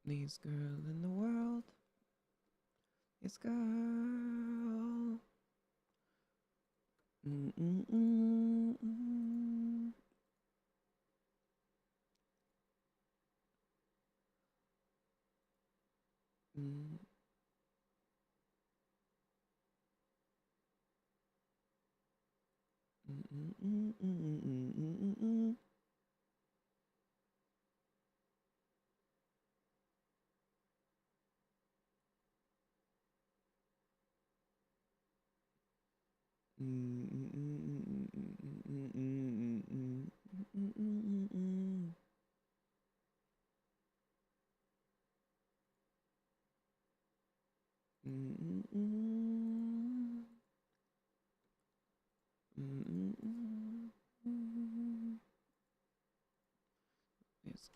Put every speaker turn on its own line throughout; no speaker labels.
This girl in the world. This girl. Mm-mm-mm-mm. Mm. Mm-mm-mm-mm-mm-mm-mm. Yes.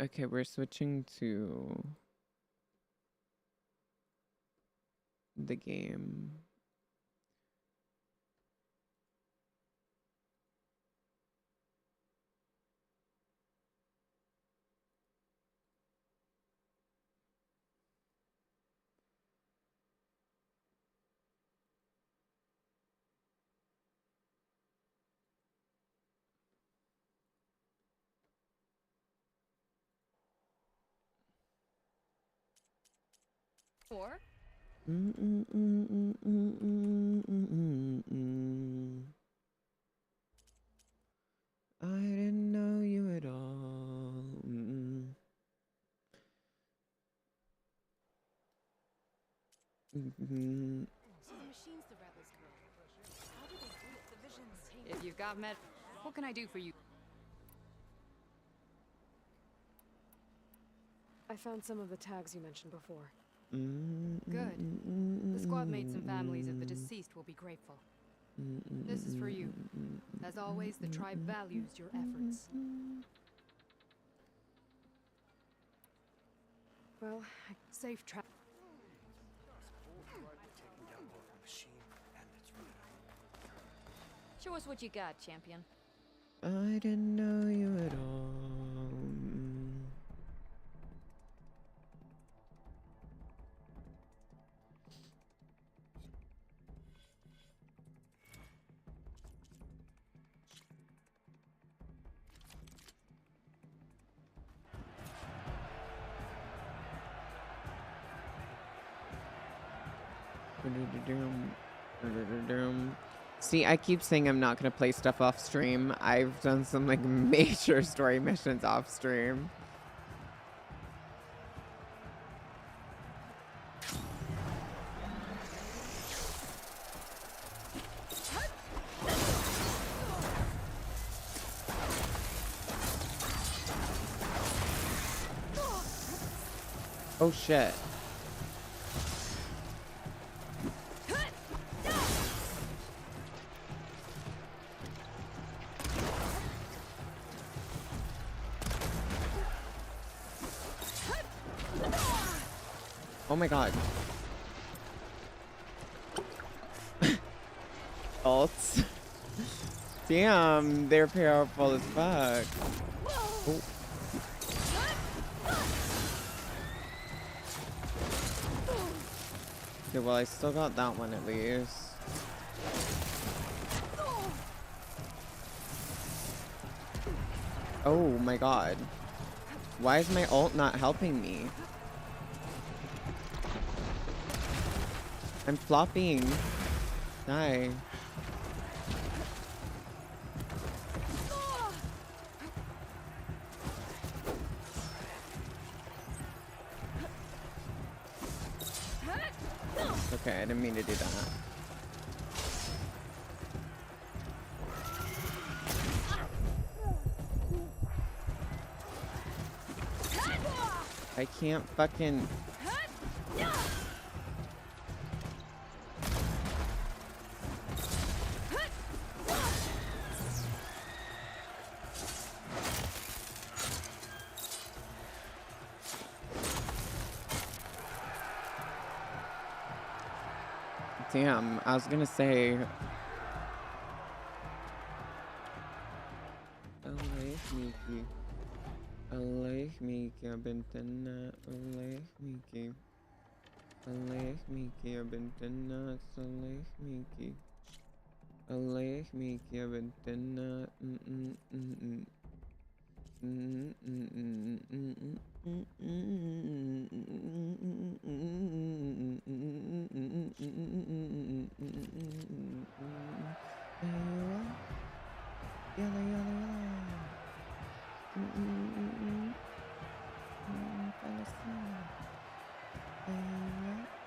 Okay, we're switching to the game.
Or
I didn't know you at all.
so the machines the rebels created. How do they do it? The visions. If you've got med, what can I do for you?
I found some of the tags you mentioned before.
Good. The squad mates and families of the deceased will be grateful. This is for you. As always, the tribe values your efforts.
Well,
Safe travel. Show us what you got, champion.
I didn't know you at all. See, I keep saying I'm not gonna play stuff off stream. I've done some like major story missions off stream. Oh shit. Oh my god. Ults. Damn, they're powerful as fuck. Oh. Okay, well, I still got that one at least. Oh my god. Why is my ult not helping me? I'm flopping. Die. Okay, I didn't mean to do that. I can't fucking... Damn, I was gonna say... الله يحميك يا بنت الناس الله يحميكي الله يحميكي يا بنت الناس الله يحميكي الله يحميك يا بنت الناس أيوة يلا يلا يلا فلسطين أيوة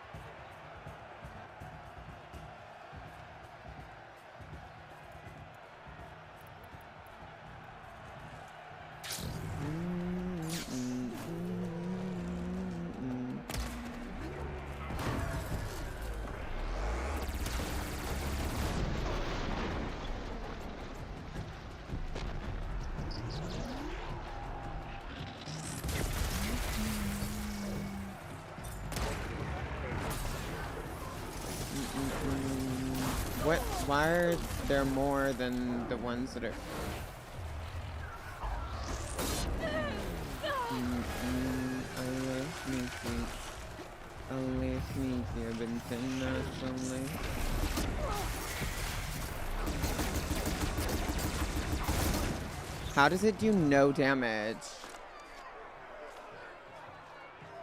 What? Why are there more than the ones that are... الله يحميكي الله يحميكي يا بنت الناس الله How does it do no damage?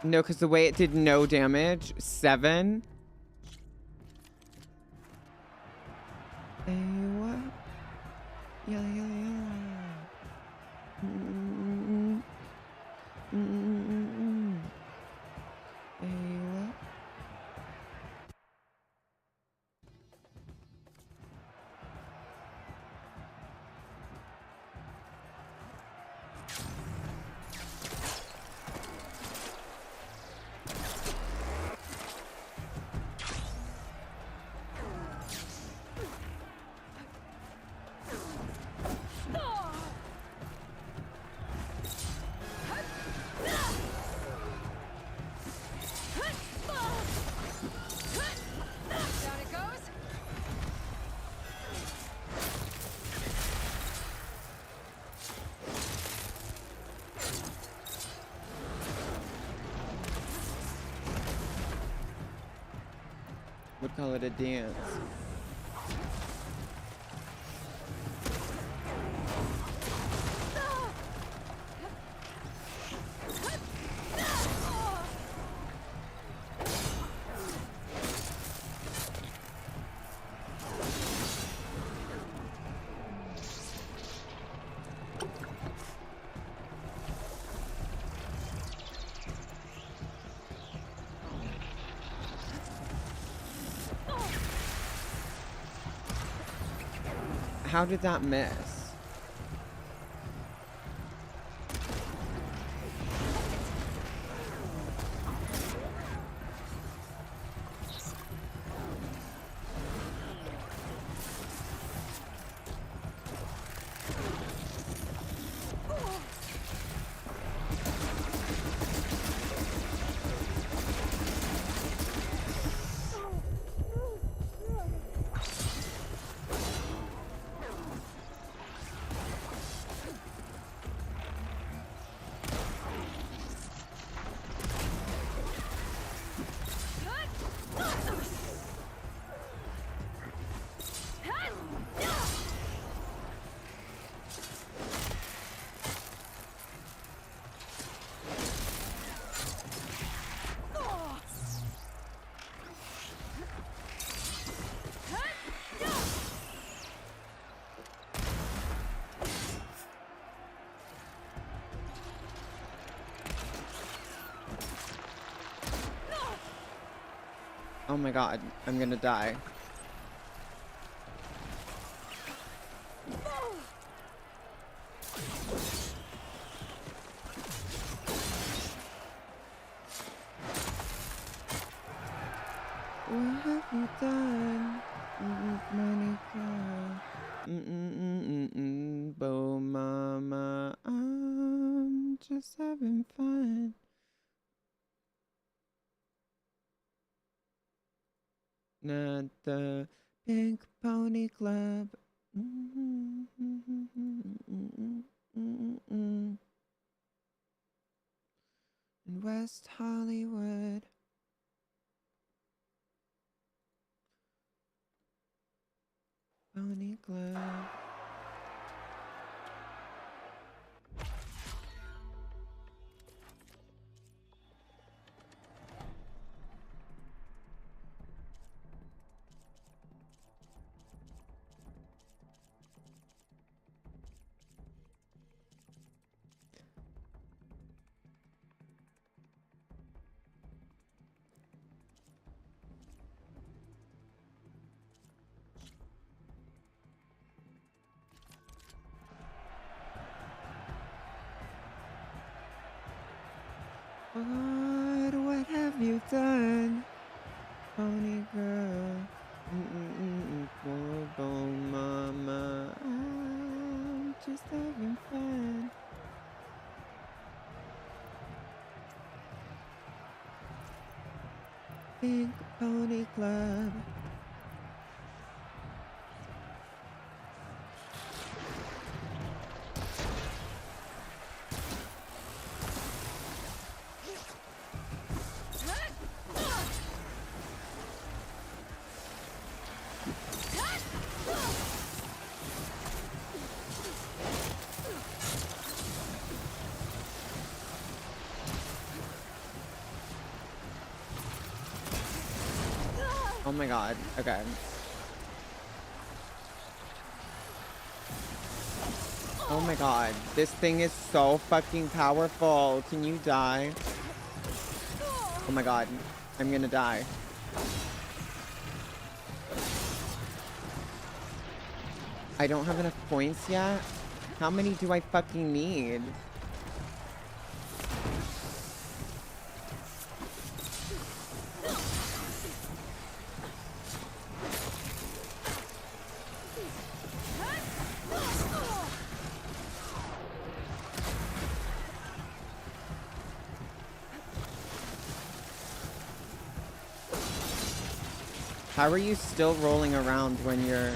No, because the way it did no damage, 7. أيوة يلا يلا يلا أيوة Would call it a dance. How did that miss? Oh my god, I'm gonna die. What have you done, Monica? Bo mama, I'm just having fun. Not the Pink Pony Club. In West Hollywood. Pony Club. God, what have you done, Pony Girl? Poor bone mama, I'm just having fun. Pink Pony Club. Oh my god, okay. Oh my god, this thing is so fucking powerful. Can you die? Oh my god, I'm gonna die. I don't have enough points yet. How many do I fucking need? How are you still rolling around when you're...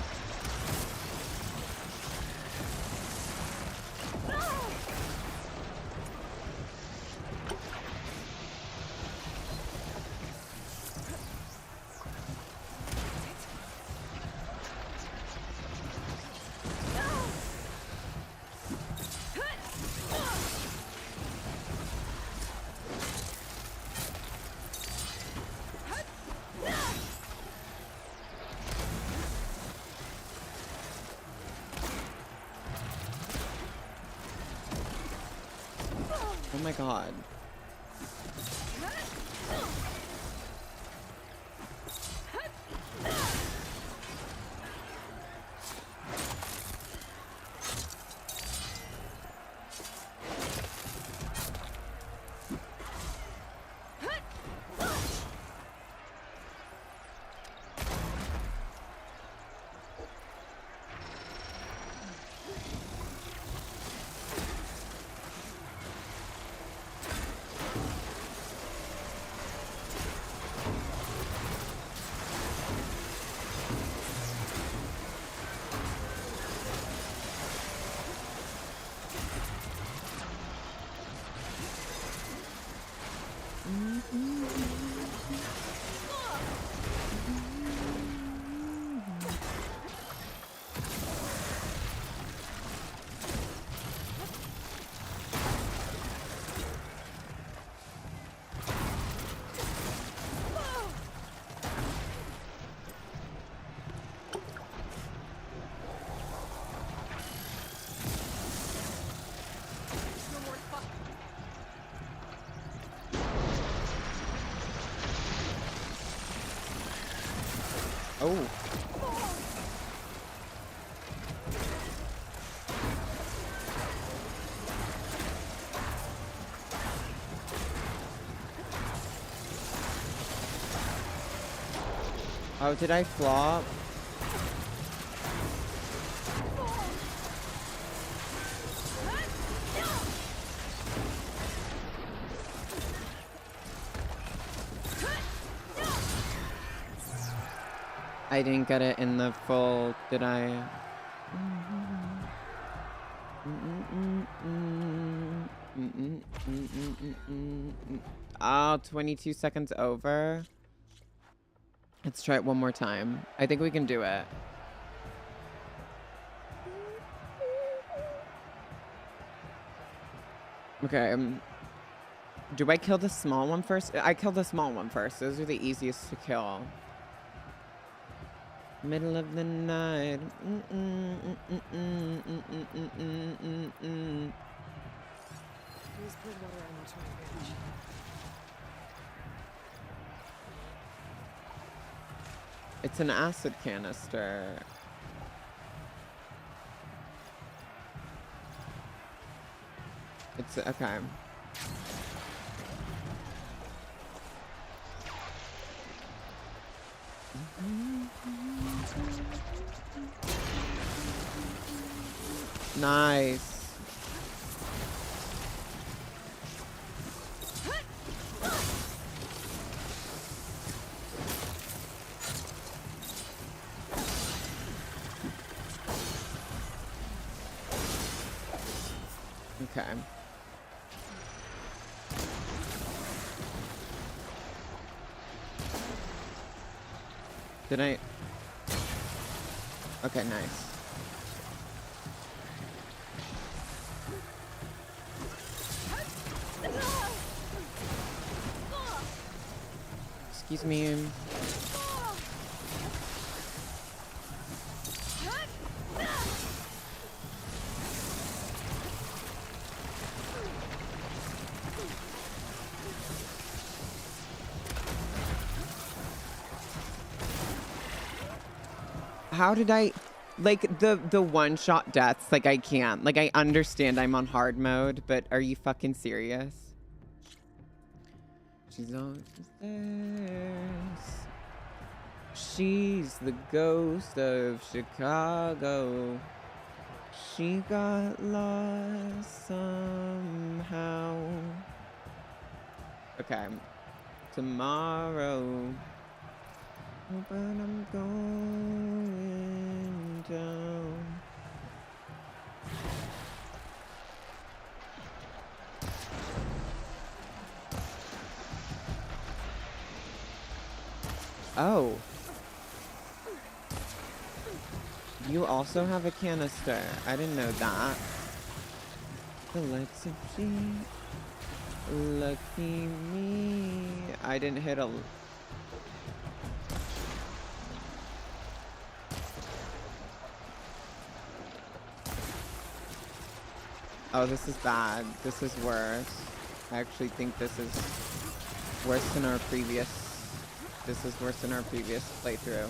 Oh my god. Oh. Oh, did I flop? I didn't get it in the full, did I? Oh, 22 seconds over. Let's try it one more time. I think we can do it. Okay. Do I kill the small one first? I kill the small one first. Those are the easiest to kill. Middle of the night.
Please put water ammo to my bench.
It's an acid canister. It's okay. Nice. Okay. Did I? Okay, nice. Excuse me. How did I, like, the one-shot deaths, like, I can't. Like, I understand I'm on hard mode, but are you fucking serious? She's on the stairs. She's the ghost of Chicago. She got lost somehow. Okay. Tomorrow. But I'm going down. Oh. You also have a canister. I didn't know that. The lights of G. Lucky me. I didn't hit a... Oh, this is bad. This is worse. I actually think this is worse than our previous... This is worse than our previous playthrough.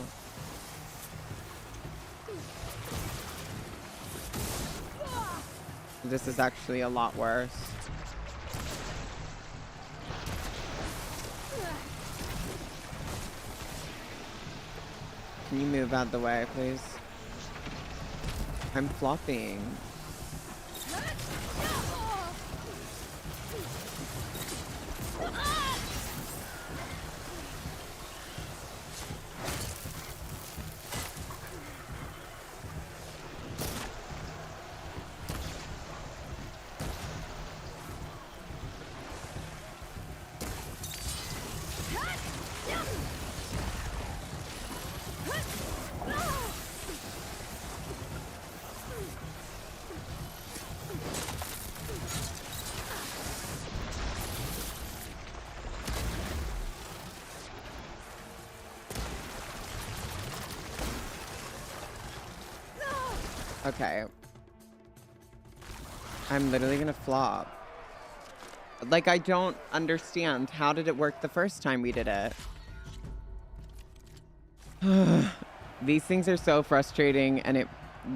This is actually a lot worse. Can you move out of the way, please? I'm flopping. Okay. I'm literally gonna flop. Like, I don't understand. How did it work the first time we did it? These things are so frustrating and it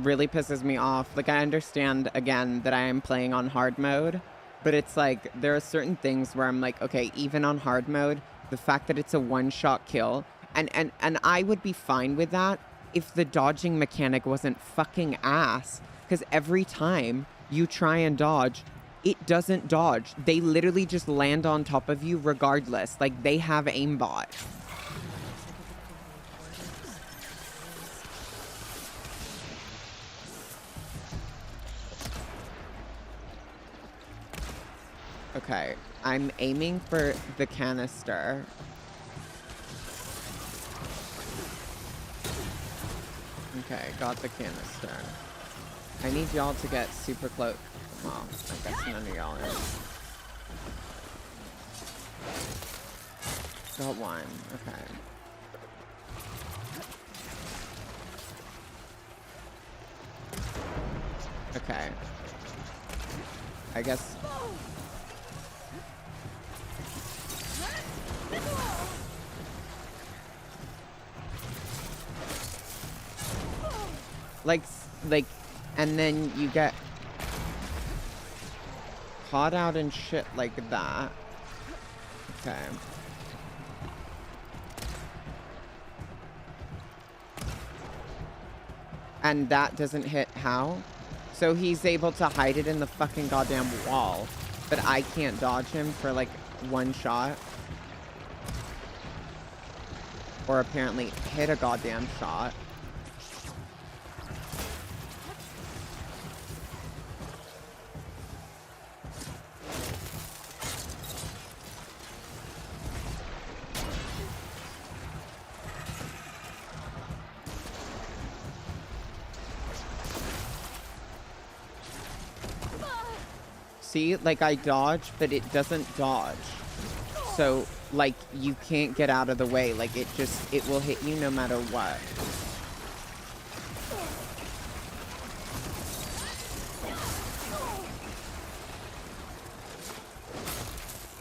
really pisses me off. Like, I understand, again, that I am playing on hard mode, but it's like, there are certain things where I'm like, okay, even on hard mode, the fact that it's a one-shot kill, and I would be fine with that if the dodging mechanic wasn't fucking ass, because every time you try and dodge, it doesn't dodge. They literally just land on top of you regardless. Like, they have aimbot. Okay, I'm aiming for the canister. Okay, got the canister. I need y'all to get super close. Well, I guess none of y'all is. Got one, okay. Okay. I guess... Like, and then you get caught out and shit like that. Okay. And that doesn't hit how? So he's able to hide it in the fucking goddamn wall, but I can't dodge him for like one shot. Or apparently hit a goddamn shot. See, like I dodge, but it doesn't dodge. So, like, you can't get out of the way. Like, it will hit you no matter what.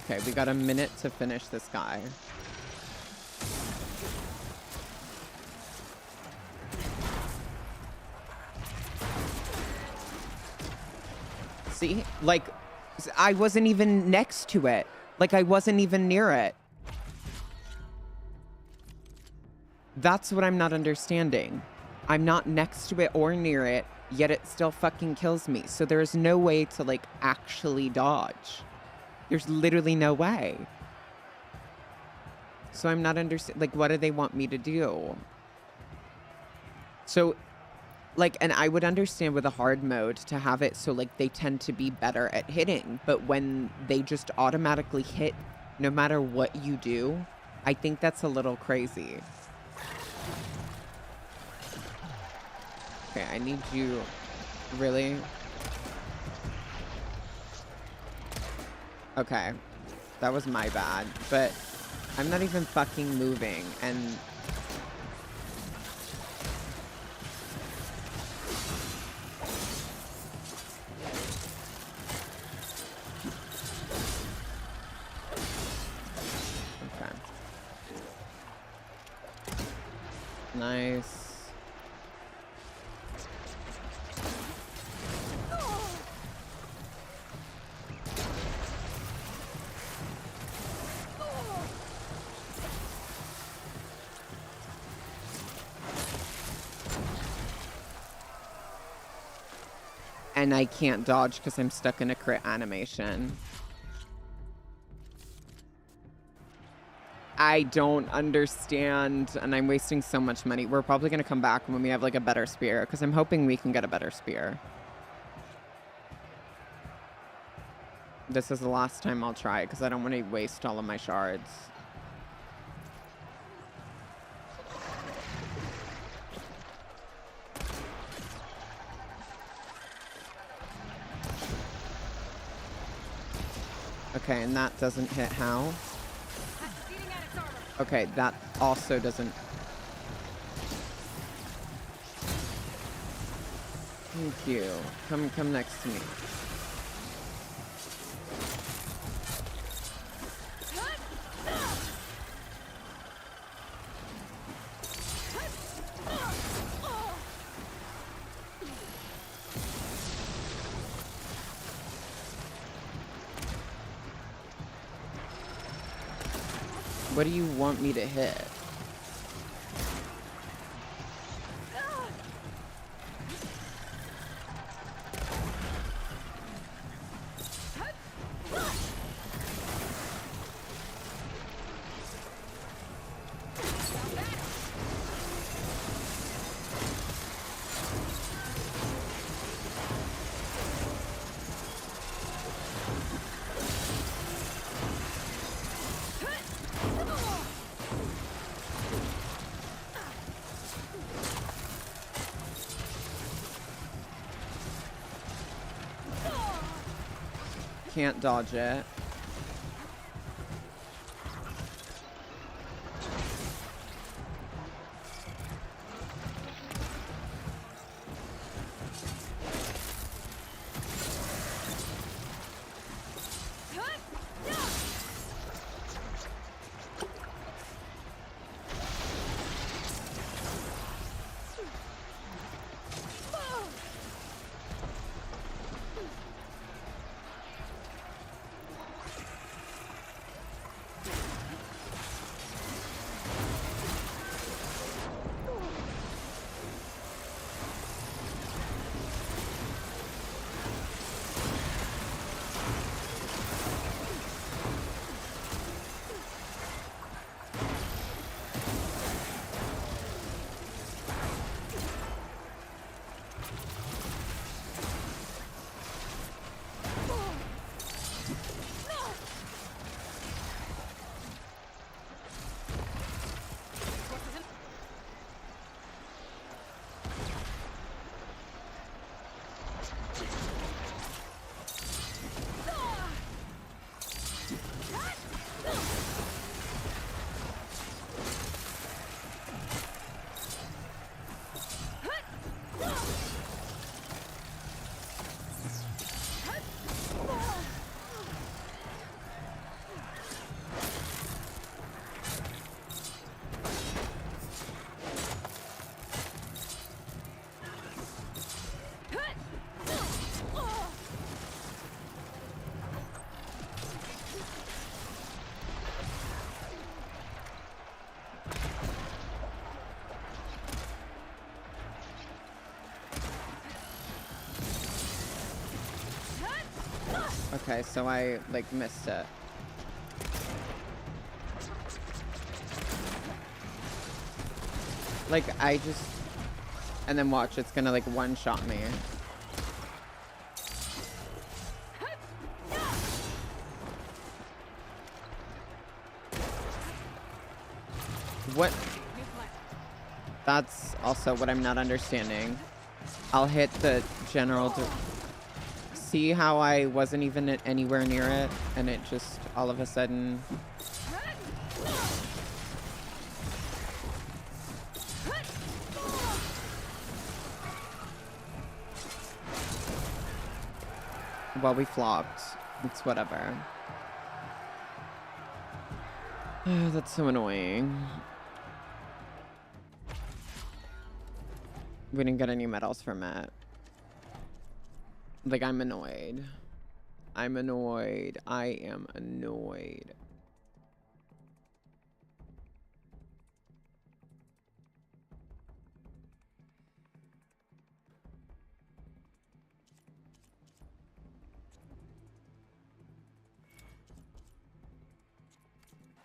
Okay, we got a minute to finish this guy. See, like, I wasn't even next to it. Like, I wasn't even near it. That's what I'm not understanding. I'm not next to it or near it, yet it still fucking kills me. So there's no way to, like, actually dodge. There's literally no way. So I'm not understanding, like, what do they want me to do? So... like, and I would understand with a hard mode to have it so, like, they tend to be better at hitting. But when they just automatically hit no matter what you do, I think that's a little crazy. Okay, I need you... really? Okay. That was my bad. But I'm not even fucking moving, and... nice. And I can't dodge because I'm stuck in a crit animation. I don't understand, and I'm wasting so much money. We're probably going to come back when we have, like, a better spear, because I'm hoping we can get a better spear. This is the last time I'll try, because I don't want to waste all of my shards. Okay, and that doesn't hit how? Okay, that also doesn't... Thank you. Come next to me. What do you want me to hit? Can't dodge it. Okay, so I, like, missed it. Like, I just... And then watch, it's gonna, like, one-shot me. What? That's also what I'm not understanding. I'll hit the general... See how I wasn't even anywhere near it, and it just all of a sudden... Well, we flopped. It's whatever. That's so annoying. We didn't get any medals from it. Like, I'm annoyed. I'm annoyed. I am annoyed.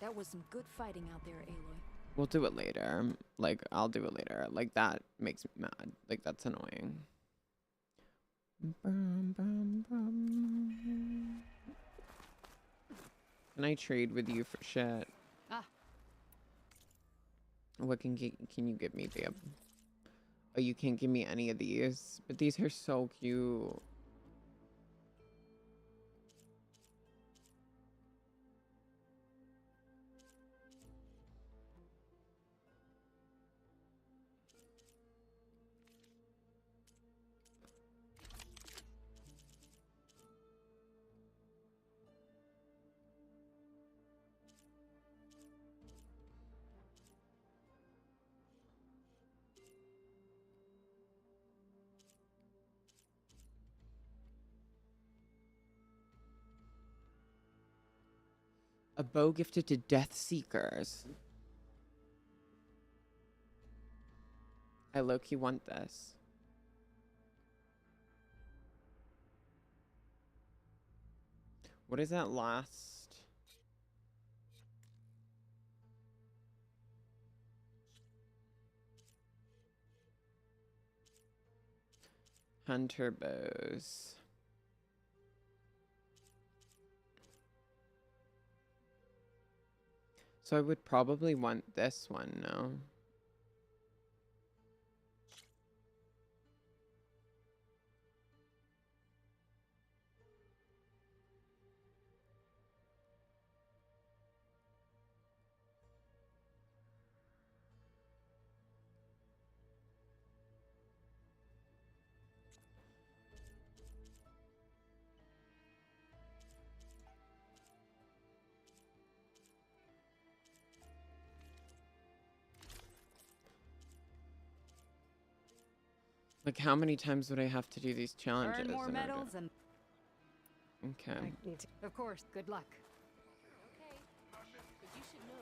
That was some good fighting out there, Aloy.
We'll do it later. Like, I'll do it later. Like, that makes me mad. Like, that's annoying. Can I trade with you for shit?
Ah.
What can you give me, babe? Oh, you can't give me any of these, but these are so cute. A bow gifted to Death Seekers. I low-key want this. What is that last? Hunter bows. So I would probably want this one, no? Like, how many times would I have to do these challenges?
Earn more medals and...
Okay.
I need to.
Of course, good luck.
Okay, but you should know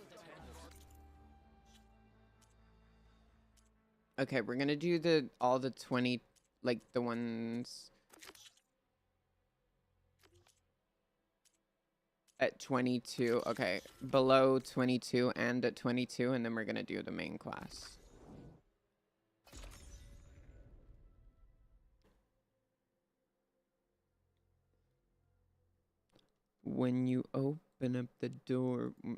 that.
Okay, we're gonna do all the 20, like the ones at 22. Okay, below 22 and at 22, and then we're gonna do the main class. When you open up the door.
An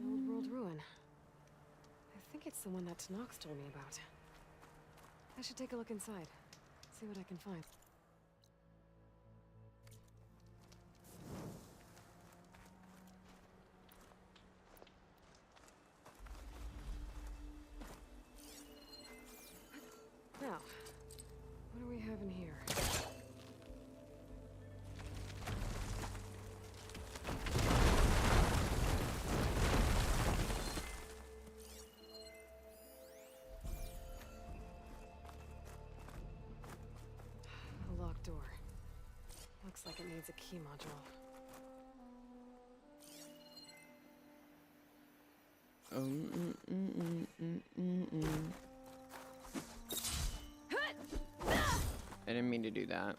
old world ruin. I think it's the one that Knox told me about. I should take a look inside. See what I can find. Now, what do we have in here? A locked door. Looks like it needs a key module.
I didn't mean to do that.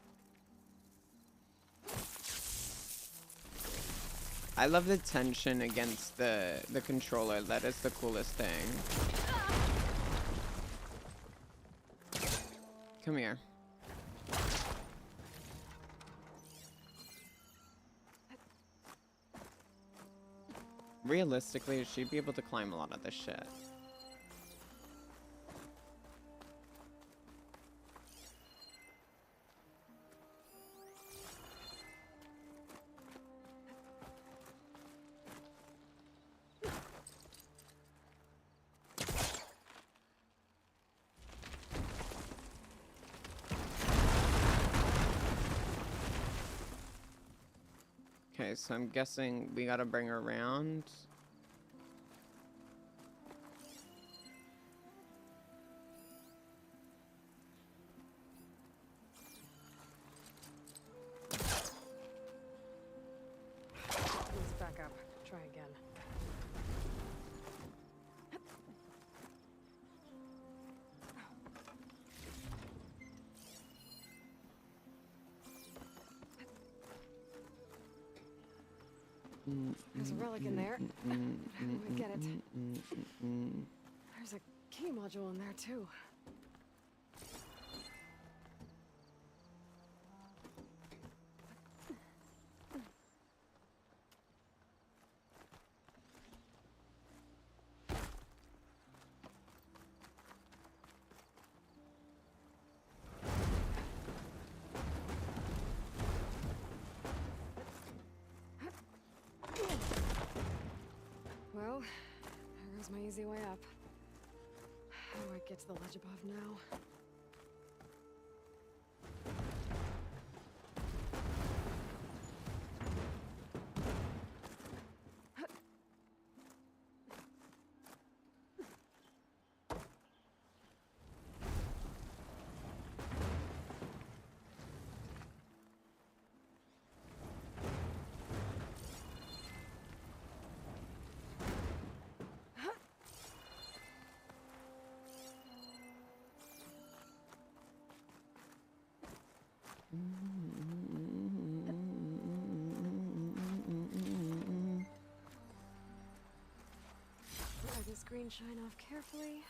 I love the tension against the controller. That is the coolest thing. Come here. Realistically, she'd be able to climb a lot of this shit. Okay, so I'm guessing we gotta bring her around.
Let's back up. Try again. There's a relic in there. How do I get it? There's a key module in there too. Well, there goes my easy way up. How do I get to the ledge above now? Let this green shine off carefully.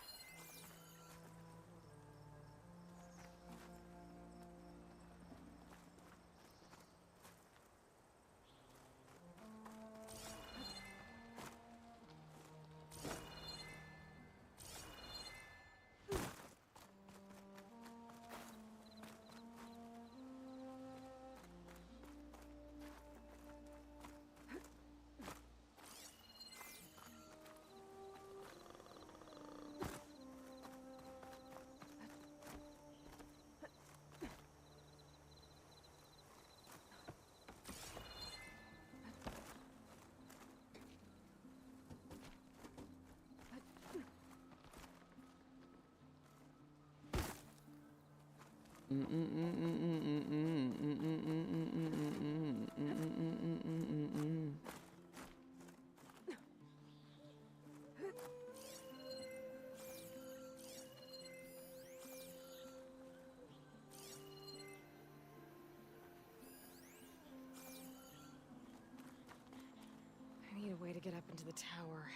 I need a way to get up into the tower.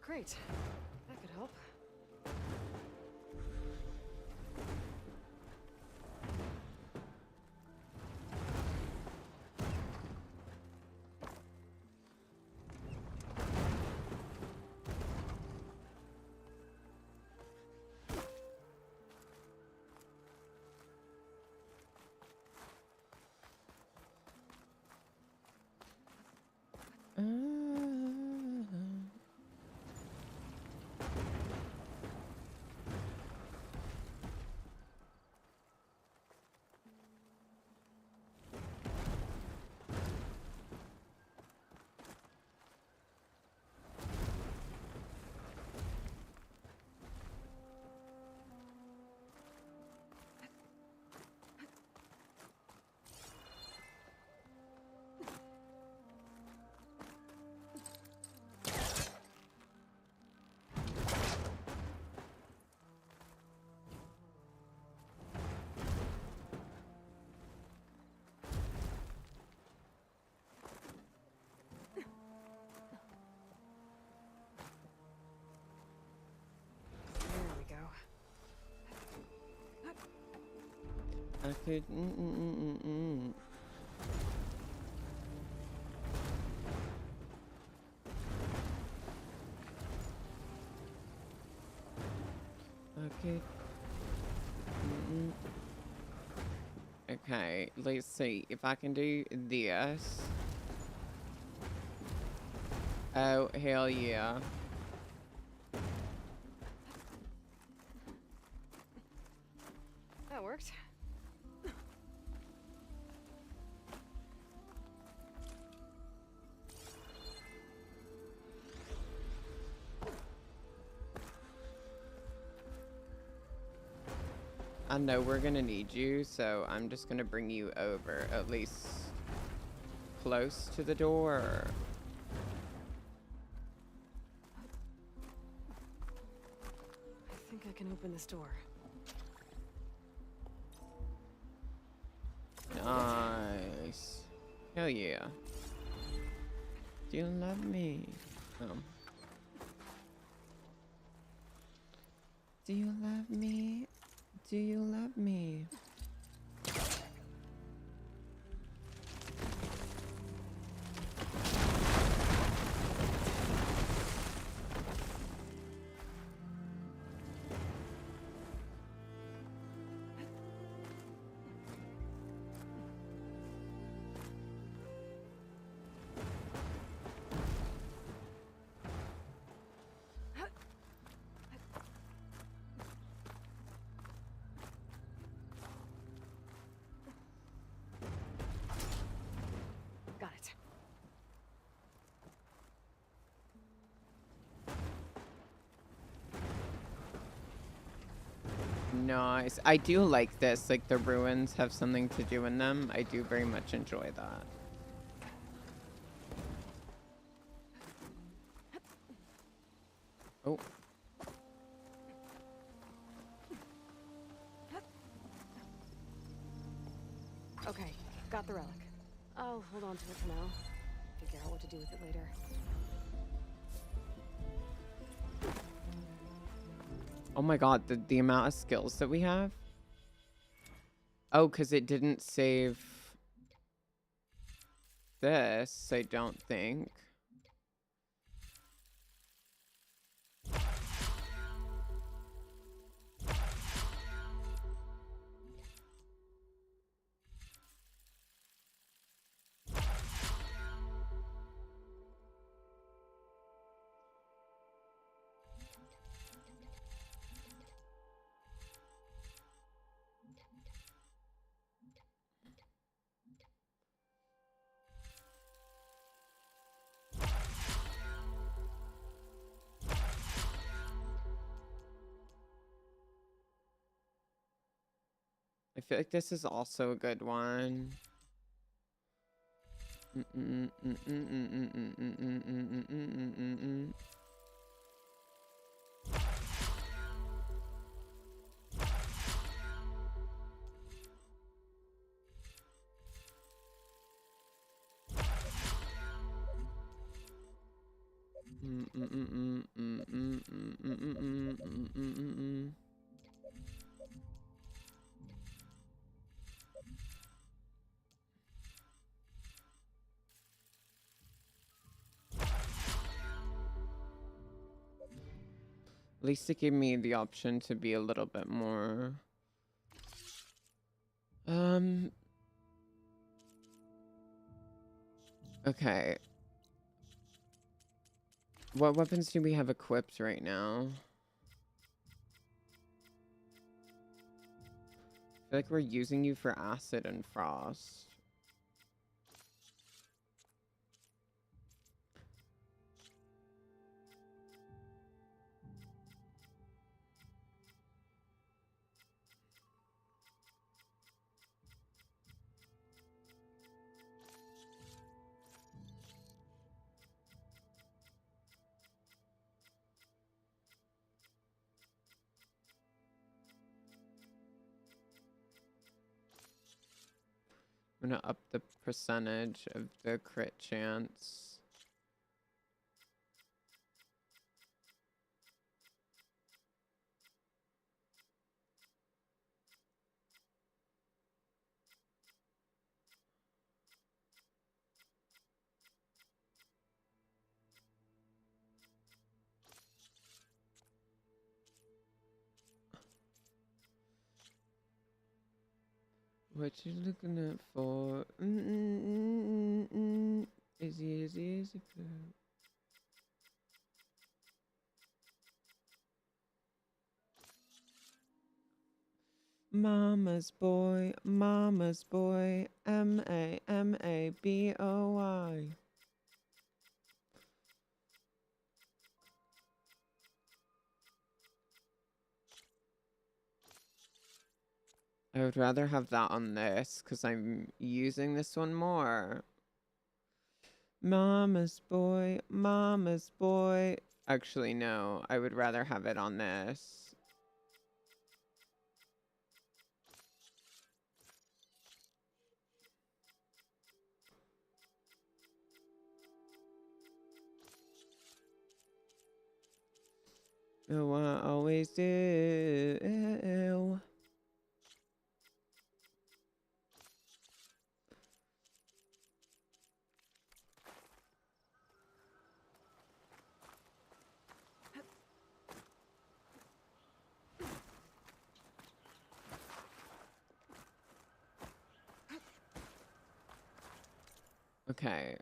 Great. That could help.
I could. Okay. Okay, let's see if I can do this. Oh, hell yeah.
That worked.
I know we're gonna need you, so I'm just gonna bring you over, at least close to the door.
I think I can open this door.
Nice. Hell yeah. Do you love me? Do you love me? Do you love me? Nice. I do like this. Like, the ruins have something to do in them. I do very much enjoy that. Oh.
Okay, got the relic. I'll hold on to it for now. Figure out what to do with it later.
Oh my god, the amount of skills that we have. Oh, because it didn't save this, I don't think. I feel like this is also a good one. At least it gave me the option to be a little bit more. Okay. What weapons do we have equipped right now? I feel like we're using you for acid and frost. I'm gonna up the percentage of the crit chance. What you looking at for? Easy. Mama's boy, Mamaboy. I would rather have that on this because I'm using this one more. Mama's boy. Actually, no. I would rather have it on this. Oh, I always do. Okay.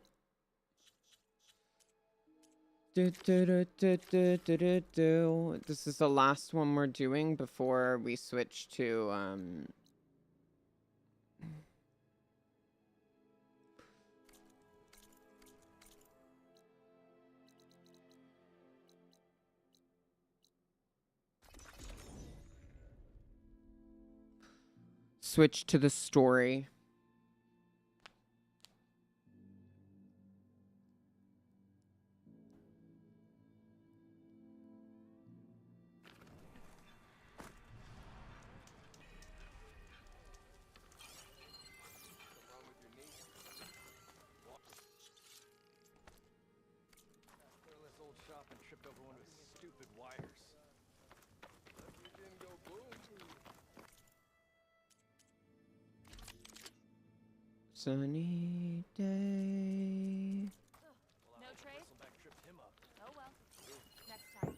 This is the last one we're doing before we switch to switch to the story. Sunny day.
No trade? Oh well. Next time.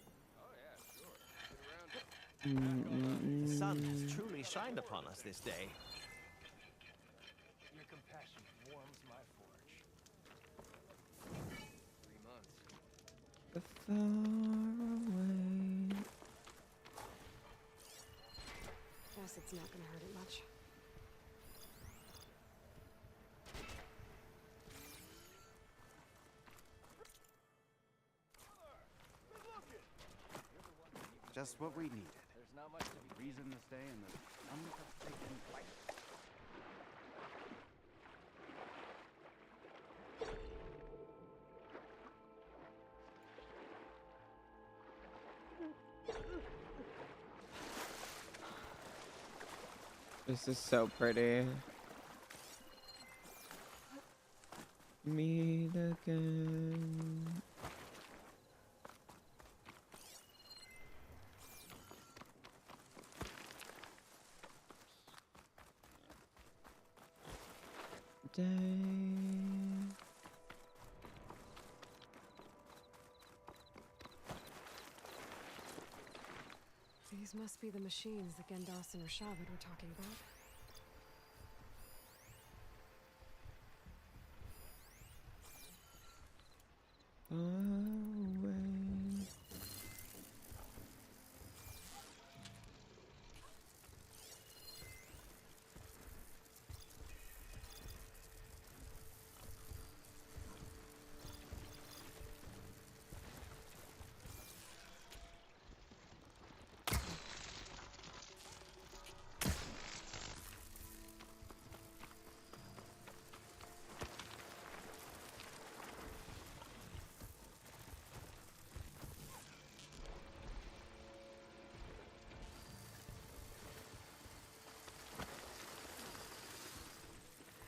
The sun has truly shined upon us this day.
Your compassion warms my forge. 3 months.
Far away.
Guess it's not gonna hurt it much.
Just what we needed.
There's not much to be.
Reason to stay in the unforsaken place.
This is so pretty. Meet again. Day.
These must be the machines that Gendas and Rashavid were talking about.
Away.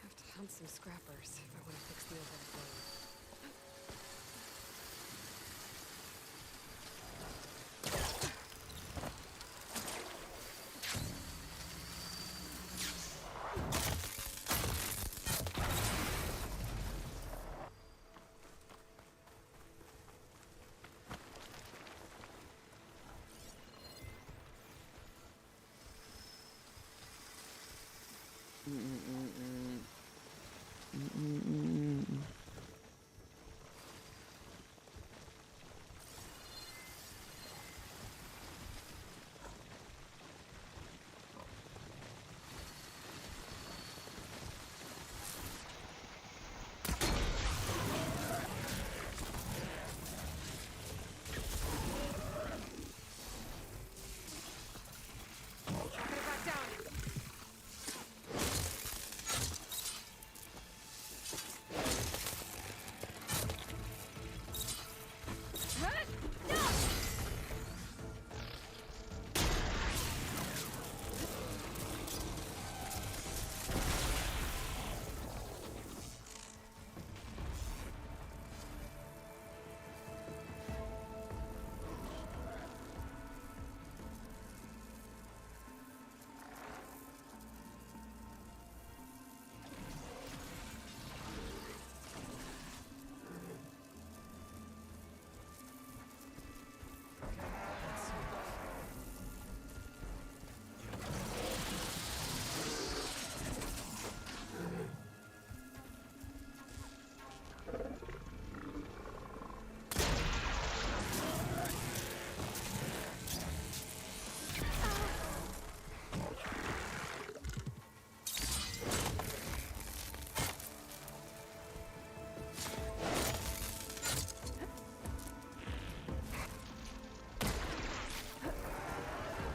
Have to hunt some scrappers if I want to fix the overhead blade.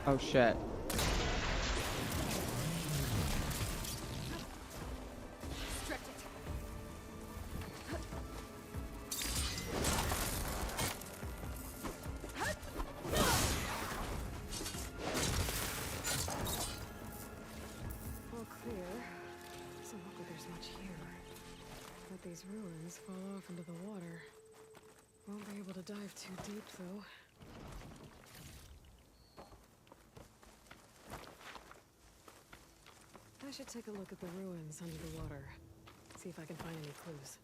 Oh shit.
these ruins fall off into the water. Won't be able to dive too deep, though. I should take a look at the ruins under the water. See if I can find any clues.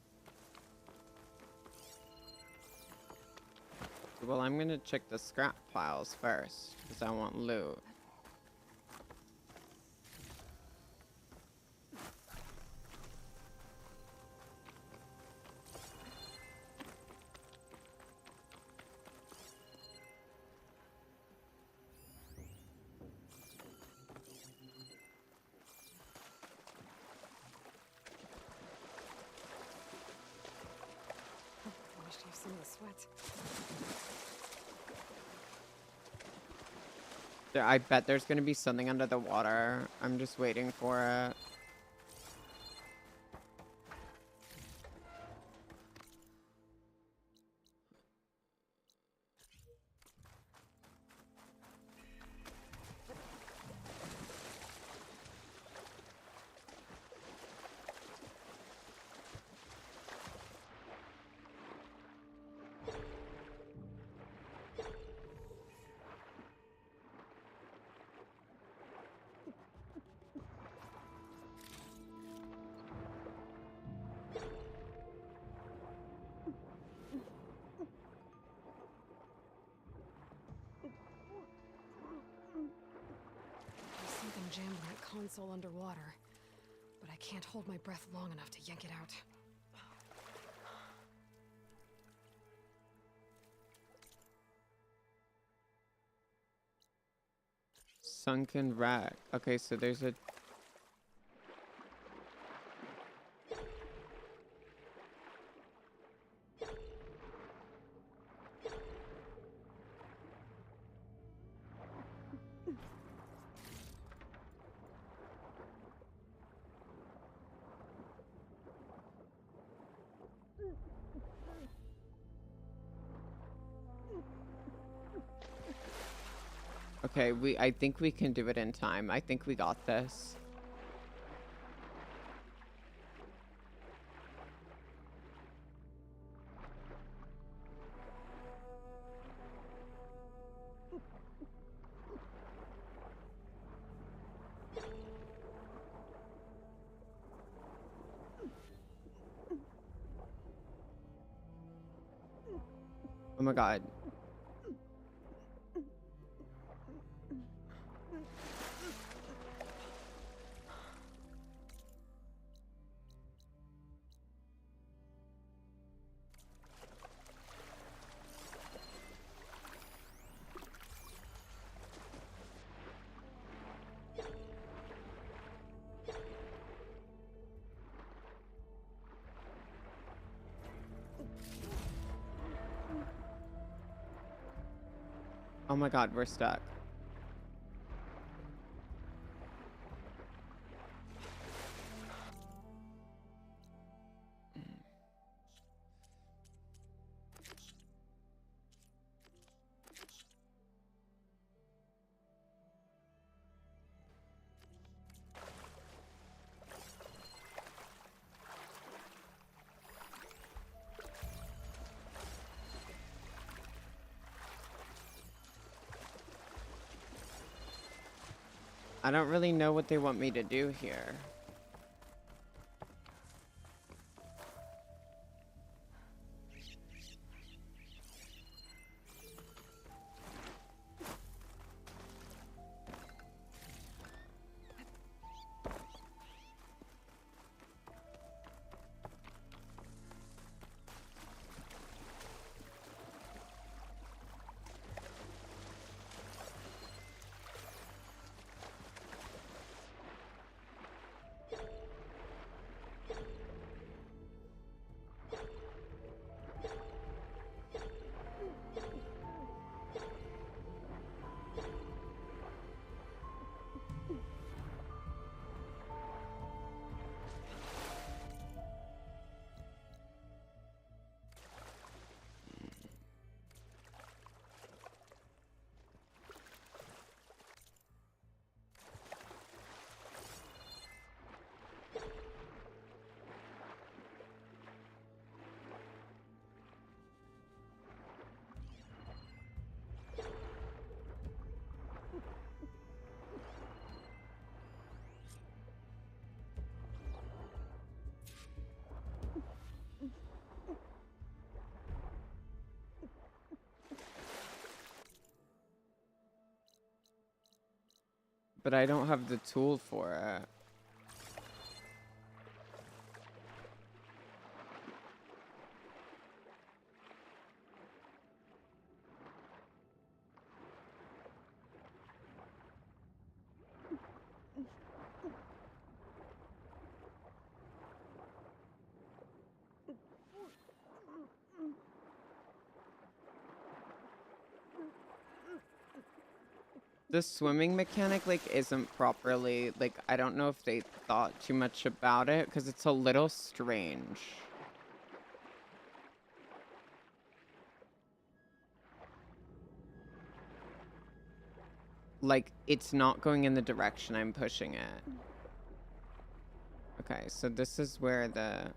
Well, I'm gonna check the scrap piles first, because I want loot.
Washed off some of the sweat.
Yeah, I bet there's gonna be something under the water. I'm just waiting for it.
There's something jammed in that console underwater, but I can't hold my breath long enough to yank it out.
Sunken wreck. Okay, so there's a... Okay, I think we can do it in time. I think we got this. Oh my god. Oh my god, we're stuck. I don't really know what they want me to do here. But I don't have the tool for it. The swimming mechanic, like, isn't properly, like, I don't know if they thought too much about it, because it's a little strange. Like, it's not going in the direction I'm pushing it. Okay, so this is where the...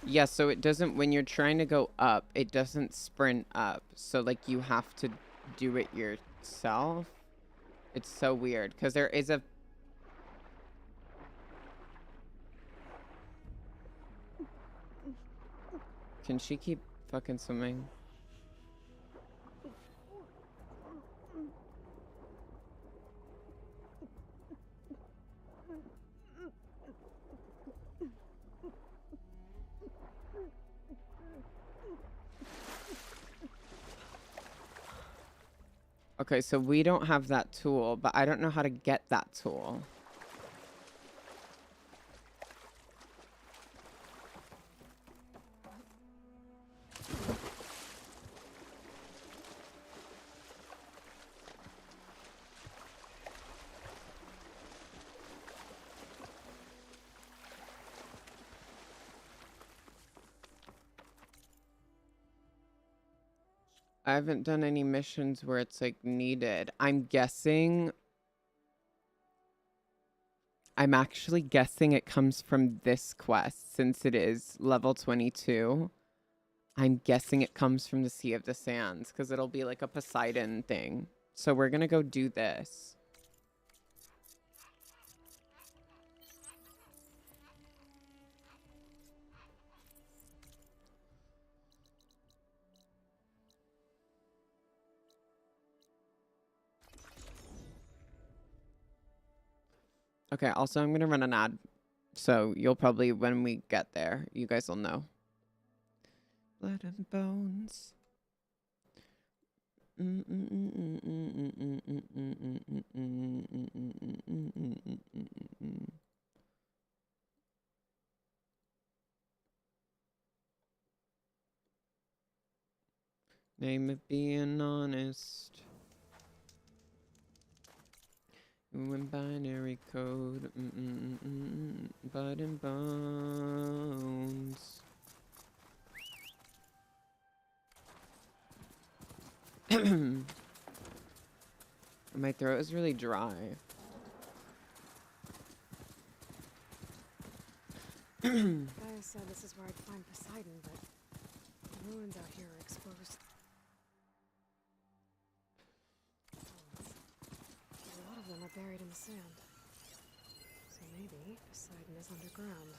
Yeah, so it doesn't, when you're trying to go up, it doesn't sprint up. So, like, you have to do it yourself. It's so weird, because there is a... Can she keep fucking swimming? Okay, so we don't have that tool, but I don't know how to get that tool. I haven't done any missions where it's, like, needed. I'm actually guessing it comes from this quest, since it is level 22. I'm guessing it comes from the Sea of the Sands, because it'll be like a Poseidon thing. So we're gonna go do this. Okay, also I'm gonna run an ad. So you'll probably, when we get there, you guys will know. Blood and bones. Name of being honest. When binary code. Blood and bones. My throat is really dry.
Gaia said this is where I'd find Poseidon, but the ruins out here are exposed. A lot of them are buried in the sand. So maybe Poseidon is underground.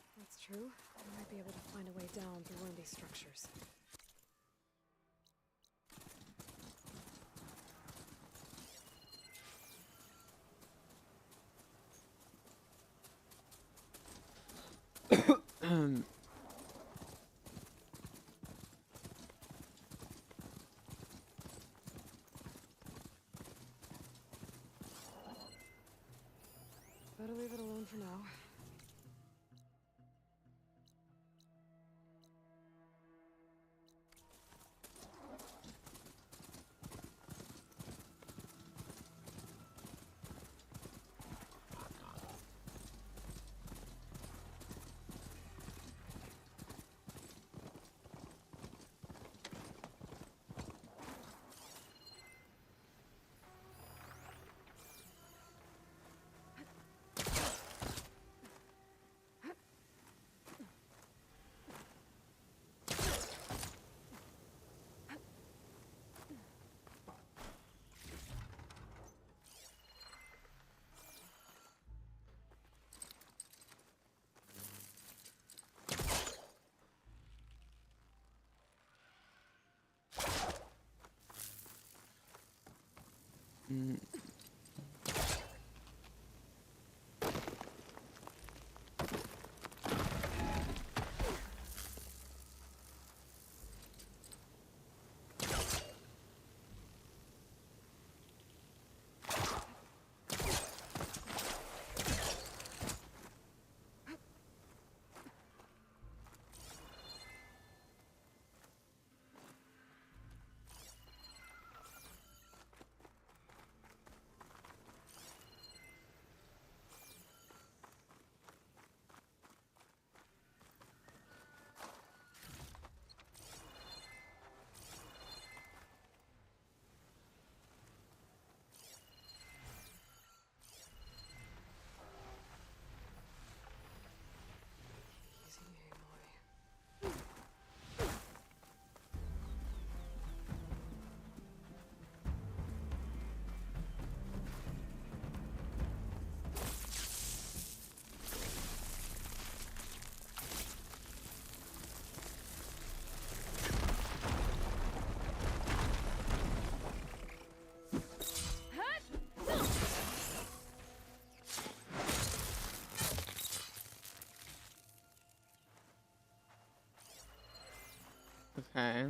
If that's true, I might be able to find a way down through one of these structures. Better leave it alone for now.
Okay.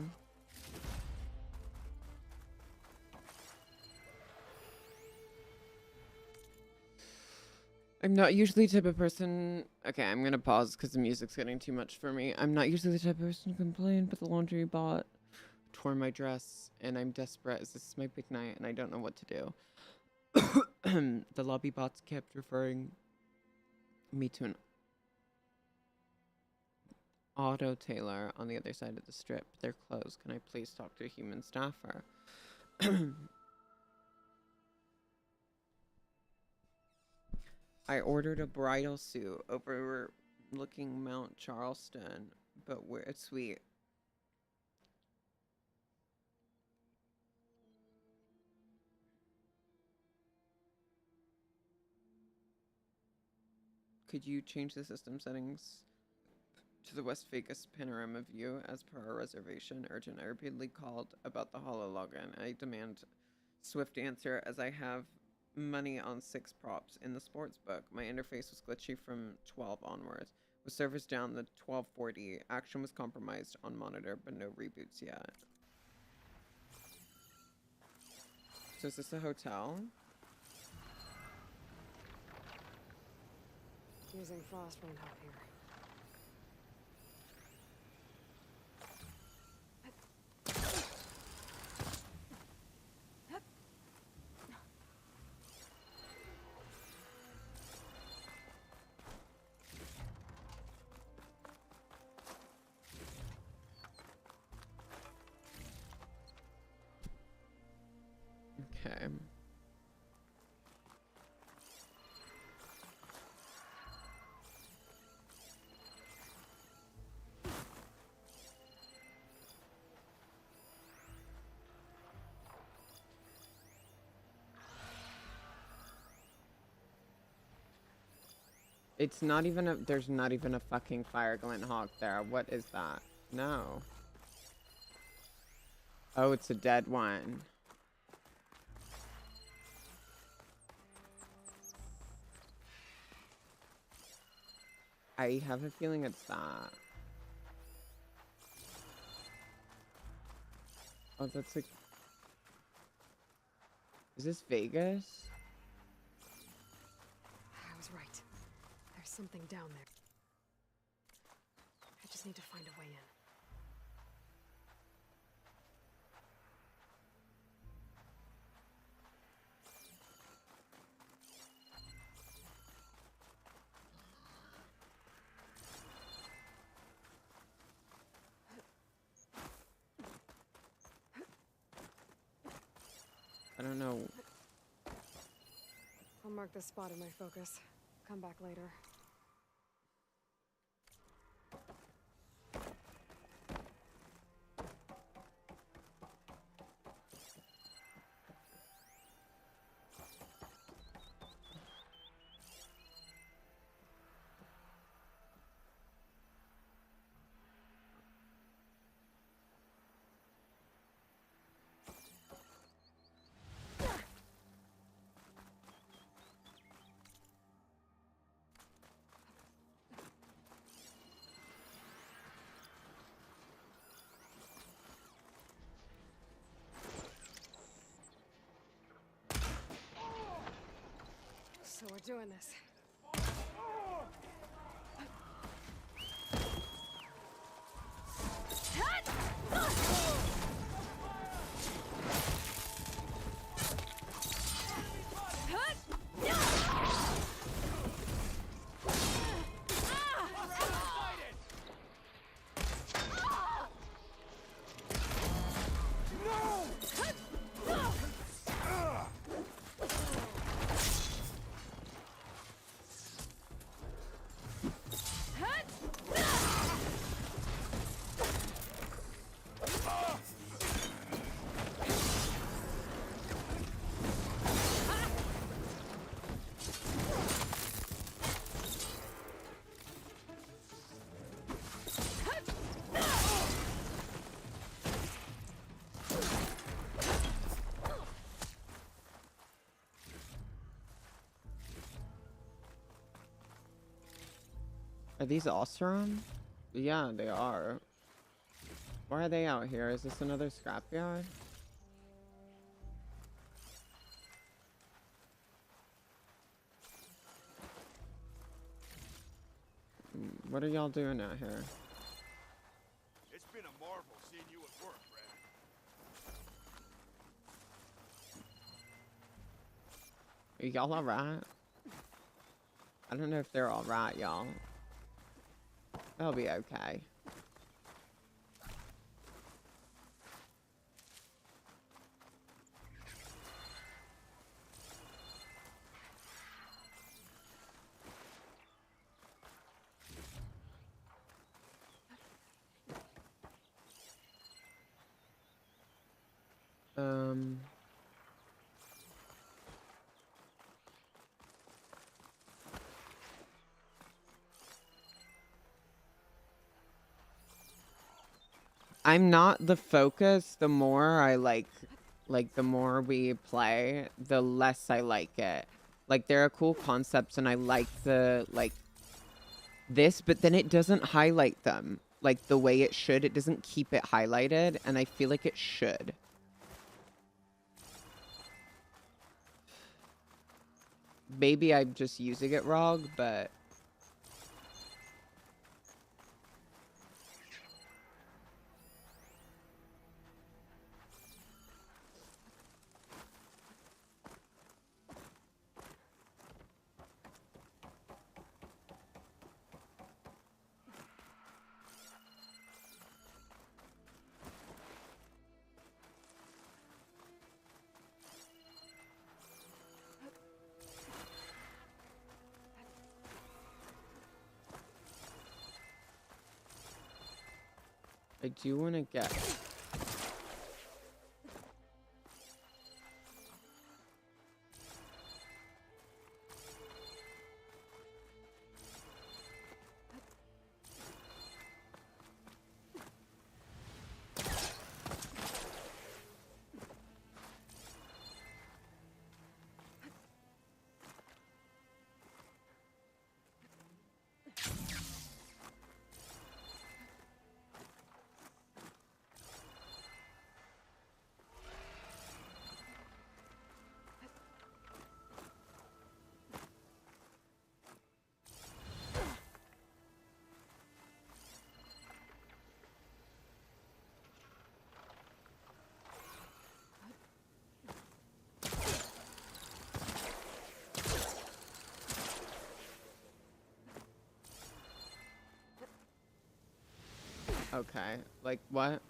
I'm not usually the type of person. Okay, I'm gonna pause because the music's getting too much for me. I'm not usually the type of person to complain, but the laundry bot tore my dress, and I'm desperate as this is my big night, and I don't know what to do. The lobby bots kept referring me to an auto tailor on the other side of the strip. They're closed. Can I please talk to a human staffer? I ordered a bridal suit overlooking Mount Charleston, but where it's sweet. Could you change the system settings to the West Vegas panorama view as per our reservation? Urgent. I repeatedly called about the holo login. I demand swift answer as I have money on 6 props in the sports book. My interface was glitchy from 12 onwards. With servers down the 1240, action was compromised on monitor, but no reboots yet. So is this a hotel?
Using frost won't help here.
Okay. It's not even a, there's not even a fucking fire glint hawk there. What is that? No. Oh, it's a dead one. I have a feeling it's that. Oh, that's like... Is this Vegas?
I was right. There's something down there. I just need to find a way in.
I don't know.
I'll mark this spot in my focus. Come back later. So we're doing this.
Are these Oseram? Yeah, they are. Why are they out here? Is this another scrapyard? What are y'all doing out here?
It's been a marvel seeing you at work, Brad.
Are y'all alright? I don't know if they're alright, y'all. They'll be okay. I'm not the focus. The more I like the more we play, the less I like it. Like, there are cool concepts and I like the, like, this, but then it doesn't highlight them like the way it should. It doesn't keep it highlighted, and I feel like it should. Maybe I'm just using it wrong, but... I do want to get... Okay, like, what?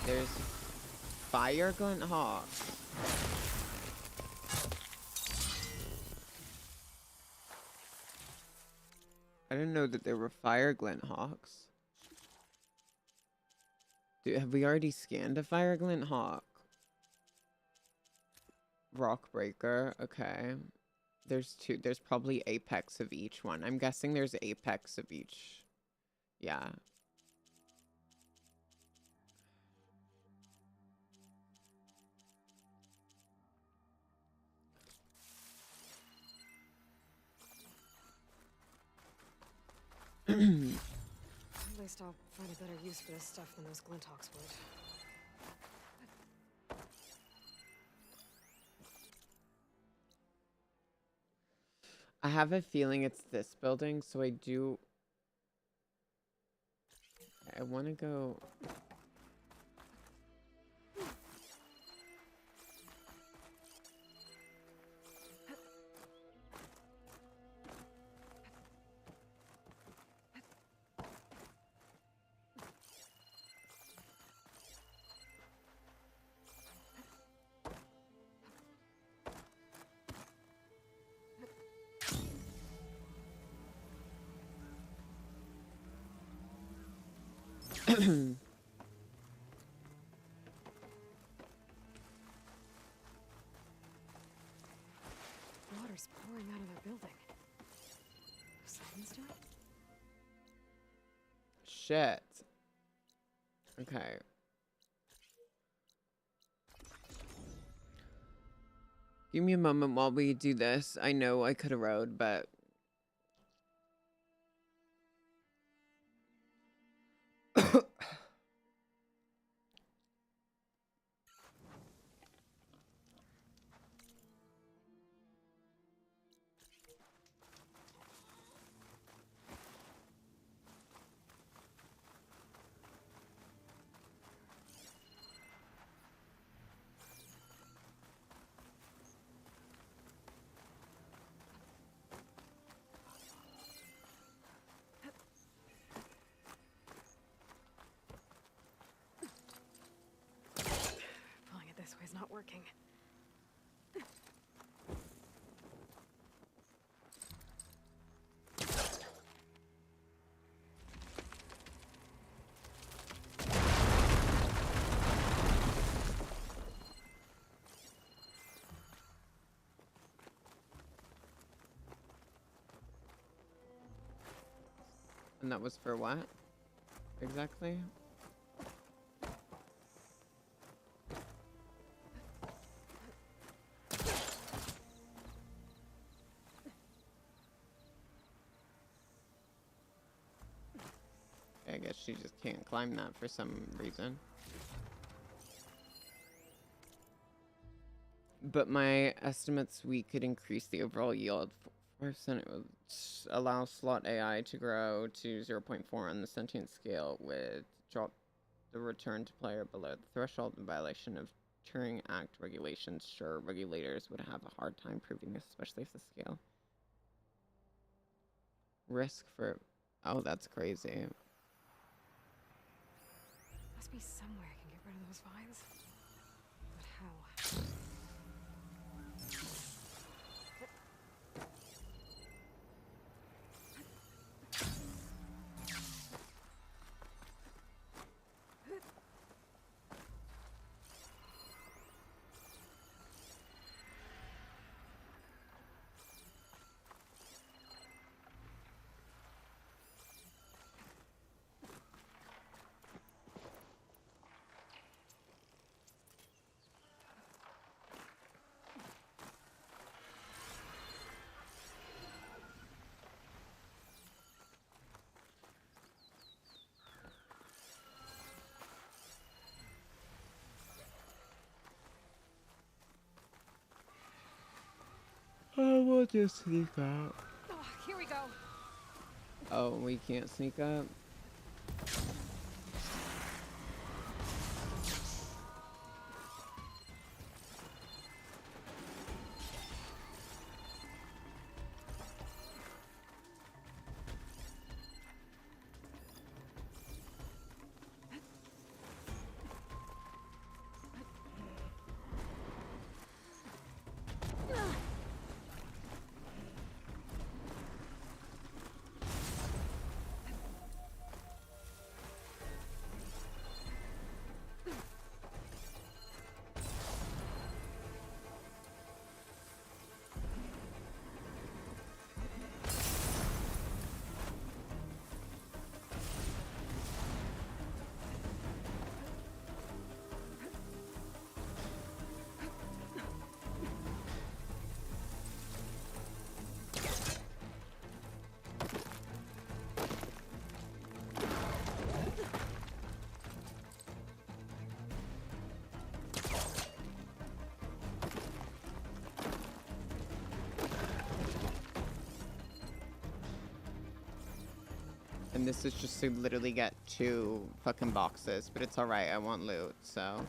There's fire glint hawks. I didn't know that there were fire glint hawks. Dude, have we already scanned a fire glint hawk? Rock breaker, okay. There's two. There's probably apex of each one. I'm guessing there's apex of each. Yeah.
At least I'll find a better use for this stuff than those Glinthawks would.
I have a feeling it's this building, so I want to go.
Water's pouring out of their building. Someone's doing it?
Shit. Okay. Give me a moment while we do this. I know I could have rode, but
Pulling it this way is not working.
and that was for what? Exactly? I guess she just can't climb that for some reason. But my estimates, we could increase the overall yield 4%. It would allow slot AI to grow to 0.4 on the sentient scale, with drop the return to player below the threshold in violation of Turing Act regulations. Sure, regulators would have a hard time proving this, especially if the scale. Risk for... Oh, that's crazy.
Must be somewhere I can get rid of those vines. But how?
I want to sneak out.
Oh, here we go.
Oh, we can't sneak up? And this is just to literally get 2 fucking boxes. But it's alright, I want loot, so.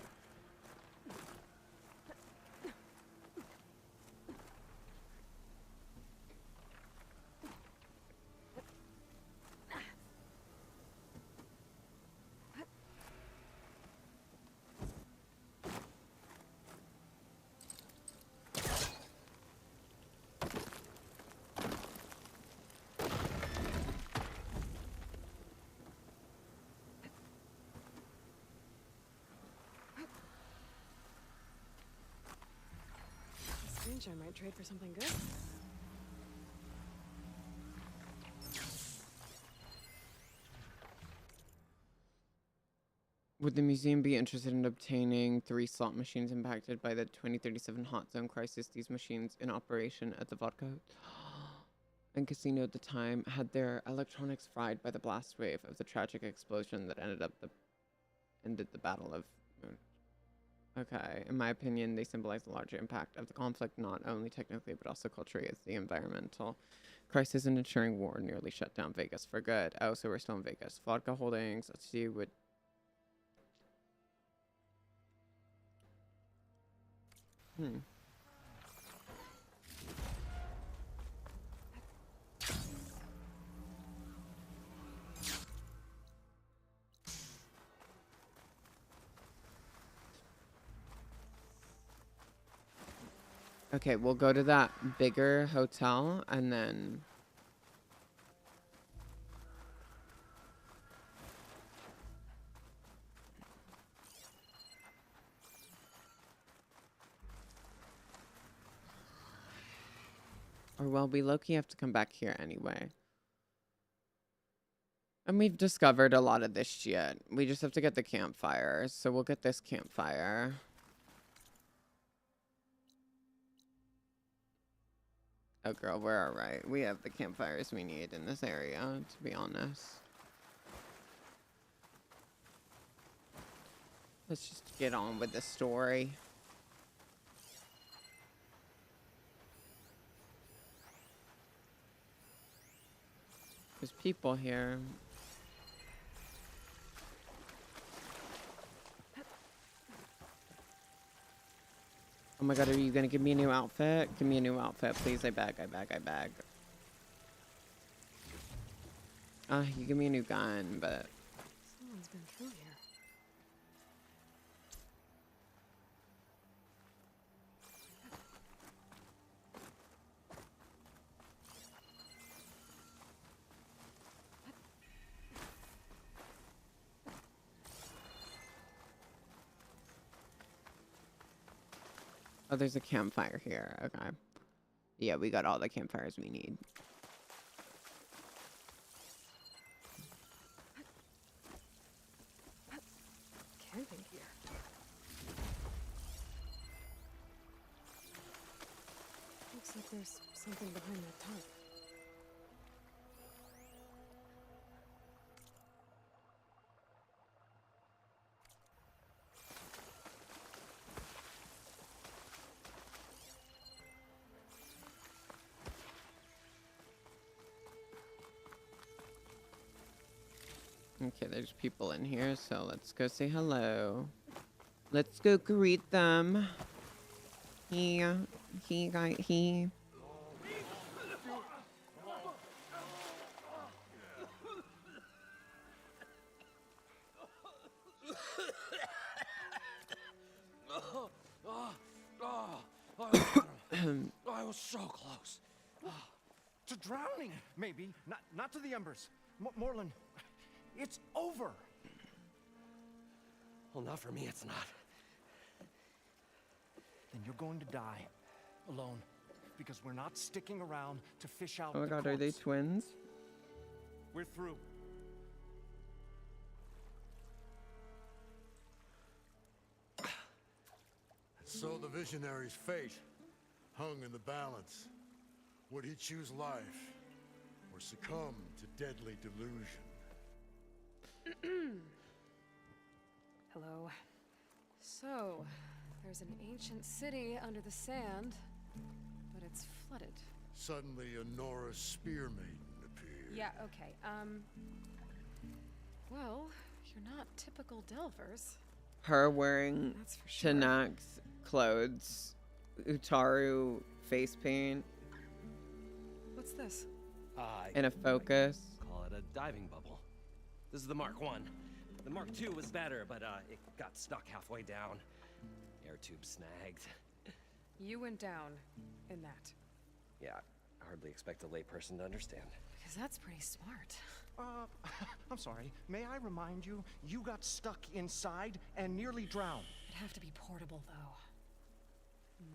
This stranger might trade for something good.
Would the museum be interested in obtaining 3 slot machines impacted by the 2037 hot zone crisis? These machines in operation at the vodka and casino at the time had their electronics fried by the blast wave of the tragic explosion that ended the Battle of Moon. Okay, in my opinion, they symbolize the larger impact of the conflict, not only technically but also culturally, as the environmental crisis and ensuring war nearly shut down Vegas for good. Oh, so we're still in Vegas. Vodka Holdings. Let's see what. Okay, we'll go to that bigger hotel and then. Or well, we low-key have to come back here anyway. And we've discovered a lot of this shit. We just have to get the campfires. So we'll get this campfire. Oh, girl, we're alright. We have the campfires we need in this area, to be honest. Let's just get on with the story. There's people here. Oh my god, are you gonna give me a new outfit? Give me a new outfit, please. I beg, I beg, I beg. You give me a new gun, but...
Someone's been through here.
Oh, there's a campfire here. Okay. Yeah, we got all the campfires we need.
Camping here. Looks like there's something behind that tarp.
Okay, there's people in here, so let's go say hello. Let's go greet them. He.
I was so close.
To drowning, maybe. Not to the embers. Moreland, it's over.
Well, not for me, it's not.
Then you're going to die. Alone. Because we're not sticking around to fish out
Oh my
the
god, are they
corpse.
twins?
We're through.
So the visionary's fate hung in the balance. Would he choose life or succumb to deadly delusion?
Hello. So, there's an ancient city under the sand, but it's flooded.
Suddenly, a Norse spear maiden appeared.
Yeah, okay. You're not typical Delvers.
Her wearing
That's for sure.
Tanak's clothes. Utaru face paint.
What's this?
And a focus.
Call it a diving bubble. This is the Mark 1. The Mark 2 was better, but it got stuck halfway down. Air tube snagged.
You went down in that.
Yeah, I hardly expect a layperson to understand.
Because that's pretty smart.
I'm sorry. May I remind you, you got stuck inside and nearly drowned.
It'd have to be portable, though.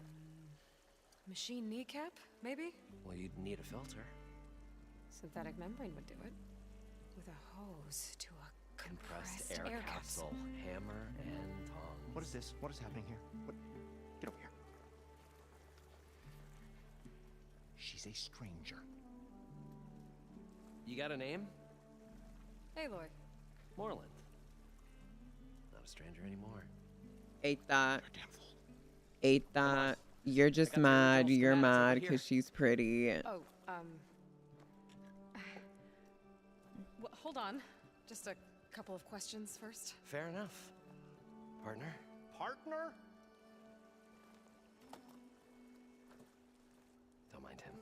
Machine kneecap, maybe?
Well, you'd need a filter.
Synthetic membrane would do it. With a hose to a
Compressed air capsule, hammer, and tongs.
What is this? What is happening here? What? Get over here. She's a stranger.
You got a name?
Aloy.
Moreland. Not a stranger anymore.
Ate that.
You're damn fool.
Ate that. You're just
got the
mad.
original
You're
schematics
mad
over
because
here.
she's pretty.
Oh, well, hold on. Just a couple of questions first.
Fair enough. Partner?
Partner?
Don't mind him.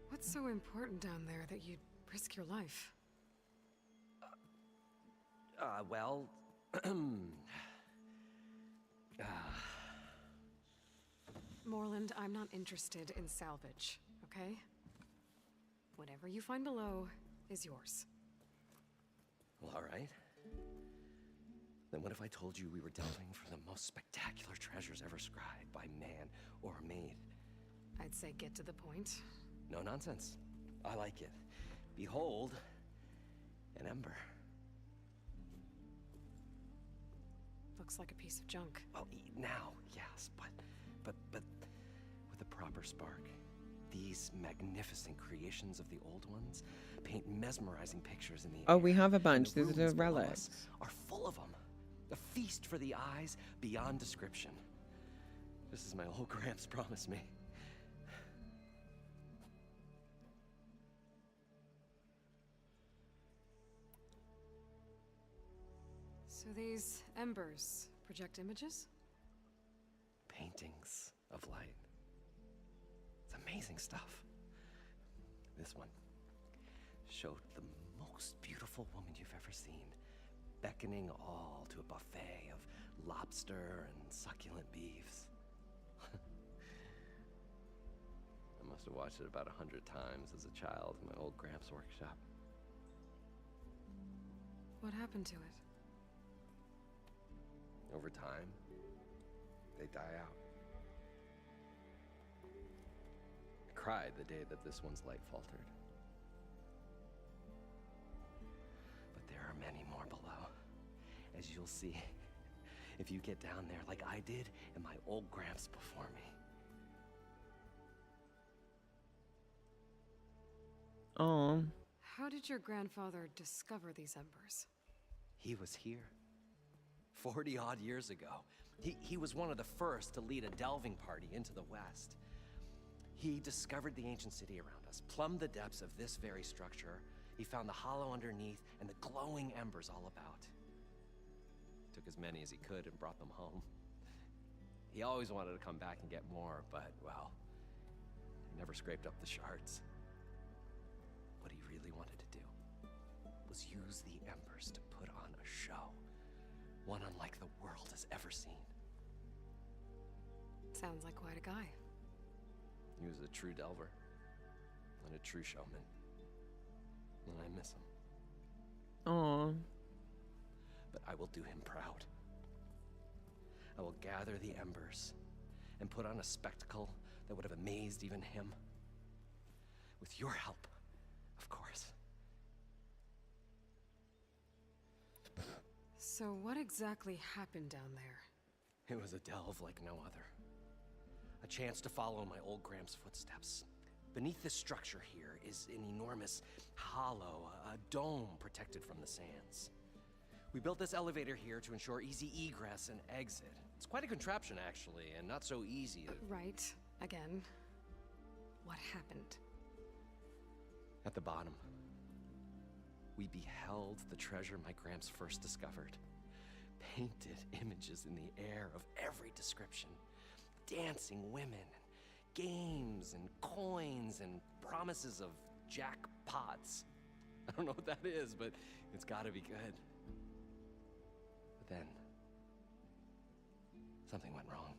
What's so important down there that you'd risk your life?
Well...
Moreland, I'm not interested in salvage, okay? Whatever you find below is yours.
Well, all right. Then what if I told you we were delving for the most spectacular treasures ever scribed by man or made?
I'd say get to the point.
No nonsense. I like it. Behold, an ember.
Looks like a piece of junk.
Well, now, yes, but with a proper spark. These magnificent creations of the old ones paint mesmerizing pictures in the
Oh,
air.
we have a
and
bunch.
the
These are
rooms
the
below
relics.
us are full of them. A feast for the eyes beyond description. Just as my old Gramps promised me.
So these embers project images?
Paintings of light. It's amazing stuff. This one showed the most beautiful woman you've ever seen, beckoning all to a buffet of lobster and succulent beefs. I must have watched it about 100 times as a child in my old Gramps workshop.
What happened to it?
Over time, they die out. I cried the day that this one's light faltered. But there are many more below, as you'll see if you get down there like I did and my old Gramps before me.
Oh.
How did your grandfather discover these embers?
He was here 40 odd years ago. He was one of the first to lead a delving party into the West. He discovered the ancient city around us, plumbed the depths of this very structure. He found the hollow underneath and the glowing embers all about. Took as many as he could and brought them home. He always wanted to come back and get more, but, well, he never scraped up the shards. What he really wanted to do was use the embers to put on a show. One unlike the world has ever seen.
Sounds like quite a guy.
He was a true delver and a true showman. And I miss him.
Oh.
But I will do him proud. I will gather the embers and put on a spectacle that would have amazed even him. With your help, of course.
So what exactly happened down there?
It was a delve like no other. A chance to follow my old Gramps' footsteps. Beneath this structure here is an enormous hollow, a dome protected from the sands. We built this elevator here to ensure easy egress and exit. It's quite a contraption, actually, and not so easy to...
Right. Again. What happened?
At the bottom, we beheld the treasure my Gramps first discovered. Painted images in the air of every description. Dancing women, games and coins and promises of jackpots. I don't know what that is, but it's gotta be good. But then, something went wrong.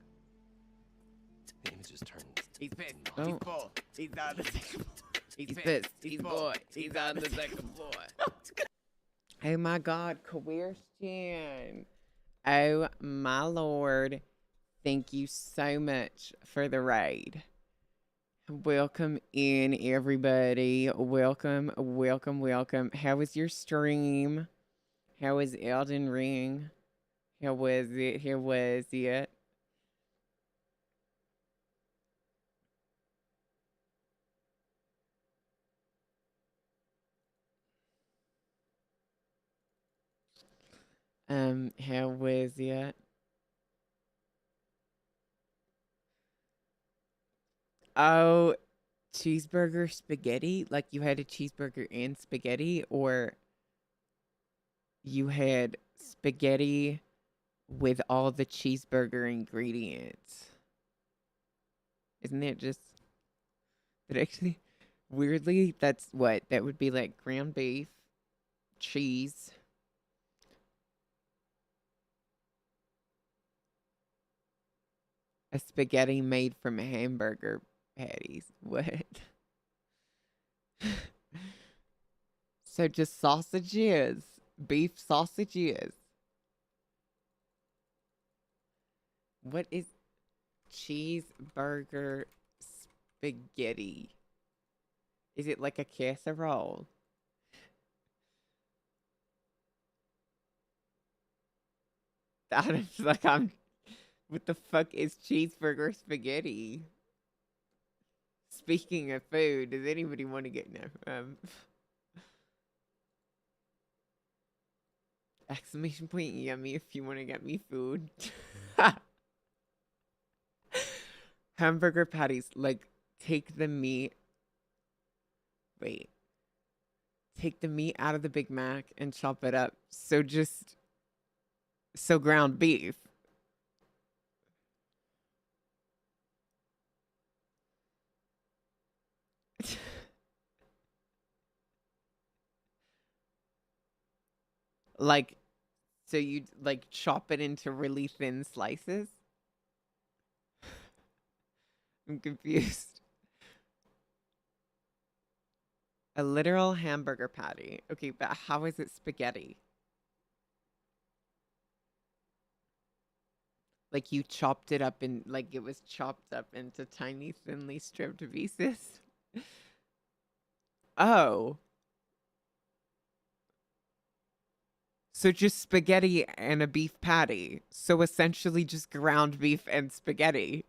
The images turned.
He's pissed.
Oh.
He's full. He's on the second floor. He's pissed. He's bored. He's on the second floor. Oh my God, question. Oh my Lord. Thank you so much for the raid. Welcome in, everybody. Welcome, welcome, welcome. How was your stream? How was Elden Ring? How was it? How was it? How was it? Oh, cheeseburger spaghetti? Like you had a cheeseburger and spaghetti, or you had spaghetti with all the cheeseburger ingredients? Isn't it just, but actually, weirdly, that's what, that would be like ground beef, cheese, a spaghetti made from hamburger patties. What? So just sausages, beef sausages. What is cheeseburger spaghetti? Is it like a casserole? I'm like, what the fuck is cheeseburger spaghetti? Speaking of food, does anybody want to get exclamation point yummy if you want to get me food. Hamburger patties, like take the meat. Wait. Take the meat out of the Big Mac and chop it up. So ground beef. Like, so you like chop it into really thin slices? I'm confused. A literal hamburger patty. Okay, but how is it spaghetti? Like you chopped it up in, like it was chopped up into tiny, thinly stripped pieces? Oh. So just spaghetti and a beef patty. So essentially just ground beef and spaghetti.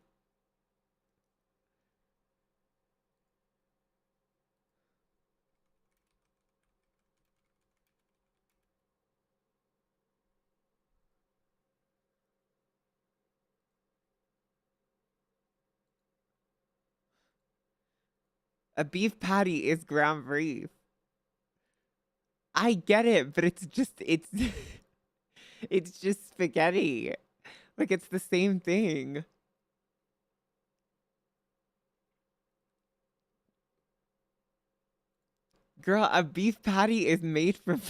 A beef patty is ground beef. I get it, but it's it's just spaghetti. Like it's the same thing. Girl, a beef patty is made from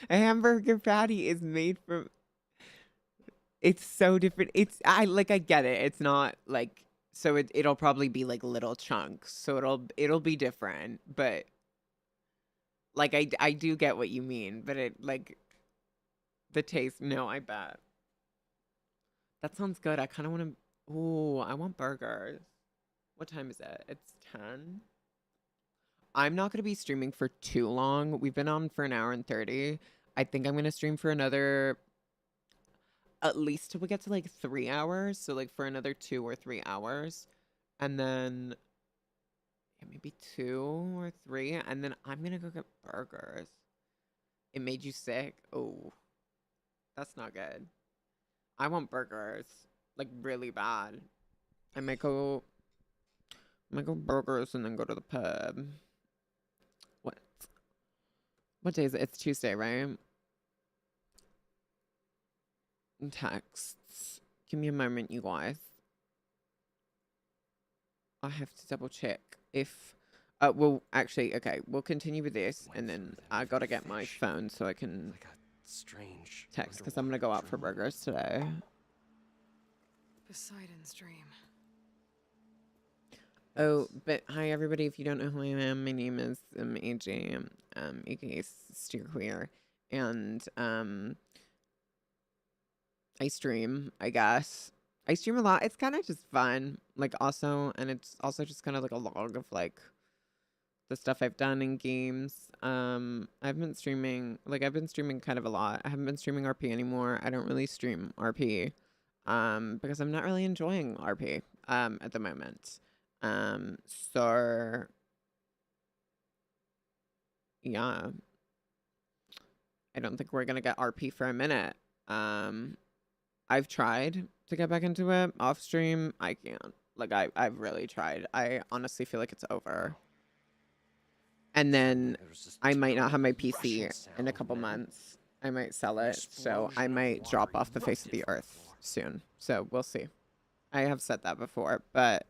a hamburger patty is made from, it's so different. I get it. It's not like, so it'll probably be like little chunks. So it'll be different, but like I do get what you mean, but it like the taste, no, I bet. That sounds good. I kind of want to, ooh, I want burgers. What time is it? It's 10. I'm not going to be streaming for too long. We've been on for an hour and 30. I think I'm going to stream for another, at least till we get to like 3 hours. So like for another 2 or 3 hours. And then maybe 2 or 3. And then I'm going to go get burgers. It made you sick? Oh, that's not good. I want burgers, like really bad. I might go burgers and then go to the pub. What? What day is it? It's Tuesday, right? Texts. Give me a moment, you guys. I have to double check if well actually okay, we'll continue with this and then I gotta get my phone so I can
Like a strange
text because I'm gonna go out for burgers today.
Poseidon's dream.
Oh, but hi everybody, if you don't know who I am, my name is AJ, aka Steerqueer, and I stream, I guess. I stream a lot. It's kind of just fun, like also, and it's also just kind of like a log of like the stuff I've done in games. I've been streaming kind of a lot. I haven't been streaming RP anymore. I don't really stream RP, because I'm not really enjoying RP, at the moment. So yeah, I don't think we're gonna get RP for a minute. I've tried to get back into it off stream. I can't. Like I've really tried. I honestly feel like it's over. And then I might not have my PC in a couple months. I might sell it, so I might drop off the face of the earth soon. So we'll see. I have said that before, but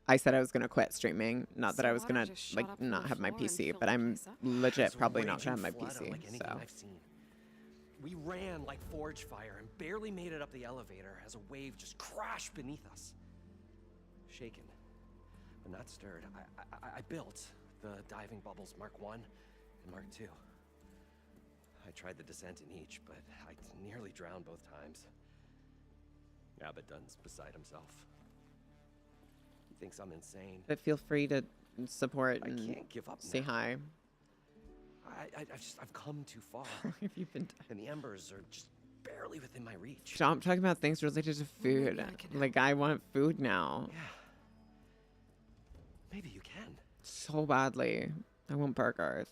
I said I was gonna quit streaming. Not that I was gonna like not have my PC, but I'm legit probably not gonna have my PC. So.
We ran like forge fire and barely made it up the elevator as a wave just crashed beneath us. Shaken, but not stirred, I built the diving bubbles Mark 1 and Mark 2. I tried the descent in each, but I nearly drowned both times. Abaddon's beside himself. He thinks I'm insane.
But feel free to support and
can't give up
say
now.
hi.
I've come too far.
Have you been?
And the embers are just barely within my reach.
Stop talking about things related to food. Like I want food now.
Yeah. Maybe you can.
So badly. I want burgers.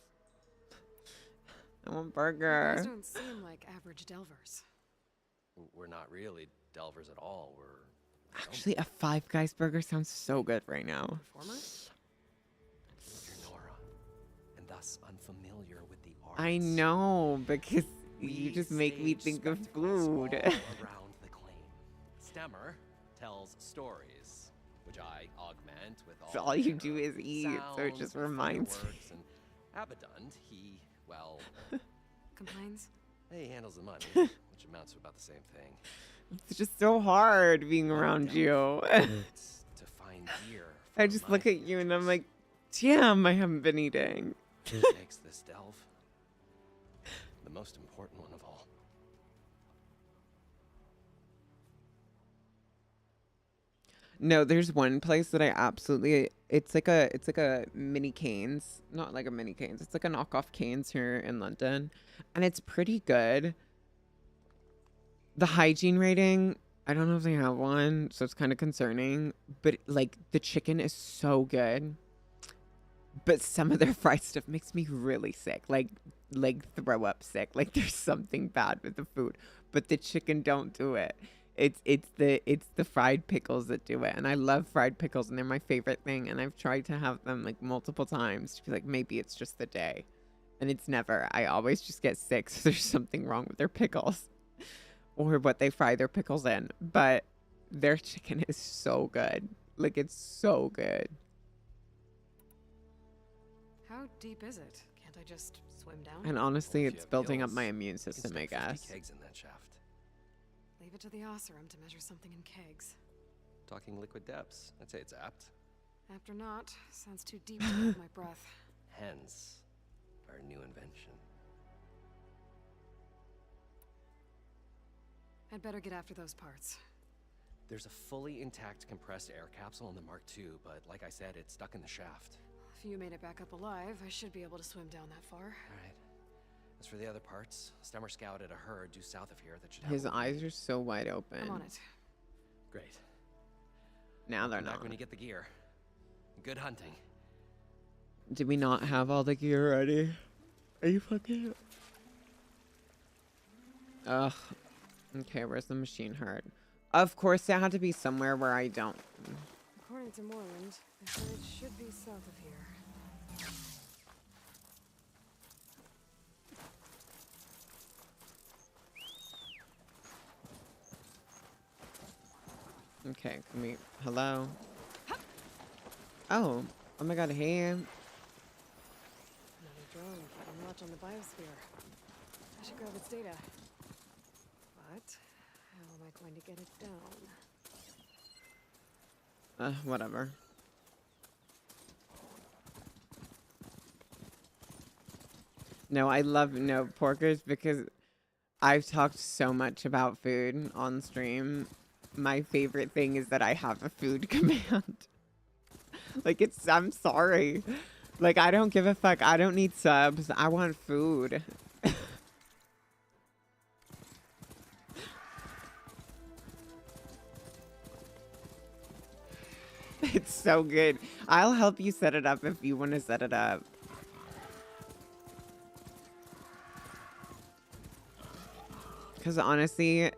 I want
You
burger.
guys don't seem like average delvers.
We're not really delvers at all. We're
Actually, a Five Guys burger sounds so good right now.
Performers?
You're Nora, and thus unfamiliar with the arts.
I know, because you
We
just make me
stage
think of
spectacles
food.
all around the claim. Stemmer tells stories, which I augment with
So
all
all you
manner
do
of
is eat, so it
sounds
just
and
reminds me.
fireworks. And Abaddon, he, well,
Complains?
he handles the money, which amounts to about the same thing.
It's just so hard being around you.
It's to find gear.
I
for
just
my
look at you and I'm
futures.
like, damn, I haven't been eating.
What makes this delve the most important one of all.
No, there's one place that I absolutely it's like a mini Canes. Not like a mini Canes. It's like a knockoff Canes here in London. And it's pretty good. The hygiene rating, I don't know if they have one, so it's kind of concerning. But like the chicken is so good. But some of their fried stuff makes me really sick. Like throw up sick. Like there's something bad with the food. But the chicken don't do it. It's the fried pickles that do it. And I love fried pickles and they're my favorite thing. And I've tried to have them like multiple times to be like, maybe it's just the day. And it's never. I always just get sick. So there's something wrong with their pickles. Or what they fry their pickles in. But their chicken is so good. Like it's so good.
How deep is it? Can't I just swim down?
And honestly,
Well, if you
it's
have
building up
gills,
my immune
you can
system, I
stick 50
guess.
kegs in that shaft.
Leave it to the Osserum to measure something in kegs.
Talking liquid depths. I'd say it's apt.
After not, sounds too deep to hold my breath.
Hence, our new invention.
I'd better get after those parts.
There's a fully intact compressed air capsule in the Mark II, but like I said, it's stuck in the shaft.
If you made it back up alive, I should be able to swim down that far.
All right. As for the other parts, Stemmer scouted a herd due south of here that should have
His
a lead.
eyes are so wide open.
I'm on it.
Great.
Now they're
Come back
not.
when you get the gear. Good hunting.
Did we not have all the gear ready? Are you fucking... Ugh. Okay, where's the machine herd? Of course, it had to be somewhere where I don't...
According to Moreland, the herd should be south of here.
Okay, can we... Hello? Oh. Oh my god, hey.
Another drone keeping watch on the biosphere. I should grab its data. But how am I going to get it down?
Whatever. No, I love porkers because I've talked so much about food on stream. My favorite thing is that I have a food command. Like, I'm sorry. Like, I don't give a fuck. I don't need subs. I want food. It's so good. I'll help you set it up if you want to set it up. Because honestly,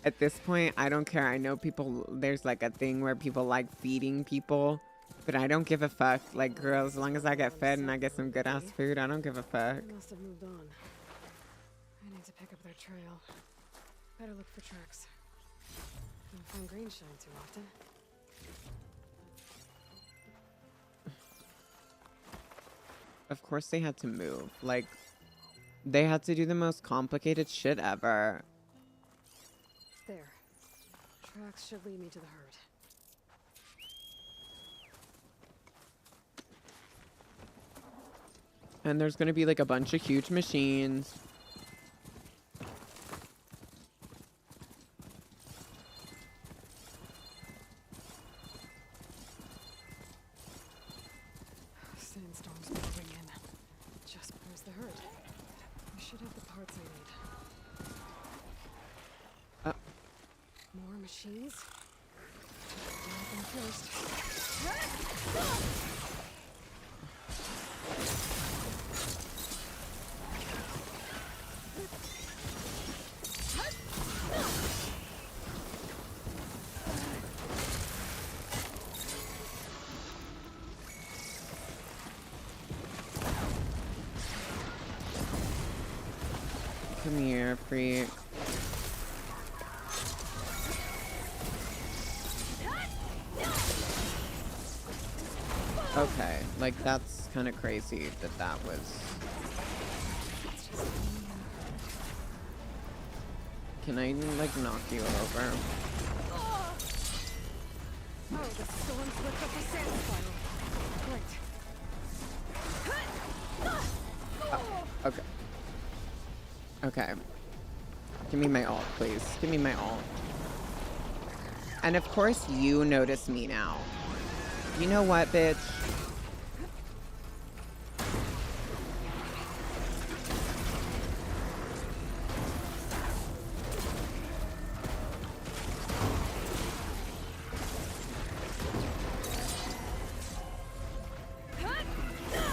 at this point, I don't care. I know people, there's like a thing where people like feeding people, but I don't give a fuck. Like, girl, as long as I get fed and I get some good ass food, I don't give a fuck.
They must have moved on. I need to pick up their trail. Better look for tracks. Don't find green shine too often.
Of course they had to move. Like, they had to do the most complicated shit ever.
There. Tracks should lead me to the herd.
And there's gonna be like a bunch of huge machines.
Sandstorm's moving in. Just where's the herd? We should have the parts I need. More machines? Grab them first.
Come here, freak. Okay, like that's kind of crazy that was. Can I like knock you over?
Oh, the storm flipped up the sand spiral. Great.
Okay. Okay. Give me my ult, please. Give me my ult. And of course you notice me now. You know what, bitch?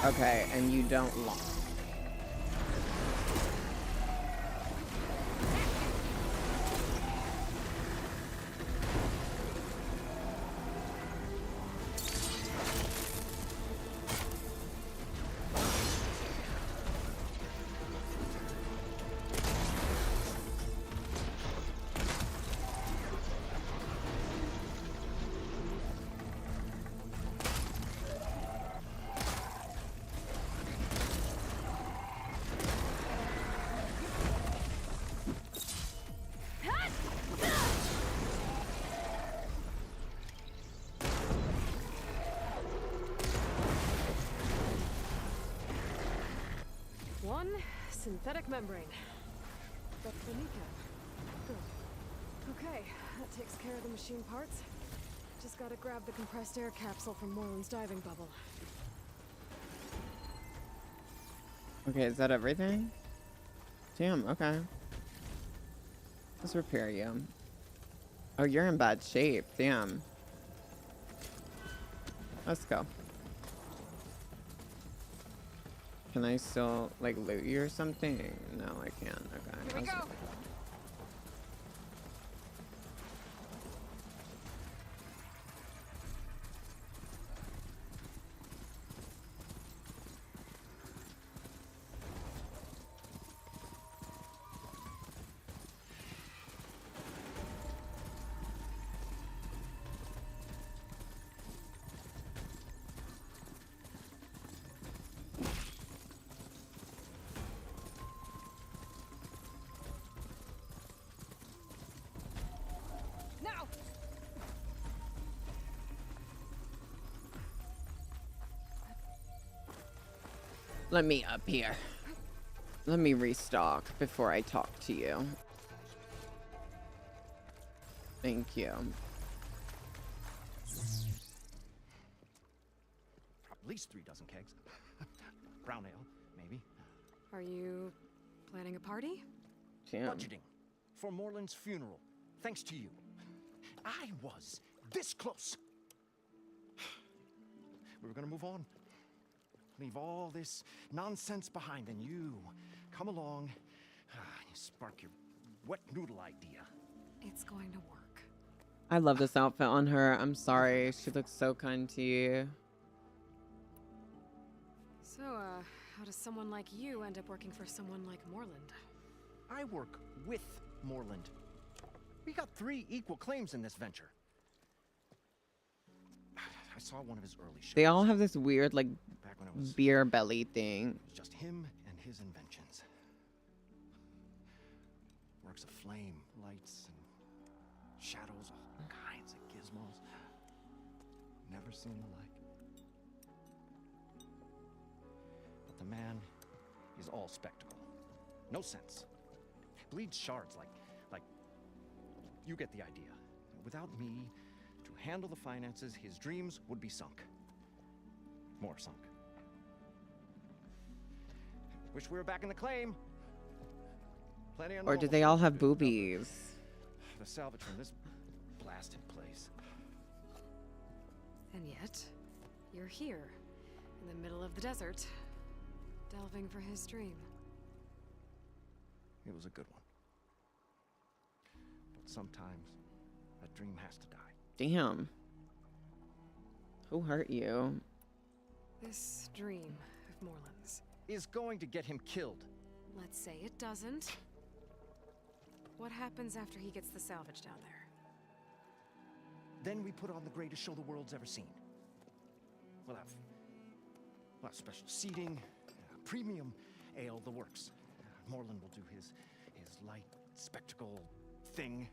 Okay, and you don't launch.
One synthetic membrane. That's the kneecap. Good. Okay, that takes care of the machine parts. Just gotta grab the compressed air capsule from Moreland's diving bubble.
Okay, is that everything? Damn, okay. Let's repair you. Oh, you're in bad shape. Damn. Let's go. Can I still, like, loot you or something? No, I can't. Okay.
Here we go.
Let me up here. Let me restock before I talk to you. Thank you.
At least 3 dozen kegs. Brown ale, maybe.
Are you planning a party?
Damn.
Budgeting for Moreland's funeral. Thanks to you. I was this close. We were gonna move on. Leave all this nonsense behind, and you come along, you spark your wet noodle idea.
It's going to work.
I love this outfit on her. I'm sorry. She looks so kind to you.
So, how does someone like you end up working for someone like Moreland?
I work with Moreland. We got 3 equal claims in this venture. I saw one of his early shows.
They all have this weird, like,
back when it was
beer belly thing.
just him and his inventions. Works of flame, lights, and shadows, all kinds of gizmos. Never seen the like. But the man is all spectacle. No sense. Bleeds shards like you get the idea. Without me to handle the finances, his dreams would be sunk. More sunk. Wish we were back in the claim. Plenty of
Or do they all have boobies?
The salvage from this blasted place.
And yet, you're here, in the middle of the desert, delving for his dream.
It was a good one. But sometimes, a dream has to die.
Damn. Who hurt you?
This dream of Moreland's.
Is going to get him killed.
Let's say it doesn't. What happens after he gets the salvage down there?
Then we put on the greatest show the world's ever seen. We'll have special seating, premium ale, the works. Moreland will do his light spectacle thing.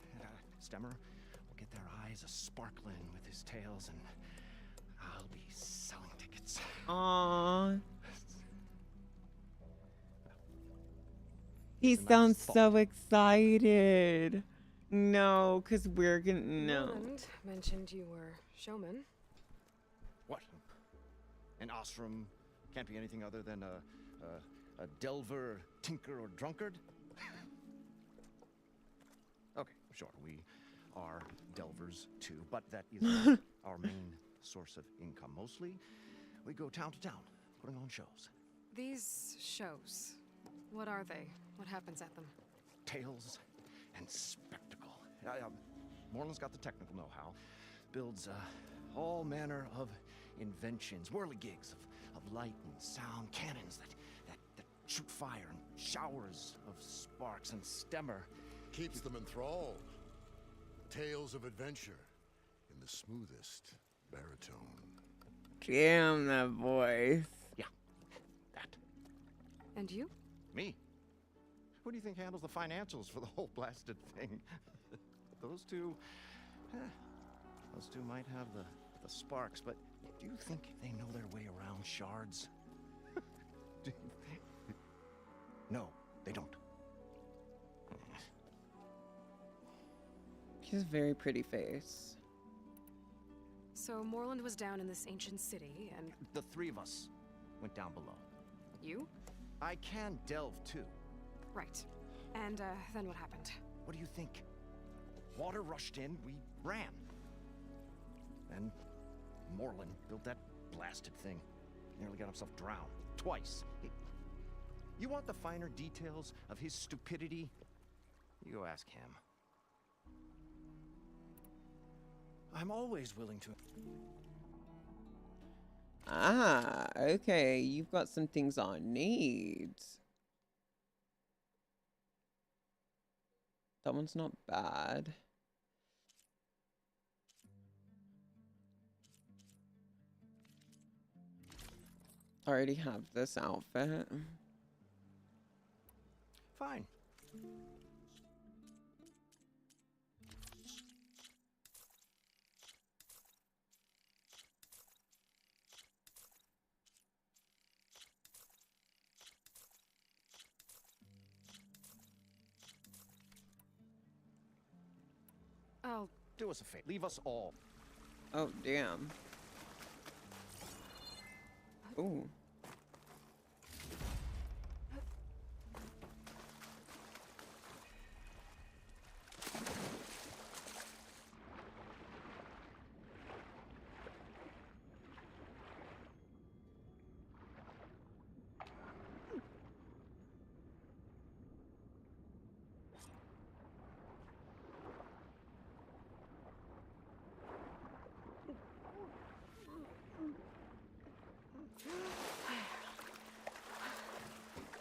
Stemmer will get their eyes a-sparkling with his tales, and I'll be selling tickets.
Aww. He sounds so excited. No, because we're gonna... No.
Moreland mentioned you were showman.
What? An ostrom can't be anything other than a delver, tinker, or drunkard? Okay, sure, we are delvers too, but that is not our main source of income. Mostly, we go town to town, putting on shows.
These shows, what are they? What happens at them?
Tales and spectacle. Moreland's got the technical know-how. Builds all manner of inventions, whirligigs of light and sound, cannons that shoot fire, and showers of sparks, and Stemmer
Keeps them enthralled. Tales of adventure in the smoothest baritone.
Damn, that voice.
Yeah, that.
And you?
Me? Who do you think handles the financials for the whole blasted thing? Those two might have the sparks, but do you think they know their way around shards? No, they don't.
She has a very pretty face.
So Moreland was down in this ancient city, and...
The 3 of us went down below.
You?
I can delve too.
Right. And, then what happened?
What do you think? Water rushed in, we ran. Then Moreland built that blasted thing. Nearly got himself drowned. Twice. You want the finer details of his stupidity? You go ask him. I'm always willing to...
Ah, okay. You've got some things on needs. That one's not bad. I already have this outfit.
Fine.
I'll...
Do us a favor. Leave us all.
Oh, damn. Ooh.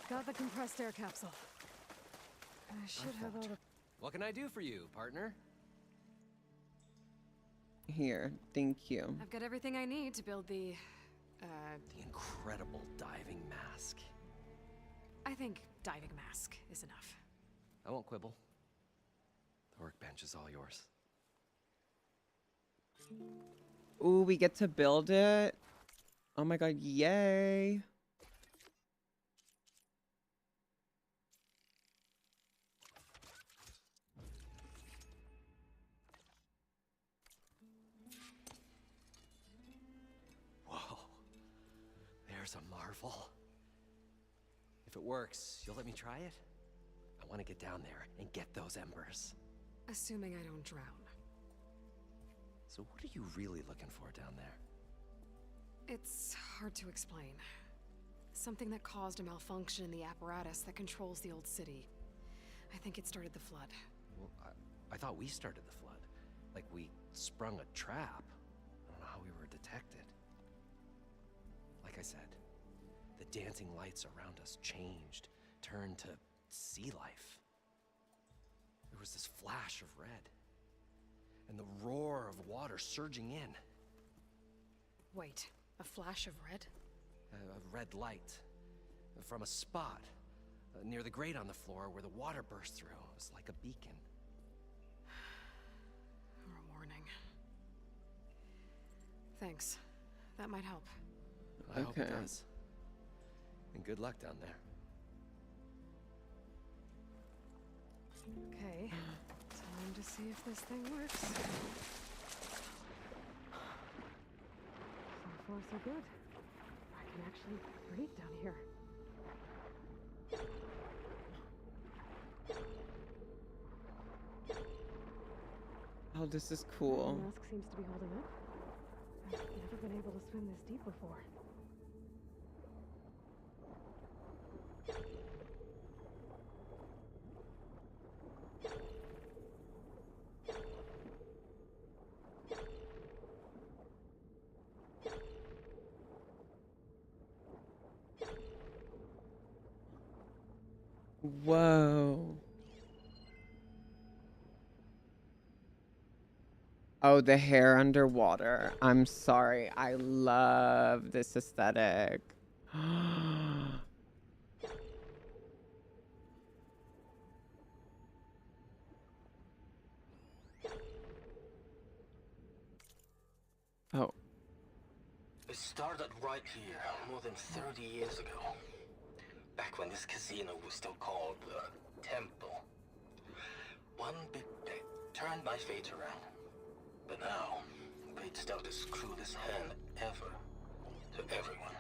Got the compressed air capsule. I should have all the...
What can I do for you, partner?
Here, thank you.
I've got everything I need to build the
incredible diving mask.
I think diving mask is enough.
I won't quibble. The workbench is all yours.
Ooh, we get to build it. Oh my god, yay.
Whoa. There's a marvel. If it works, you'll let me try it? I want to get down there and get those embers.
Assuming I don't drown.
So what are you really looking for down there?
It's hard to explain. Something that caused a malfunction in the apparatus that controls the old city. I think it started the flood.
Well, I thought we started the flood. Like we sprung a trap. I don't know how we were detected. Like I said, the dancing lights around us changed, turned to sea life. There was this flash of red, and the roar of water surging in.
Wait, a flash of red?
A red light from a spot near the grate on the floor where the water burst through. It was like a beacon.
Or a warning. Thanks. That might help.
I hope it does. And good luck down there.
Okay, time to see if this thing works. So far, so good. I can actually breathe down here.
Oh, this is cool.
The mask seems to be holding up. I've never been able to swim this deep before.
Whoa. Oh, the hair underwater. I'm sorry. I love this aesthetic. Oh.
It started right here, more than 30 years ago. Back when this casino was still called the Temple. One big bet turned my fate around. But now, fate's dealt the screwest hand ever to everyone.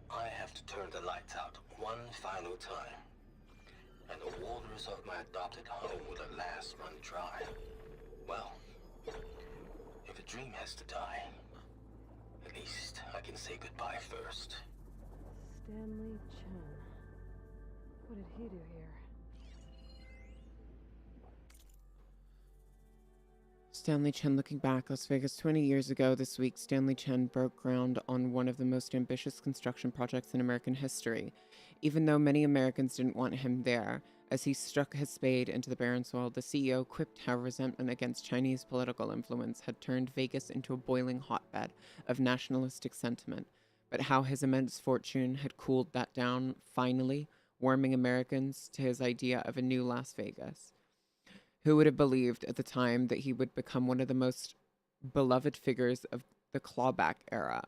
I have to turn the lights out one final time. And the waters of my adopted home will at last run dry. Well, if a dream has to die, at least I can say goodbye first.
Stanley Chen. What did he do here?
Stanley Chen looking back, Las Vegas 20 years ago this week, Stanley Chen broke ground on one of the most ambitious construction projects in American history, even though many Americans didn't want him there. As he struck his spade into the barren soil, the CEO quipped how resentment against Chinese political influence had turned Vegas into a boiling hotbed of nationalistic sentiment, but how his immense fortune had cooled that down, finally, warming Americans to his idea of a new Las Vegas. Who would have believed at the time that he would become one of the most beloved figures of the clawback era?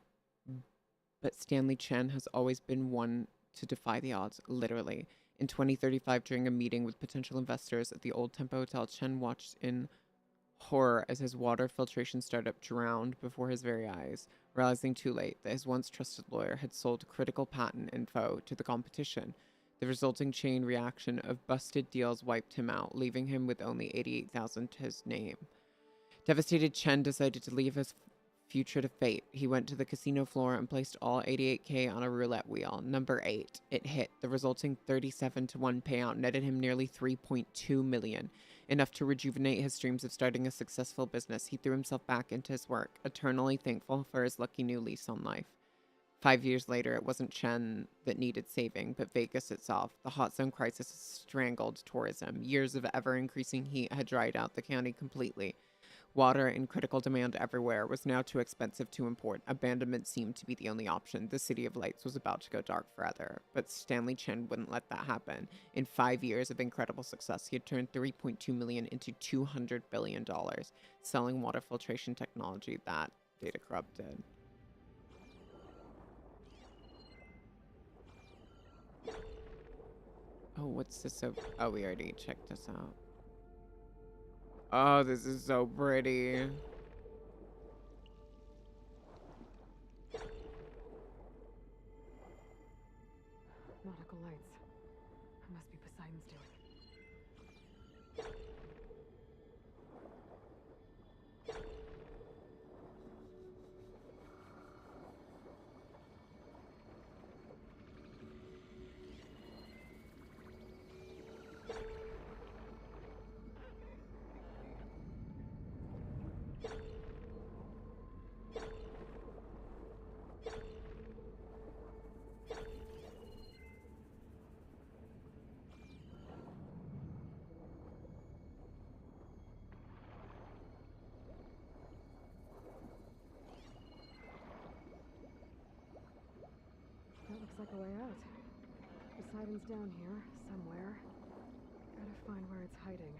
But Stanley Chen has always been one to defy the odds, literally. In 2035, during a meeting with potential investors at the Old Tempo Hotel, Chen watched in horror as his water filtration startup drowned before his very eyes, realizing too late that his once trusted lawyer had sold critical patent info to the competition. The resulting chain reaction of busted deals wiped him out, leaving him with only 88,000 to his name. Devastated, Chen decided to leave his future to fate. He went to the casino floor and placed all 88K on a roulette wheel. Number 8. It hit. The resulting 37-1 payout netted him nearly 3.2 million, enough to rejuvenate his dreams of starting a successful business. He threw himself back into his work, eternally thankful for his lucky new lease on life. 5 years later, it wasn't Chen that needed saving, but Vegas itself. The hot zone crisis strangled tourism. Years of ever-increasing heat had dried out the county completely. Water in critical demand everywhere was now too expensive to import. Abandonment seemed to be the only option. The City of Lights was about to go dark forever. But Stanley Chen wouldn't let that happen. In 5 years of incredible success, he had turned $3.2 million into $200 billion, selling water filtration technology that Data corrupted. Oh, what's this? Oh, we already checked this out. Oh, this is so pretty.
Nautical lights. It must be Poseidon's doing. That looks like a way out. Poseidon's down here, somewhere. Gotta find where it's hiding.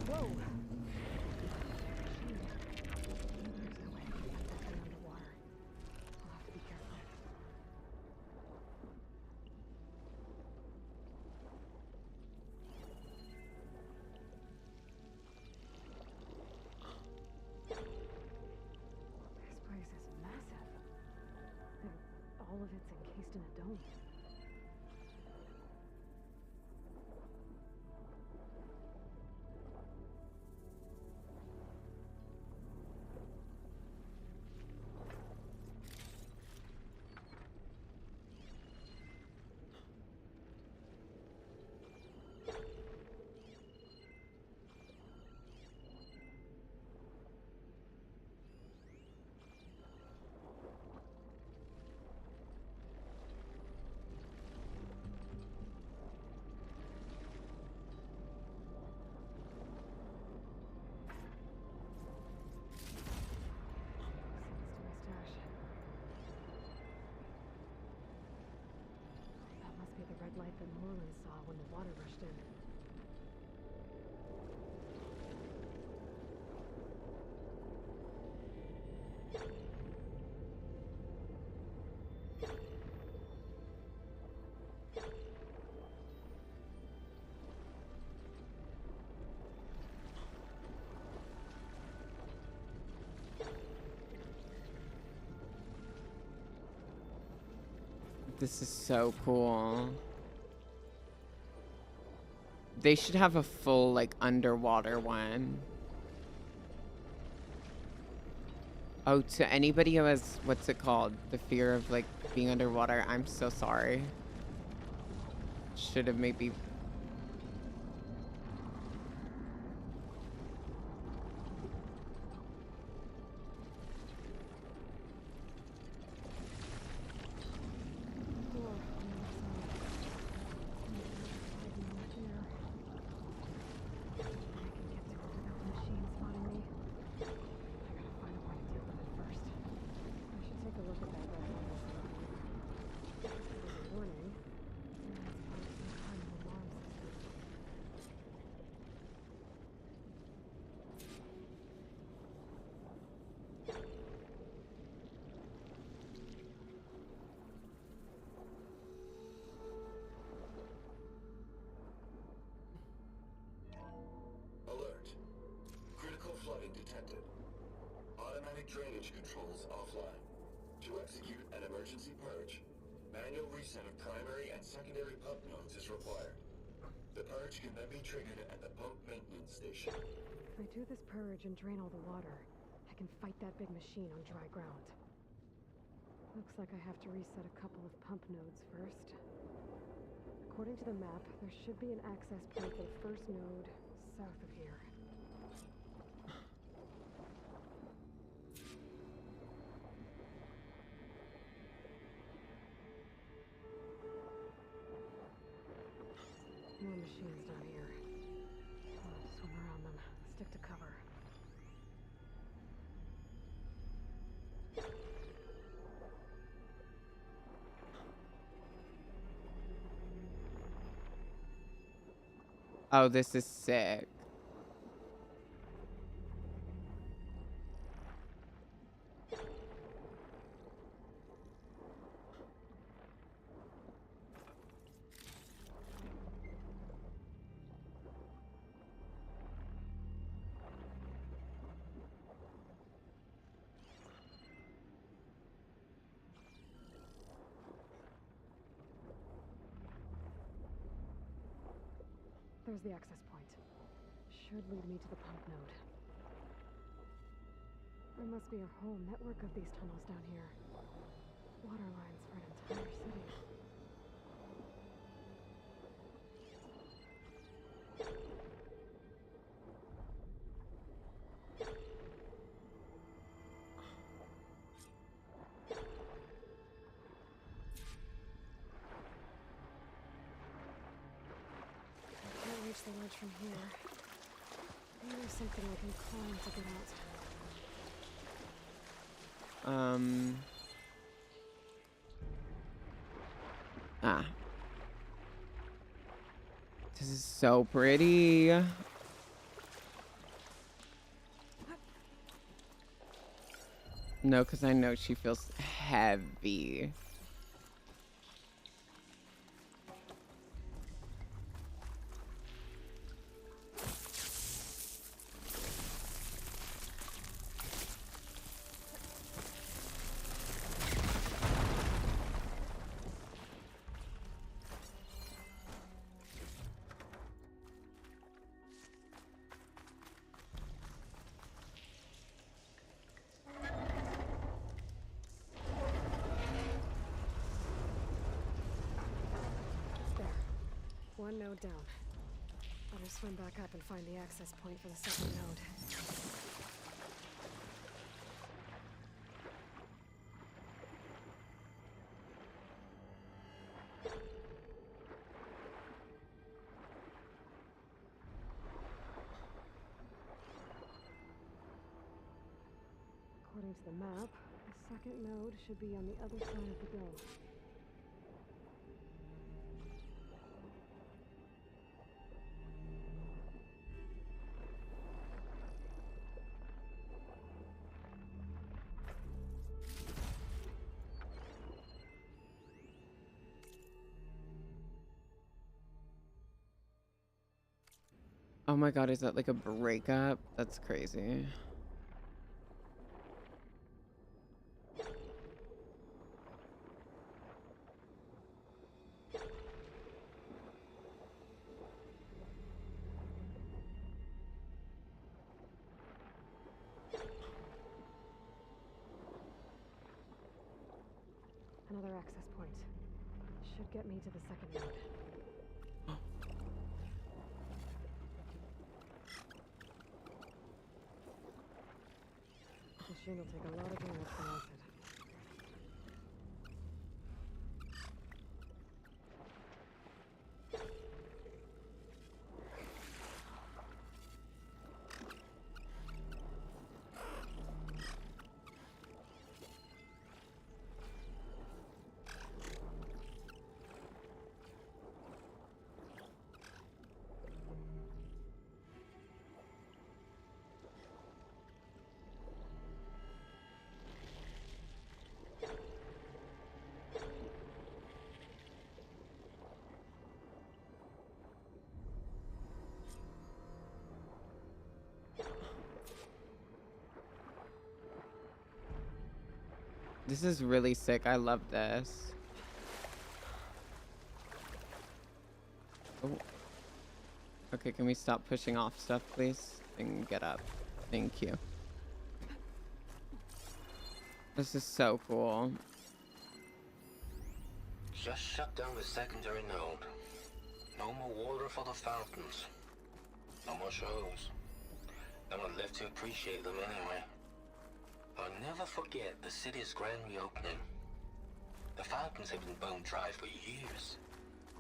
Whoa! There's no way I can get that thing underwater. I'll have to be careful. This place is massive. And all of it's encased in a dome. That must be the red light that Moreland saw when the water rushed in.
This is so cool. They should have a full, like, underwater one. Oh, to anybody who has, what's it called? The fear of, like, being underwater, I'm so sorry. should have maybe.
Alert. Critical flooding detected. Automatic drainage controls offline. To execute an emergency purge, manual reset of primary and secondary pump nodes is required. The purge can then be triggered at the pump maintenance station.
If I do this purge and drain all the water, I can fight that big machine on dry ground. Looks like I have to reset a couple of pump nodes first. According to the map, there should be an access point for the first node south of here. More machines down here. I'll swim around them. Stick to cover.
Oh, this is sick.
There's the access point. Should lead me to the pump node. There must be a whole network of these tunnels down here. Water lines for an entire city. Reach the ledge from here. Maybe there's something I can climb to get out.
This is so pretty. No, because I know she feels heavy.
One node down. Better swim back up and find the access point for the second node. According to the map, the second node should be on the other side of the dome.
Oh my god, is that like a breakup? That's crazy.
Another access point. Should get me to the second node. machine will take a lot of damage from acid.
This is really sick. I love this. Oh. Okay, can we stop pushing off stuff, please? And get up. Thank you. This is so cool.
Just shut down the secondary node. No more water for the fountains. No more shows. No one left to appreciate them anyway. I'll never forget the city's grand reopening. The fountains had been bone dry for years.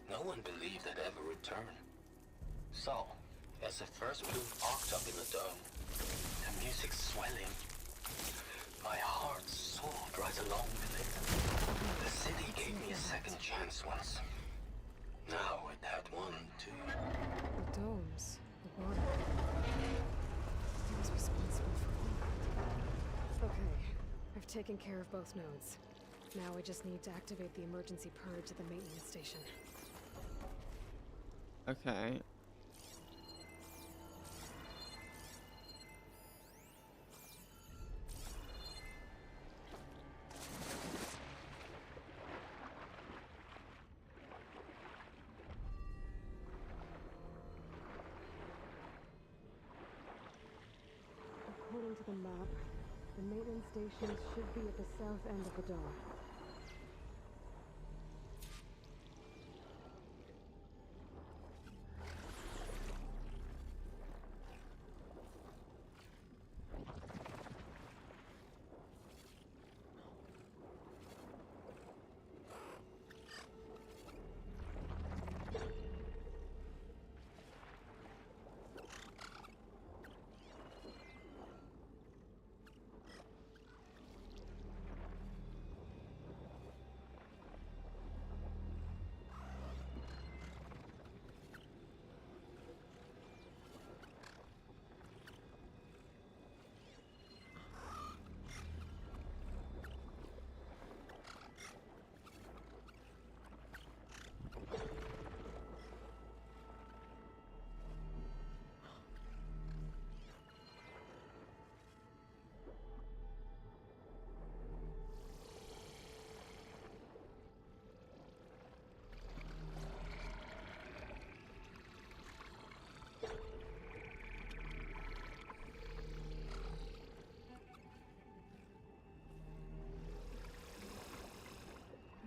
No one believed they'd ever return. So, as the first bloom arced up in the dome, the music's swelling. My heart soared right along with it. The city gave me a second chance once. Now it had one, too.
The domes, the water. He was responsible for all that. Okay, I've taken care of both nodes. Now I just need to activate the emergency purge at the maintenance station.
Okay.
According to the map, the maintenance stations should be at the south end of the dome.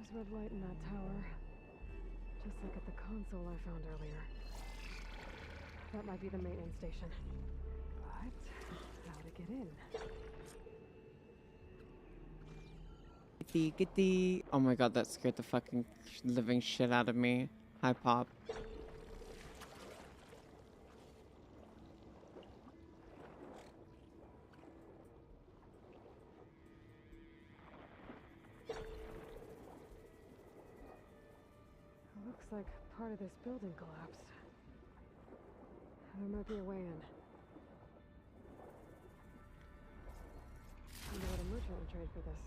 There's red light in that tower. Just like at the console I found earlier. That might be the maintenance station. But how to get in?
Get the. Oh my god, that scared the fucking living shit out of me. Hi, Pop.
Looks like part of this building collapsed. There might be a way in. I wonder what a merchant would trade for this.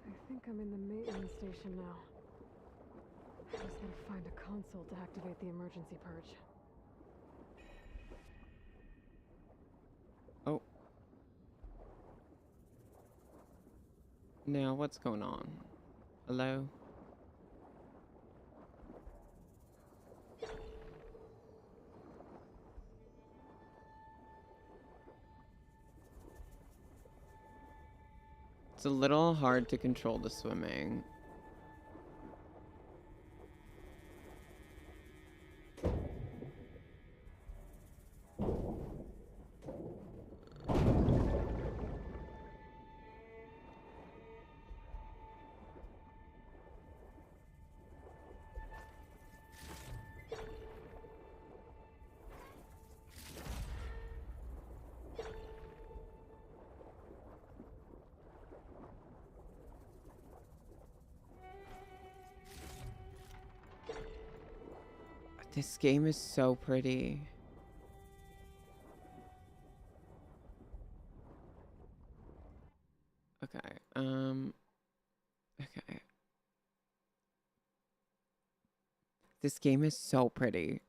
I think I'm in the maintenance station now. I just gotta find a console to activate the emergency purge.
Oh. Now, what's going on? Hello? It's a little hard to control the swimming. This game is so pretty. Okay. Okay. This game is so pretty.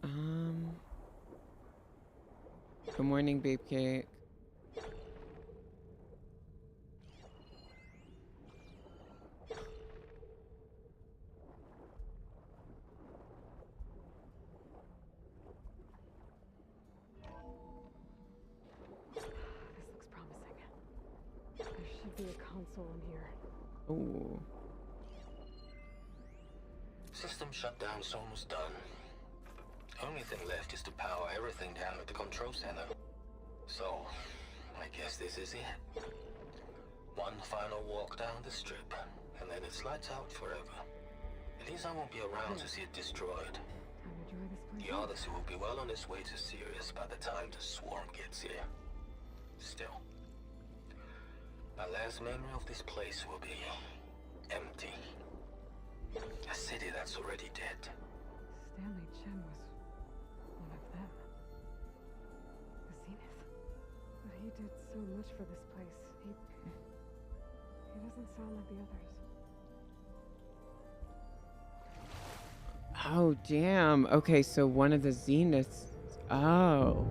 Good morning, babe cake.
This looks promising. There should be a console in here.
Ooh.
System shutdown's almost done. Only thing left is to power everything down at the control center. So, I guess this is it. One final walk down the strip, and then it's lights out forever. At least I won't be around to see it destroyed.
Time to dry this place
The
out.
Odyssey will be well on its way to Sirius by the time the swarm gets here. Still, my last memory of this place will be empty. A city that's already dead.
Stanley Chen was one of them. The Zenith. But he did so much for this place. He doesn't sound like the others.
Oh, damn. Okay, so one of the Zeniths. Oh.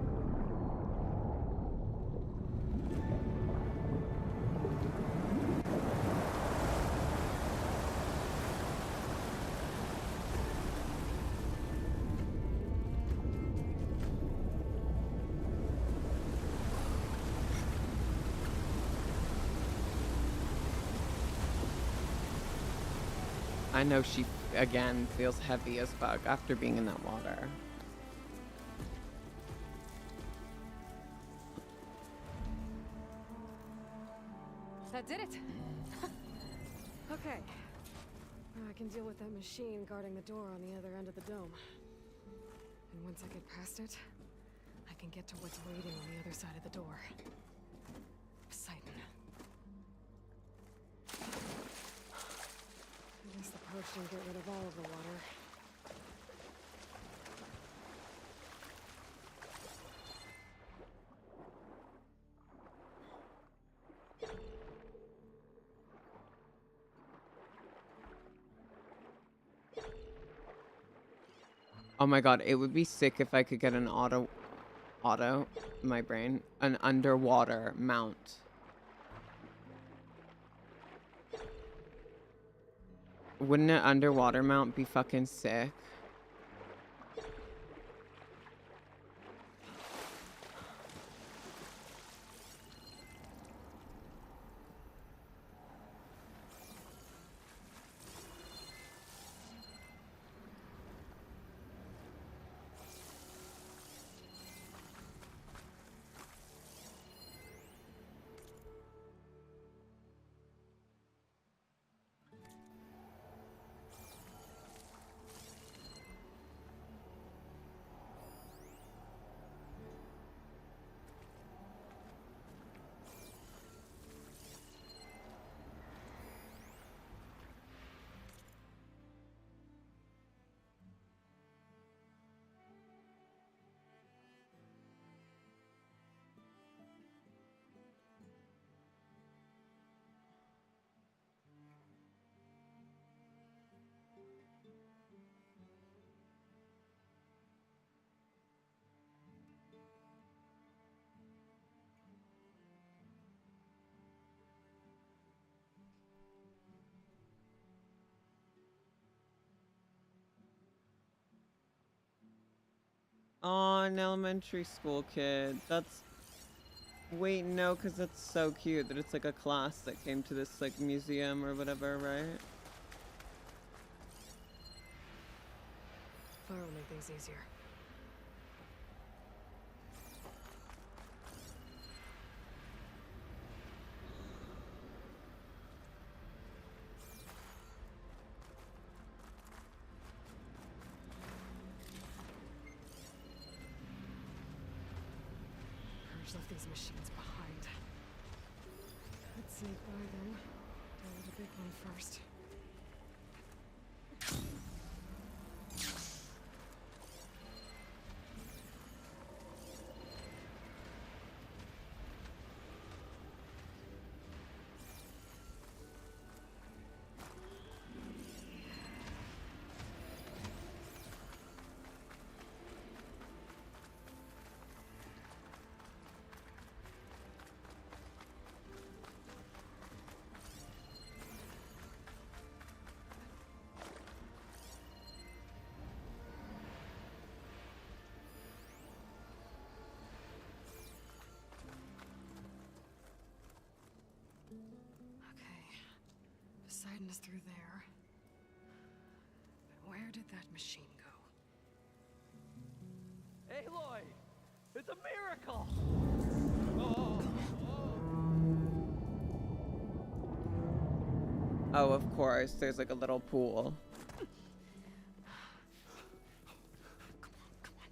I know she, again, feels heavy as fuck after being in that water.
That did it! Okay. Now I can deal with that machine guarding the door on the other end of the dome. And once I get past it, I can get to what's waiting on the other side of the door. Poseidon. At least the purge didn't get rid of all of the water.
Oh my god, it would be sick if I could get an my brain, an underwater mount. Wouldn't an underwater mount be fucking sick? Oh, an elementary school kid. That's... Wait, no, because that's so cute that it's like a class that came to this, like, museum or whatever, right?
Fire will make things easier. Purge left these machines behind. Could sneak by them. Deal with the big one first. Poseidon is through there. But where did that machine go?
Aloy! It's a miracle!
Oh, of course. There's like a little pool.
Come on.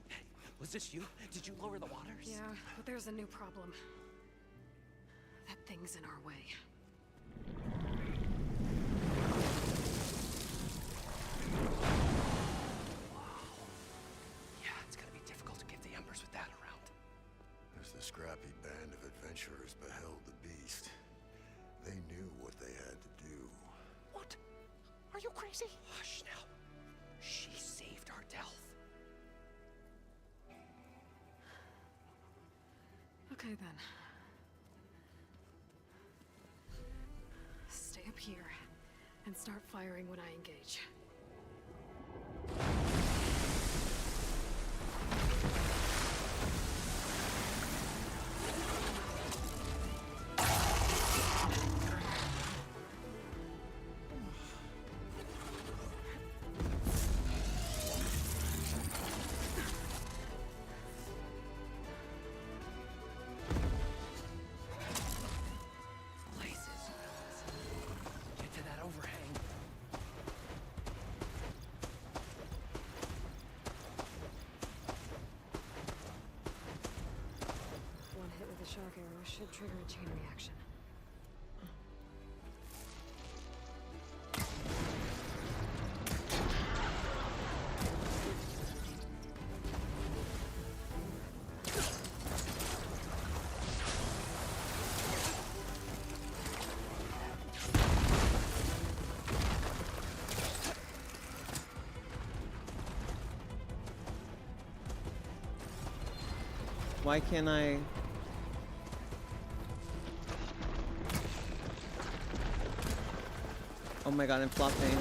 Hey, was this you? Did you lower the waters?
Yeah, but there's a new problem. That thing's in our way.
Yeah, it's gonna be difficult to get the embers with that around.
As the scrappy band of adventurers beheld the beast, they knew what they had to do.
What? Are you crazy? Hush now. She saved our Delph.
Okay then. Stay up here and start firing when I engage.
Get to that overhang.
One hit with a shock arrow should trigger a chain reaction.
Why can't I? Oh my god, I'm flopping.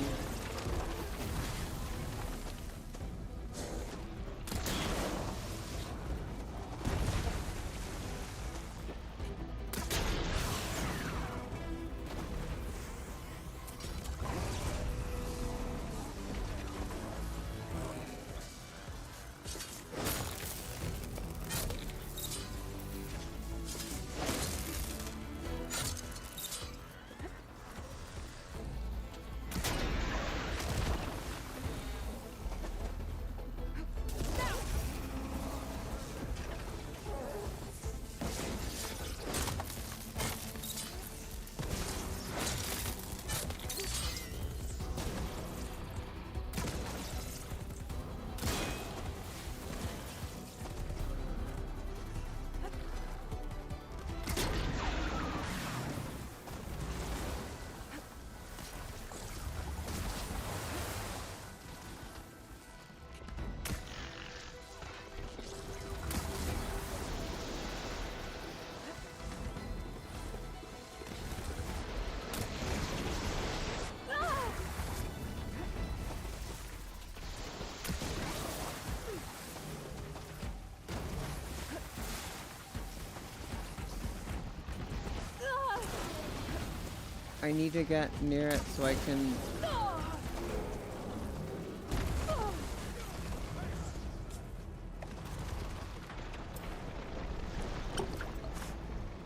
I need to get near it so I can...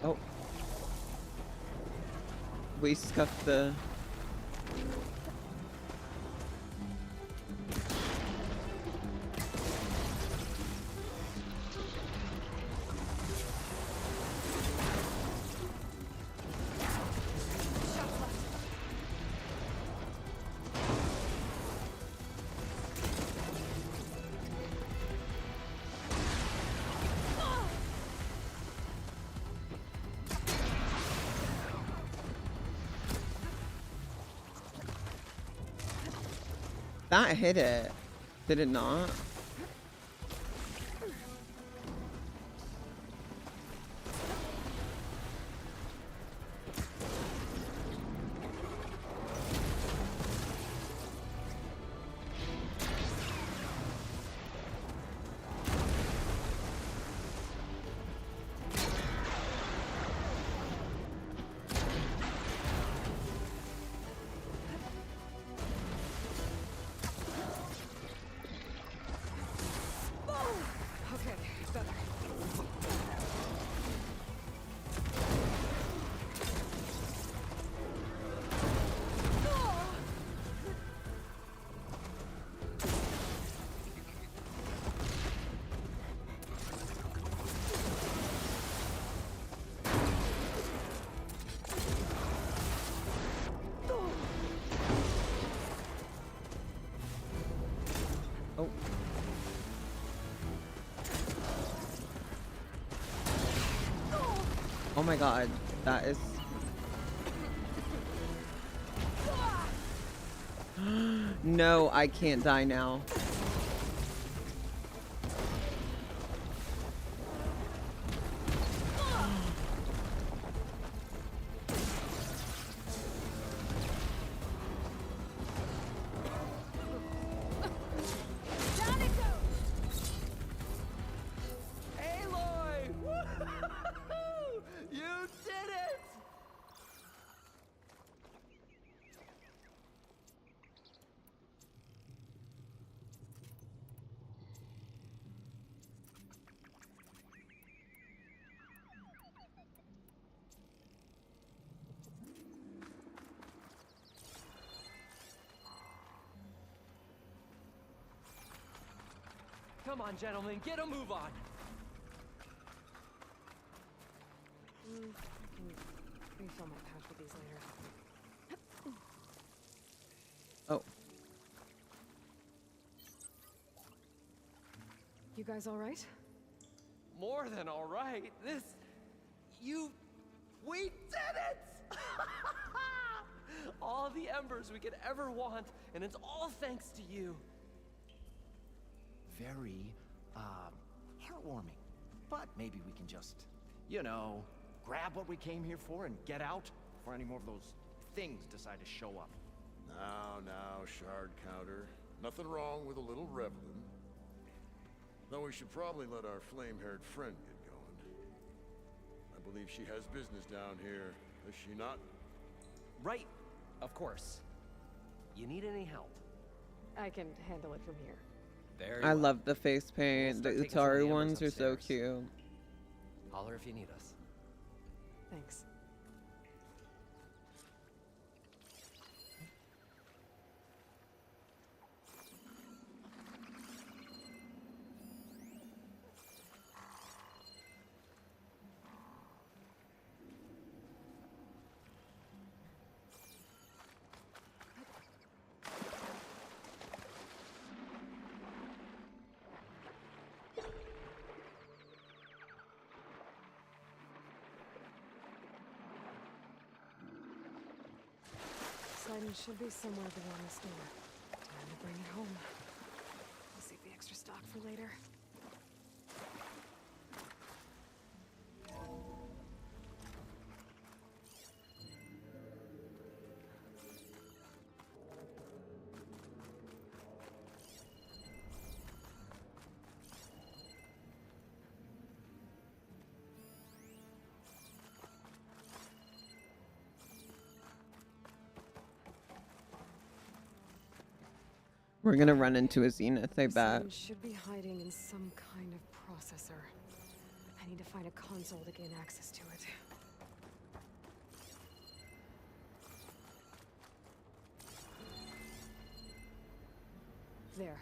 Oh. We scuffed the... That hit it. Did it not?
Okay, better.
Oh. Oh my god, that is... No, I can't die now.
Aloy! Woo-hoo-hoo-hoo! You did it! Come on, gentlemen, get a move on.
I can refill my pouch with these later.
Oh.
You guys all right?
More than all right. We did it! All the embers we could ever want, and it's all thanks to you.
Very, heartwarming. But maybe we can just, you know, grab what we came here for and get out before any more of those things decide to show up.
Now, shard counter. Nothing wrong with a little reveling. Though we should probably let our flame-haired friend get going. I believe she has business down here, does she not?
Right, of course. You need any help?
I can handle it from here.
Very
I
well.
love the face paint. The
We'll start taking some of
Utari
the
ones are
embers
so
upstairs.
cute.
Holler if you need us.
Thanks. Sidon should be somewhere beyond this door. Time to bring it home. I'll save the extra stock for later.
We're gonna run into a Zenith, I bet.
Sidon should be hiding in some kind of processor. I need to find a console to gain access to it. There.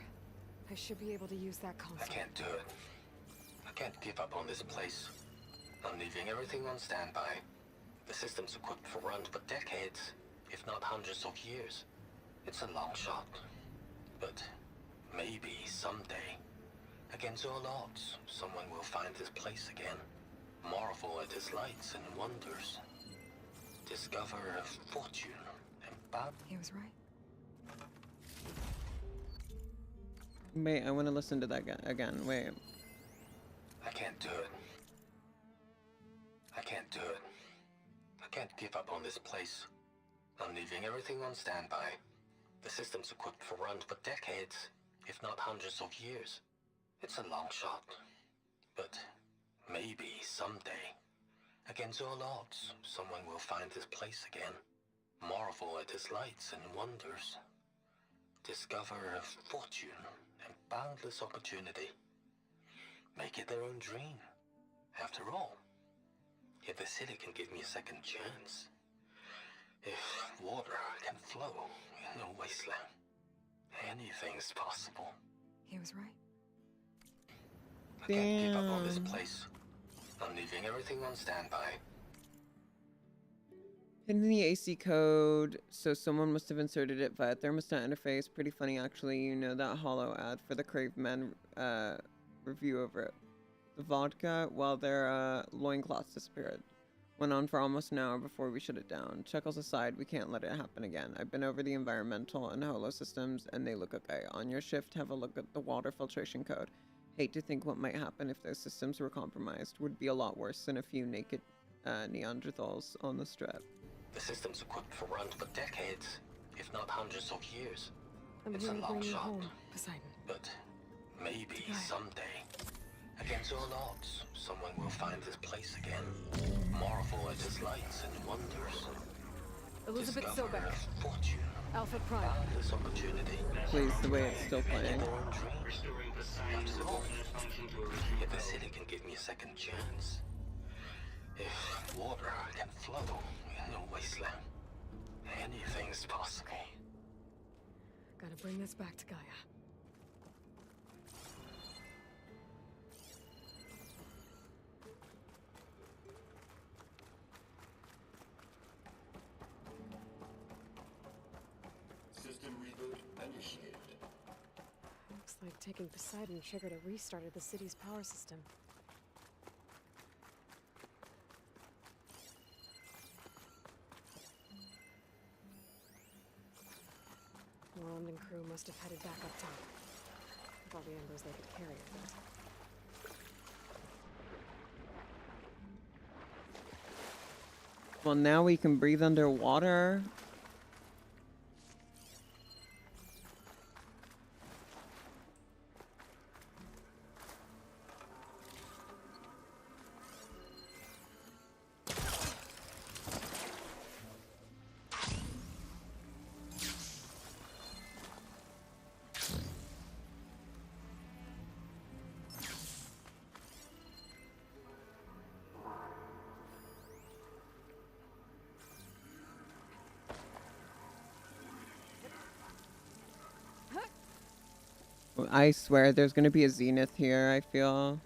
I should be able to use that console.
I can't do it. I can't give up on this place. I'm leaving everything on standby. The system's equipped for runs for decades, if not hundreds of years. It's a long shot. But maybe someday, against all odds, someone will find this place again. Marvel at its lights and wonders. Discover a fortune and
He was right.
Wait, I want to listen to that again. Wait.
I can't do it. I can't do it. I can't give up on this place. I'm leaving everything on standby. The system's equipped for runs for decades, if not hundreds of years. It's a long shot, but maybe someday, against all odds, someone will find this place again, marvel at its lights and wonders, discover a fortune and boundless opportunity, make it their own dream. After all, if the city can give me a second chance, if water can flow in a wasteland, anything's possible.
He was right.
I can't give up on this place. I'm leaving everything on standby.
Hidden in the AC code, so someone must have inserted it via thermostat interface. Pretty funny, actually. You know that hollow ad for the Crave Men review over it. The vodka, while their loincloths disappeared. Went on for almost an hour before we shut it down. Chuckles aside, we can't let it happen again. I've been over the environmental and holo systems, and they look okay. On your shift, have a look at the water filtration code. Hate to think what might happen if those systems were compromised. Would be a lot worse than a few naked Neanderthals on the strip.
The system's equipped for runs for decades, if not hundreds of years.
I'm
It's a
here to
long
bring you
shot,
home, Poseidon.
but maybe someday, against all odds, someone will find this place again, marvel at its lights and wonders,
Elizabeth
discover
Sobek.
a fortune,
Alpha Prime.
boundless opportunity.
Please, the way it's still playing.
After all, if the city can give me a second chance, if water can flow in a wasteland, anything's possible.
Gotta bring this back to Gaia.
System reboot initiated.
Looks like taking Poseidon triggered a restart of the city's power system. Moreland and crew must have headed back up top. With all the embers they could carry, I bet.
Well, now we can breathe underwater. I swear there's gonna be a zenith here, I feel.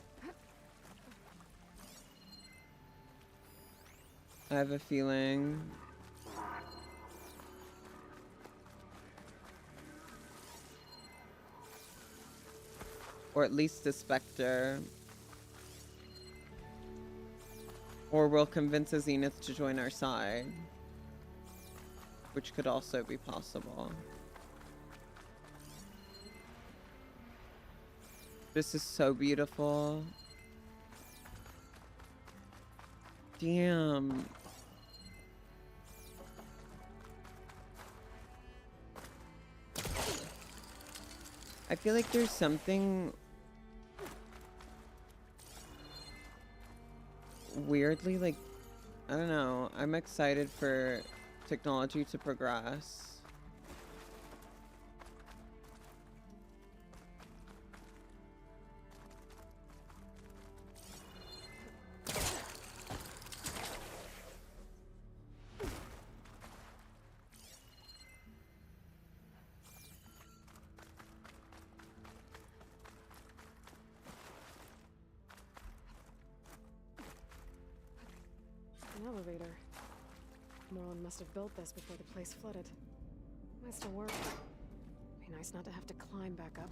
I have a feeling. Or at least a specter. Or we'll convince a zenith to join our side. Which could also be possible. This is so beautiful. Damn. I feel like there's something weirdly, like, I don't know. I'm excited for technology to progress.
An elevator. Moreland must have built this before the place flooded. Might still work. Be nice not to have to climb back up.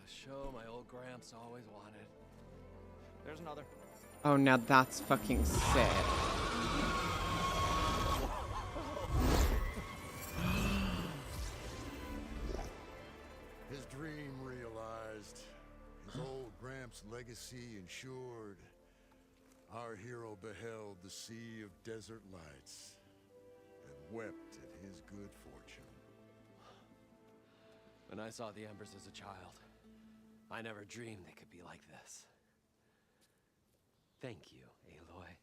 Show my old Gramps always wanted.
There's another.
Oh, now that's fucking sick.
His dream realized. His old Gramps' legacy ensured. Our hero beheld the sea of desert lights and wept at his good fortune.
When I saw the embers as a child, I never dreamed they could be like this. Thank you, Aloy.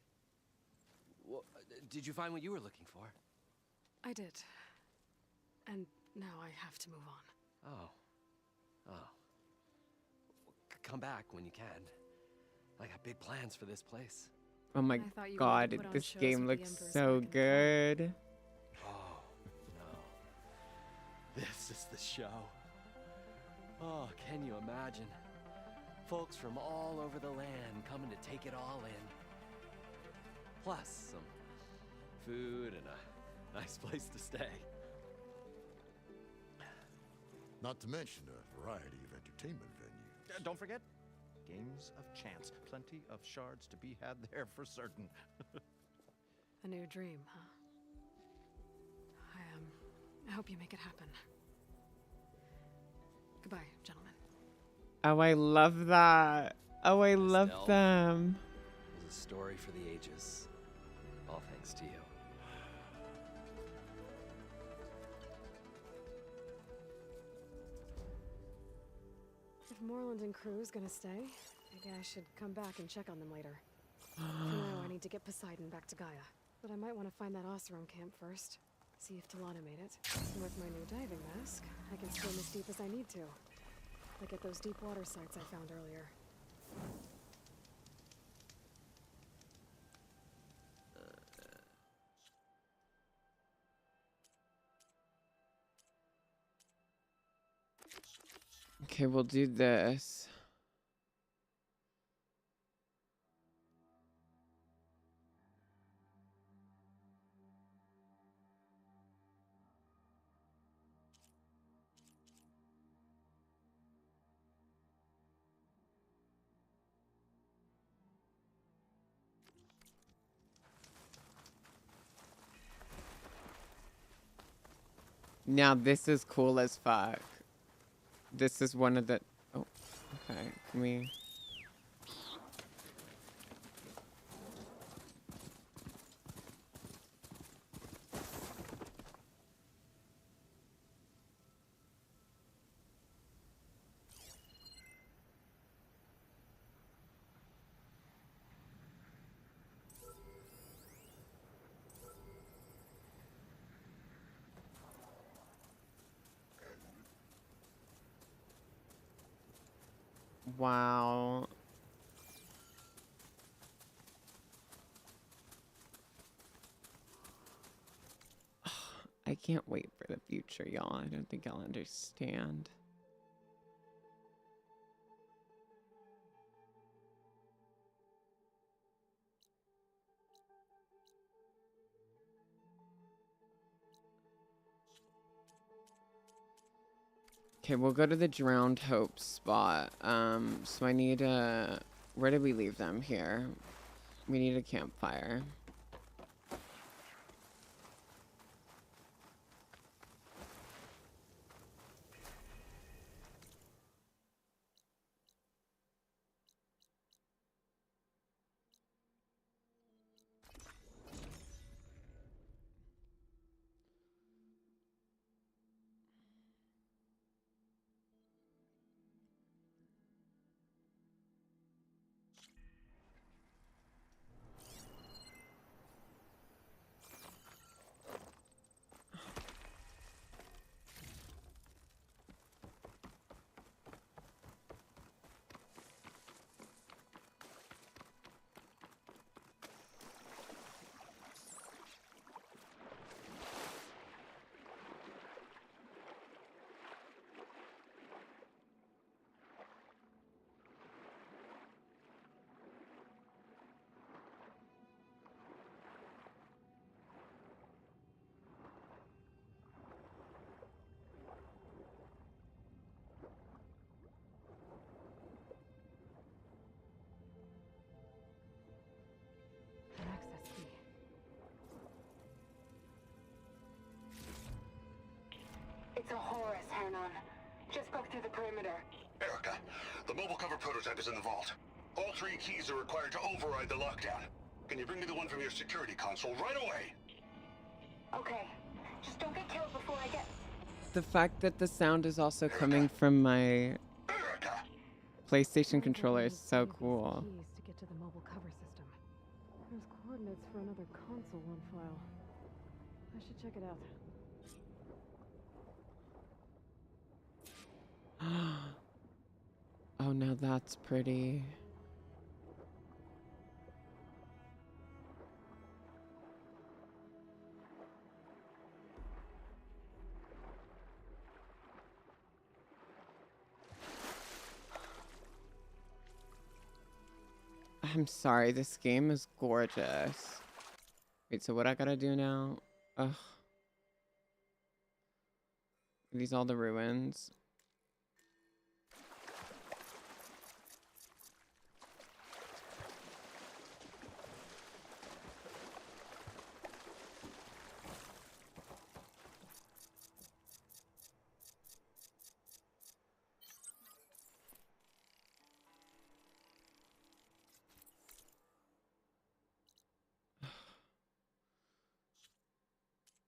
Well, did you find what you were looking for?
I did. And now I have to move on.
Oh. Come back when you can. I got big plans for this place.
Oh my god, this game looks so good.
Oh, no. This is the show. Oh, can you imagine? Folks from all over the land coming to take it all in. Plus some food and a nice place to stay.
Not to mention a variety of entertainment venues.
Don't forget, games of chance. Plenty of shards to be had there for certain.
A new dream, huh? I hope you make it happen. Goodbye, gentlemen.
Oh, I love that. Oh, I love them.
It was a story for the ages. All thanks to you.
If Moreland and crew's gonna stay, maybe I should come back and check on them later. For now, I need to get Poseidon back to Gaia. But I might want to find that Oseram camp first. See if Talana made it. And with my new diving mask, I can swim as deep as I need to. Like at those deep water sites I found earlier.
Okay, we'll do this. Now this is cool as fuck. This is one of the... Oh, okay. Can we... Wow. I can't wait for the future, y'all. I don't think I'll understand. Okay, we'll go to the Drowned Hope spot. So I need a... Where did we leave them? Here. We need a campfire.
Just broke through the perimeter. Erica, the mobile cover prototype is in the vault. All 3 keys are required to override the lockdown. Can you bring me the one from your security console right away? Okay. Just don't get killed before I get...
The fact that the sound is also coming from my PlayStation controller is so cool.
Keys to get to the mobile cover system. There's coordinates for another console on file. I should check it out.
Oh, now that's pretty. I'm sorry, this game is gorgeous. Wait, so what I gotta do now? Ugh. Are these all the ruins?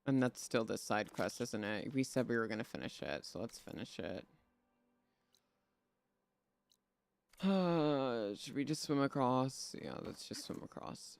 And that's still the side quest, isn't it? We said we were gonna finish it, so let's finish it. Should we just swim across? Yeah, let's just swim across.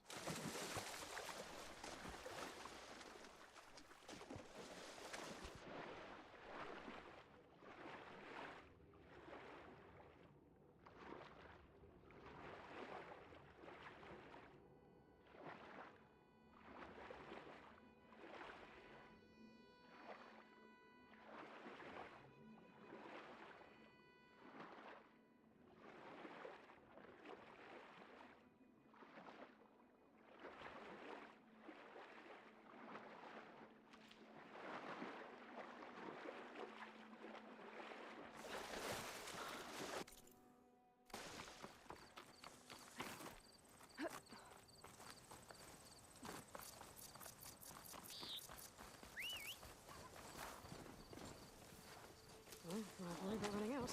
Well, not worried about running out.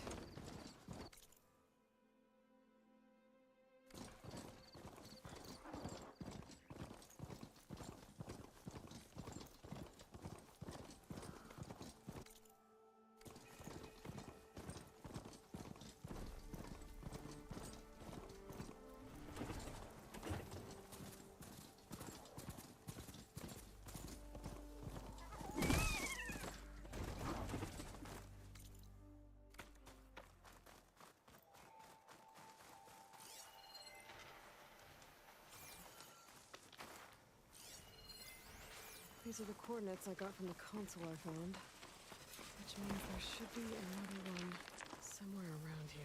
These are the coordinates I got from the console I found. Which means there should be another one somewhere around here.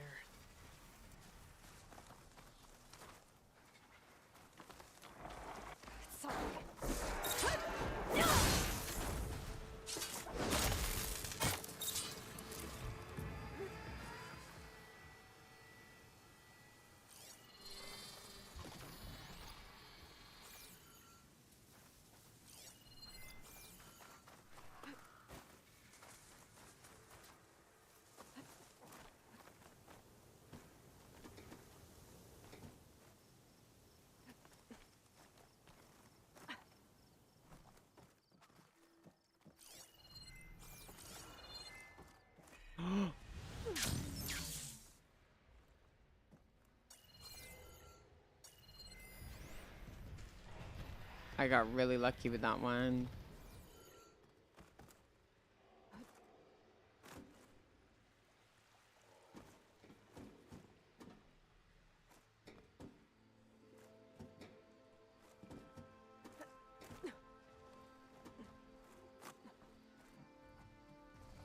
I got really lucky with that one.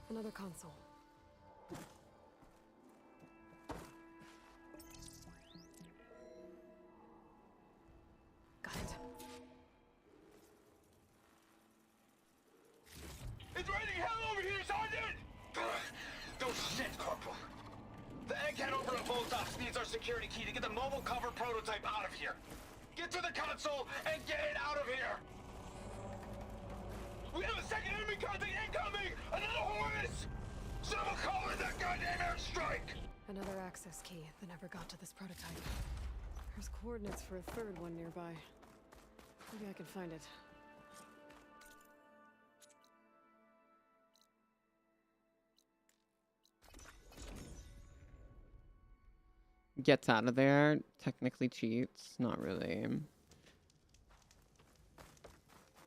Another console. Got it.
It's raining hell over here, Sergeant! Don't shit, Corporal. The egg can't open a bolt off needs our security key to get the mobile cover prototype out of here. Get to the console and get it out of here! We have a second enemy contact incoming! Another Horus! Someone call in that
Another access key that never got to this prototype. There's coordinates for a third one nearby. Maybe I can find it.
Gets out of there. Technically cheats. Not really.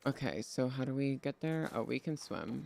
Okay, so how do we get there? Oh, we can swim.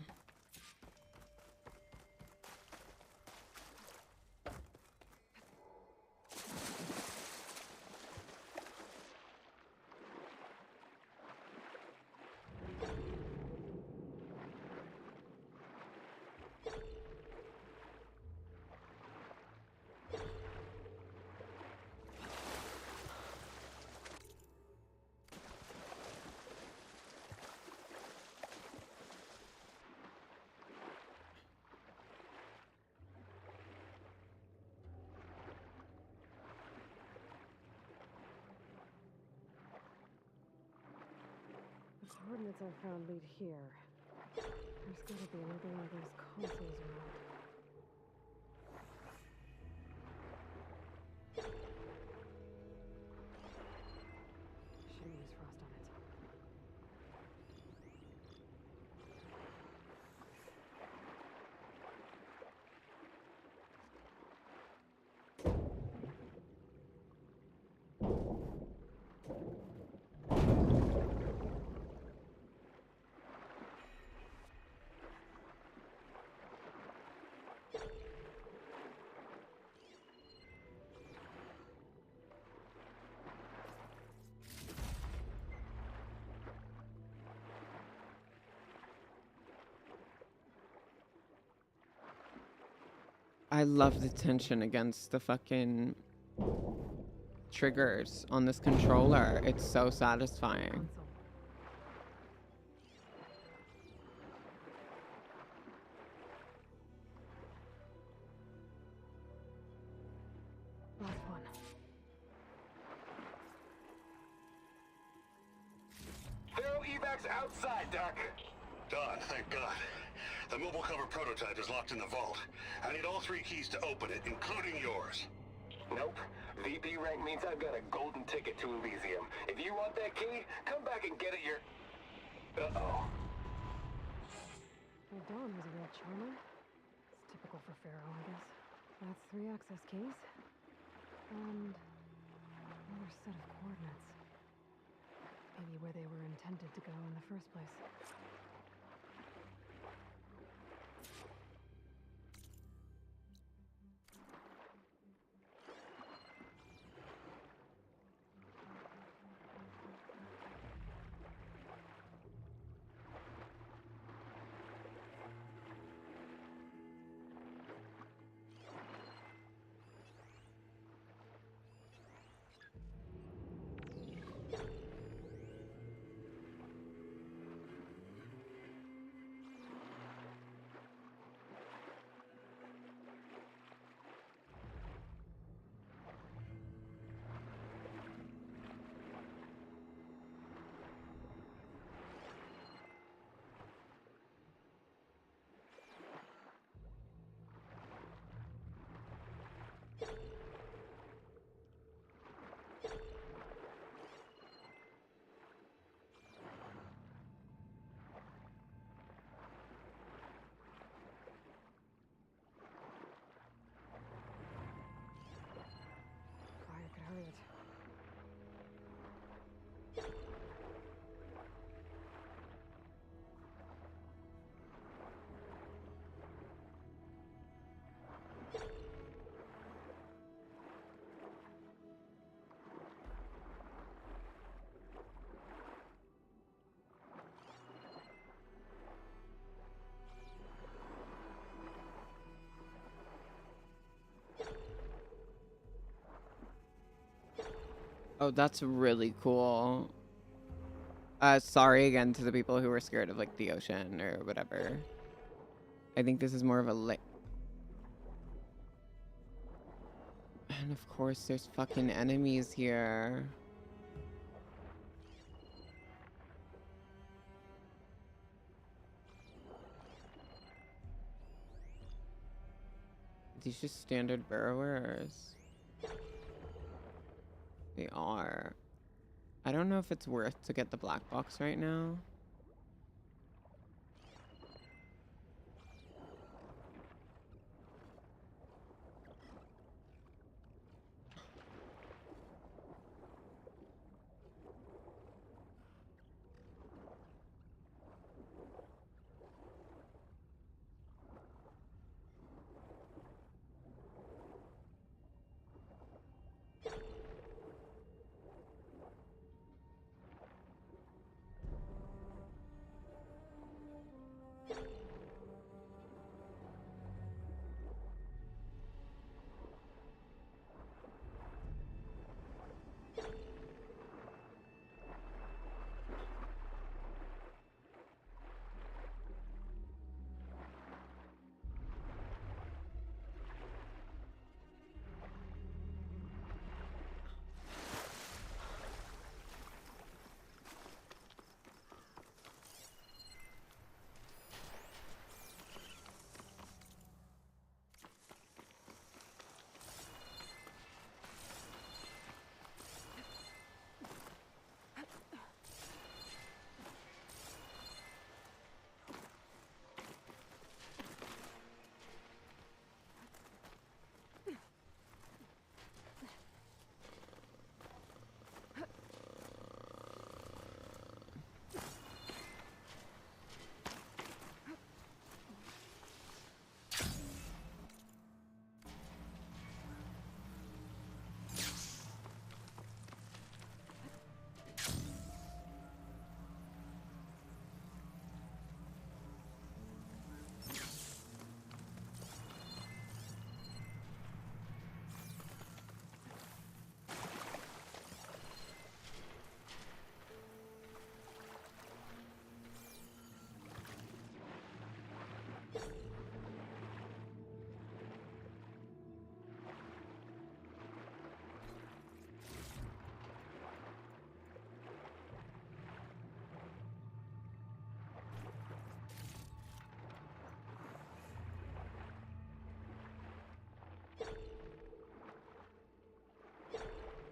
The coordinates I found lead here. There's gotta be another one of those consoles around. Shouldn't use frost on it.
I love the tension against the fucking triggers on this controller. It's so satisfying.
Last one.
Throw evacs outside, Doc. Done, thank God. The mobile cover prototype is locked in the vault. I need all 3 keys to open it, including yours. Nope. VP rank means I've got a golden ticket to Elysium. If you want that key, come back and get it Uh-oh.
Well, Dawn was a real charmer. It's typical for Pharaoh, I guess. That's 3 access keys. And another set of coordinates. Maybe where they were intended to go in the first place. Fire could hurry it.
Oh, that's really cool. Sorry again to the people who were scared of like the ocean or whatever. I think this is more of a lake. And of course there's fucking enemies here. These just standard burrowers. They are. I don't know if it's worth to get the black box right now.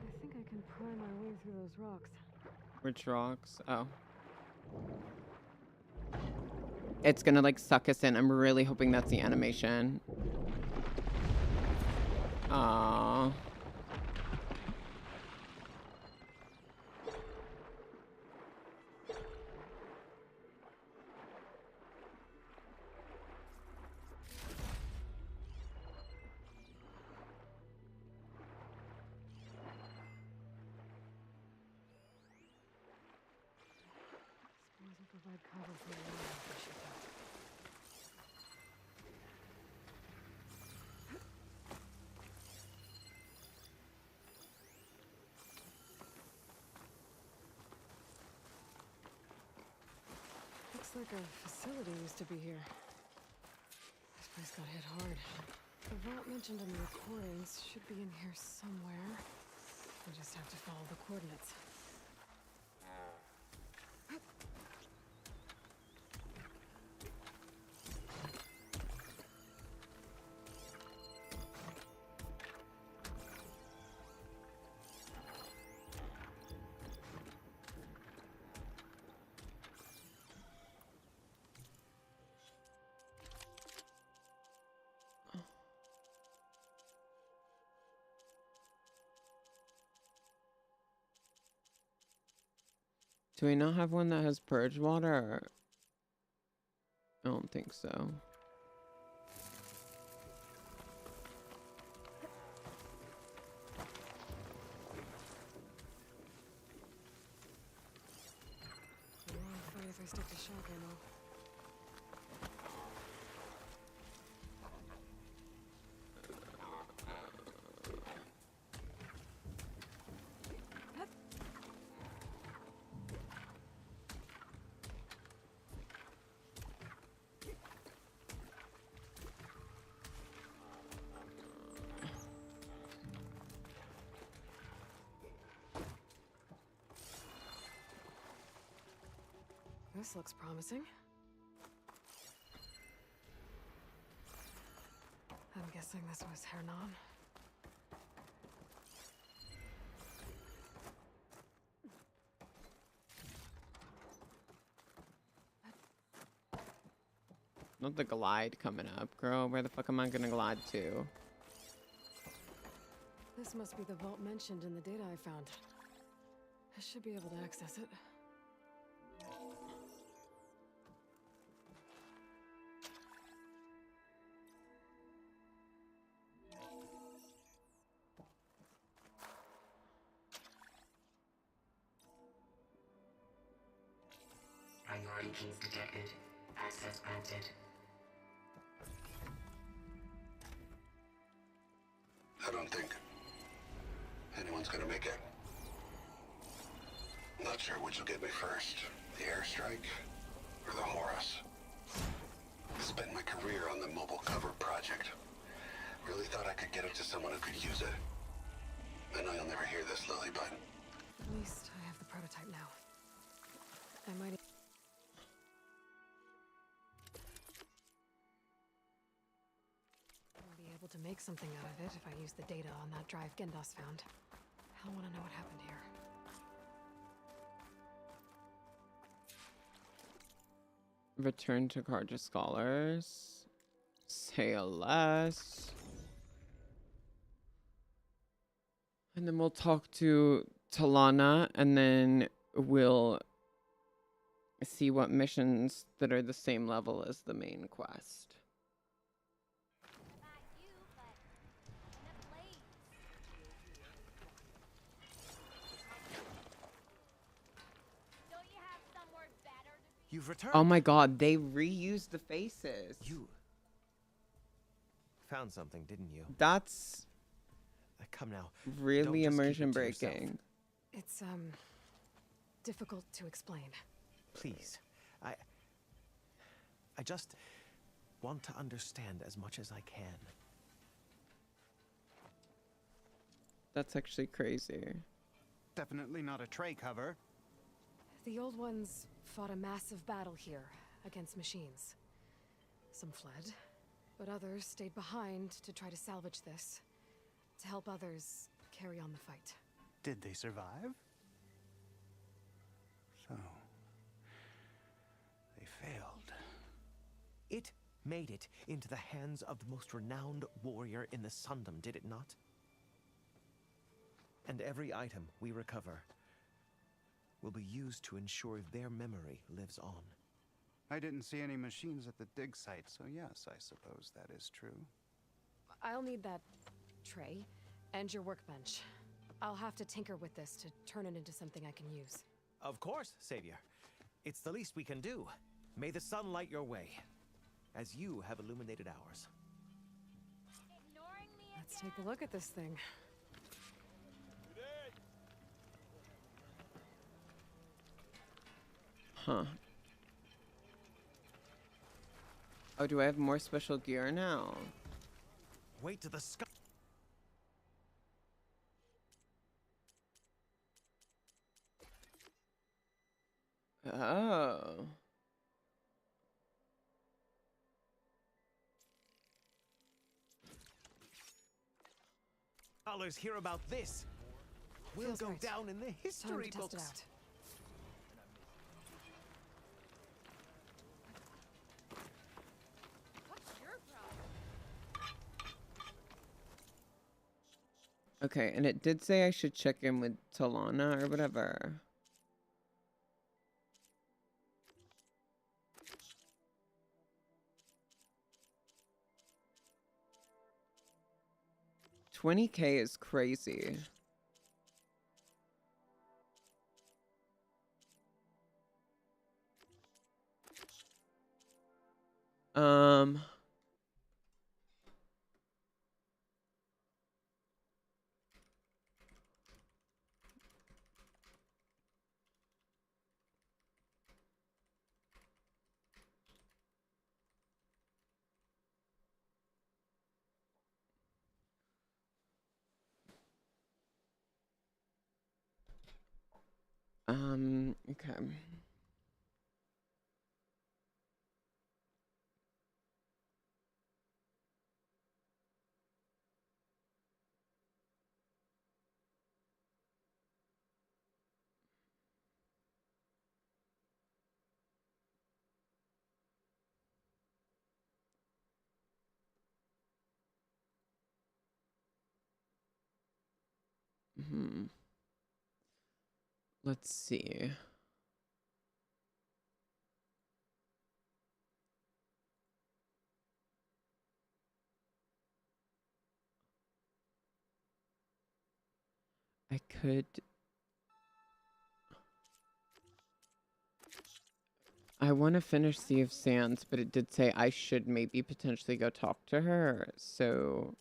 I think I can pry my way through those rocks.
Which rocks? Oh. It's gonna like suck us in. I'm really hoping that's the animation. Aww.
Spores will provide cover for a while after she's out. Looks like a facility used to be here. This place got hit hard. The vault mentioned in the recordings should be in here somewhere. We just have to follow the coordinates.
Do we not have one that has purge water? I don't think so.
A long fight if I stick to shock ammo. This looks promising. I'm guessing guessing this was Hernan.
Not the glide coming up, girl. Where the fuck am I gonna glide to?
This must be the vault mentioned in the data I found. I should be able to access it.
Priority keys detected. Access granted. I don't think anyone's gonna make it. Not sure which will get me first. The airstrike or the Horus. Spent my career on the mobile cover project. Really thought I could get it to someone who could use it. I know you'll never hear this, Lily, but
At least I have the prototype now. I might... I'll be able to make something out of it if I use the data on that drive Gendas found. I'll want to know what happened here.
Return to Carja Scholars. Say less. And then we'll talk to Talana, and then we'll see what missions that are the same level as the main quest.
You've returned.
Oh my god, they reused the faces.
You found something, didn't you?
That's
Come now.
really
Don't just keep
immersion
it to yourself.
breaking.
It's, difficult to explain.
Please. I just want to understand as much as I can.
That's actually crazy.
Definitely not a tray cover.
The old ones fought a massive battle here against machines. Some fled, but others stayed behind to try to salvage this, to help others carry on the fight.
Did they survive? So, they failed.
It made it into the hands of the most renowned warrior in the Sundom, did it not? And every item we recover will be used to ensure their memory lives on.
I didn't see any machines at the dig site, so yes, I suppose that is true.
I'll need that tray and your workbench. I'll have to tinker with this to turn it into something I can use.
Of course, Savior. It's the least we can do. May the sun light your way, as you have illuminated ours.
Let's take a look at this thing.
Huh. Oh, do I have more special gear now?
Wait to the sky.
Oh.
Scholars hear about this. We'll
Feels
go
right.
down in the
Time
history
to test
books.
it out.
Okay, and it did say I should check in with Talana or whatever. $20K is crazy. Um... Okay. Let's see. I could. I want to finish Sea of Sands, but it did say I should maybe potentially go talk to her, so...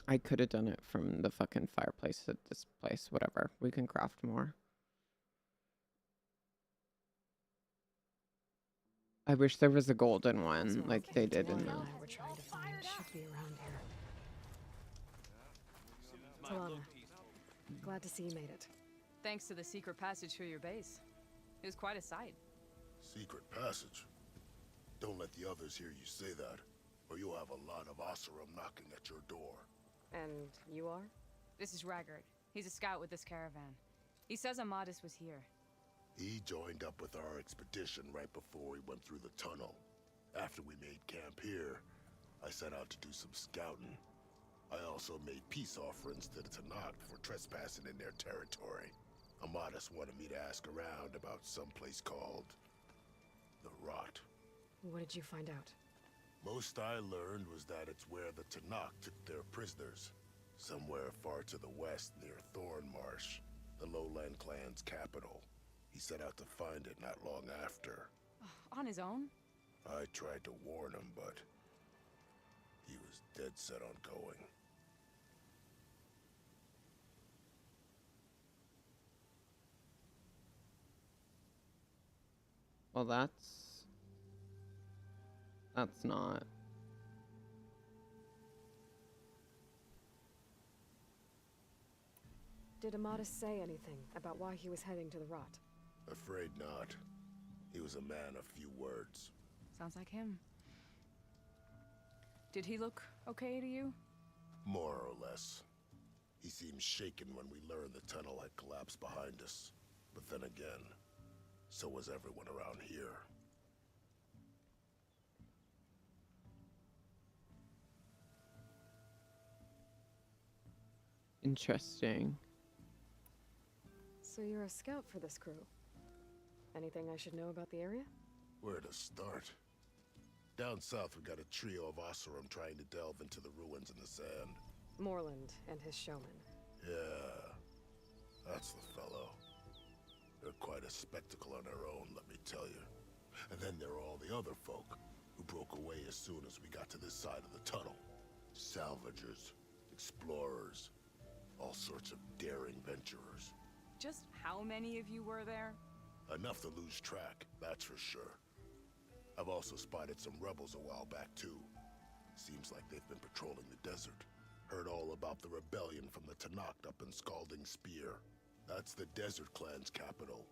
I could have done it from the fucking fireplace at this place. Whatever. We can craft more. I wish there was a golden one like they did in the...
We're trying to find should be around here. Talana, glad to see you made it.
Thanks to the secret passage through your base. It was quite a sight.
Secret passage? Don't let the others hear you say that, or you'll have a lot of Oseram knocking at your door.
And you are?
This is Raggard. He's a scout with this caravan. He says Amadis was here.
He joined up with our expedition right before we went through the tunnel. After we made camp here, I set out to do some scouting. I also made peace offerings to the Tanakh for trespassing in their territory. Amadis wanted me to ask around about some place called... the Rot.
What did you find out?
Most I learned was that it's where the Tanakh took their prisoners. Somewhere far to the west near Thornmarsh, the Lowland clan's capital. He set out to find it not long after.
On his own?
I tried to warn him, but he was dead set on going.
Well, that's not...
Did Amadis say anything about why he was heading to the Rot?
Afraid not. He was a man of few words.
Sounds like him. Did he look okay to you?
More or less. He seemed shaken when we learned the tunnel had collapsed behind us. But then again, so was everyone around here.
Interesting.
So you're a scout for this crew. Anything I should know about the area?
Where to start? Down south, we got a trio of Oseram trying to delve into the ruins in the sand.
Moreland and his showman.
Yeah, that's the fellow. They're quite a spectacle on their own, let me tell you. And then there are all the other folk, who broke away as soon as we got to this side of the tunnel. Salvagers, explorers, all sorts of daring venturers.
Just how many of you were there?
Enough to lose track, that's for sure. I've also spotted some rebels a while back, too. Seems like they've been patrolling the desert. Heard all about the rebellion from the Tanakh up in Scalding Spear. That's the Desert Clan's capital,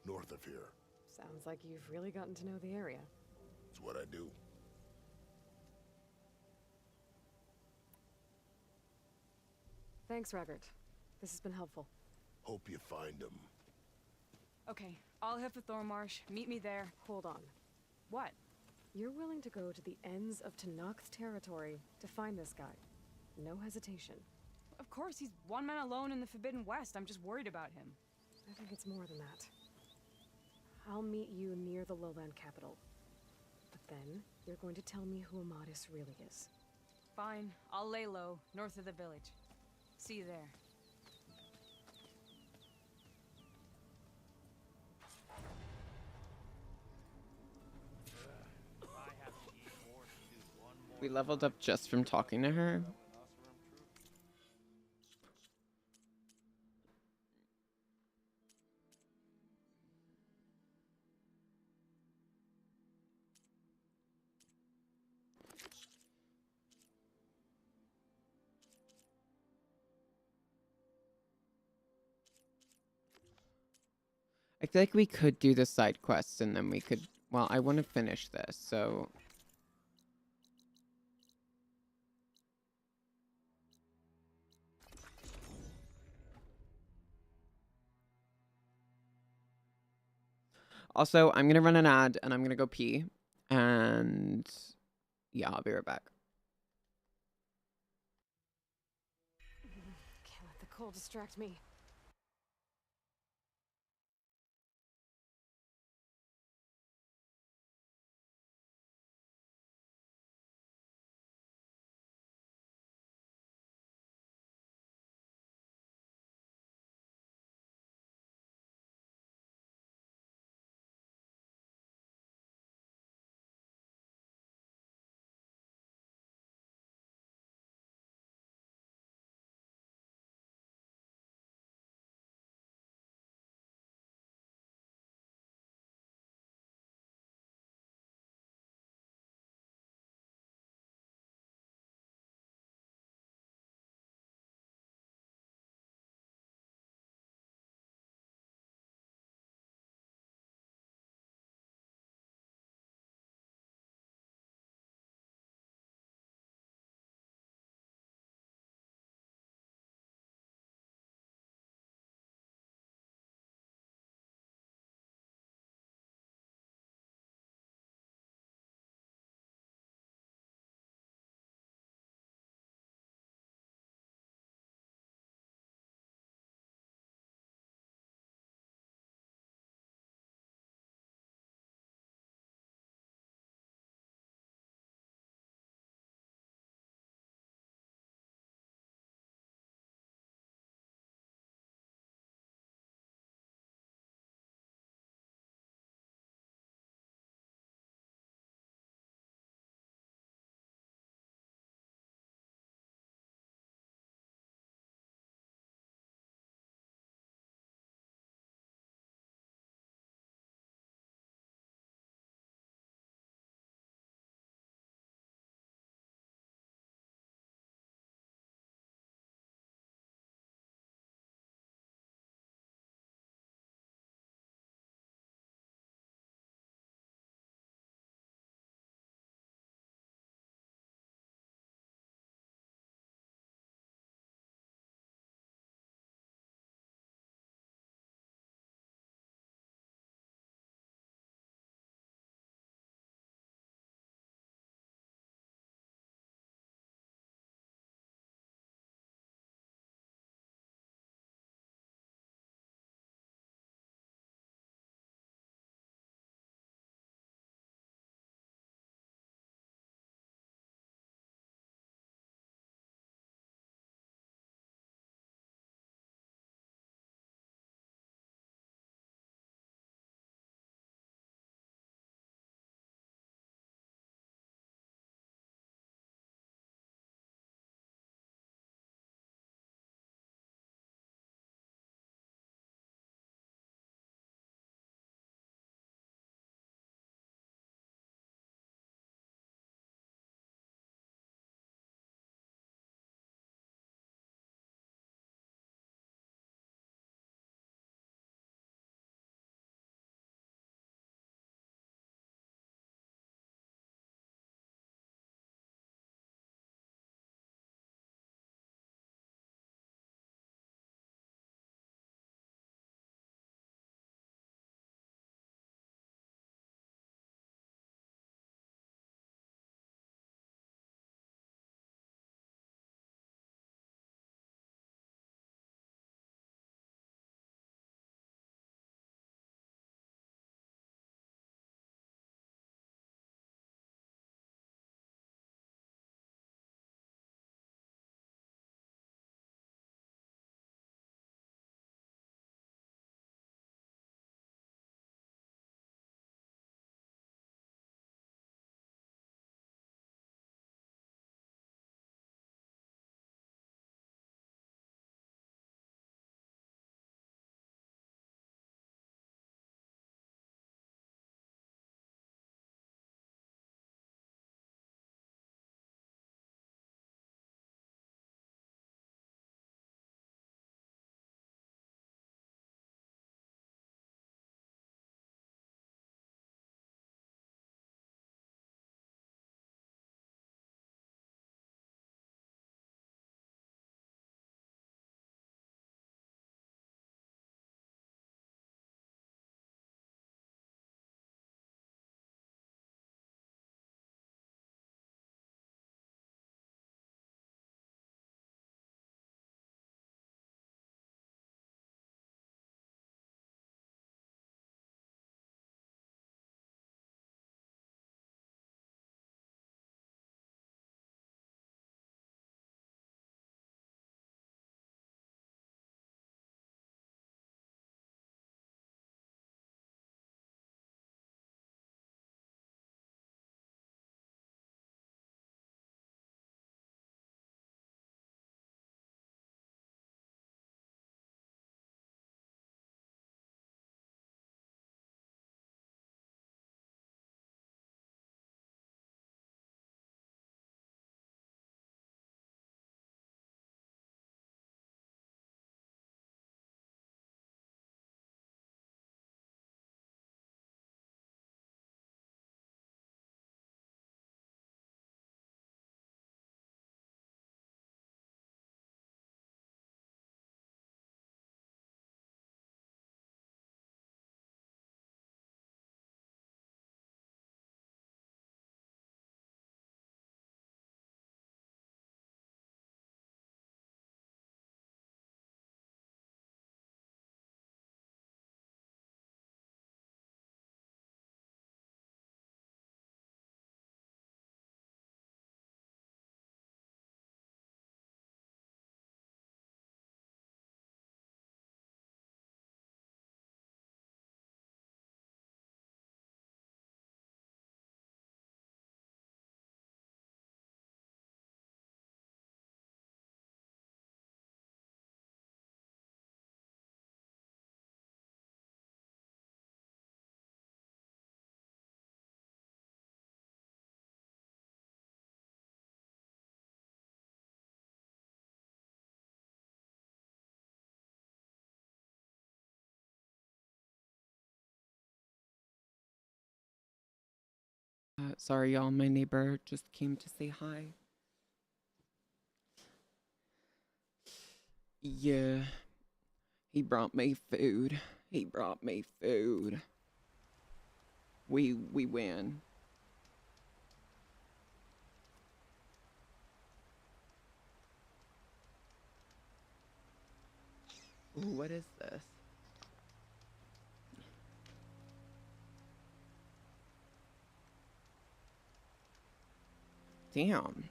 north of here.
Sounds like you've really gotten to know the area.
It's what I do.
Thanks, Raggart. This has been helpful.
Hope you find him.
Okay, I'll head for Thornmarsh. Meet me there.
Hold on.
What?
You're willing to go to the ends of Tanakh's territory to find this guy. No hesitation.
Of course, he's one man alone in the Forbidden West. I'm just worried about him.
I think it's more than that. I'll meet you near the lowland capital. But then, you're going to tell me who Amadis really is.
Fine. I'll lay low, north of the village. See you there.
We leveled up just from talking to her. I feel like we could do the side quests and then we could... Well, I want to finish this, so... Also, I'm gonna run an ad and I'm gonna go pee. And yeah, I'll be right back.
Can't let the cold distract me.
Sorry, y'all. My neighbor just came to say hi. Yeah. He brought me food. He brought me food. We win. Ooh, what is this? Damn.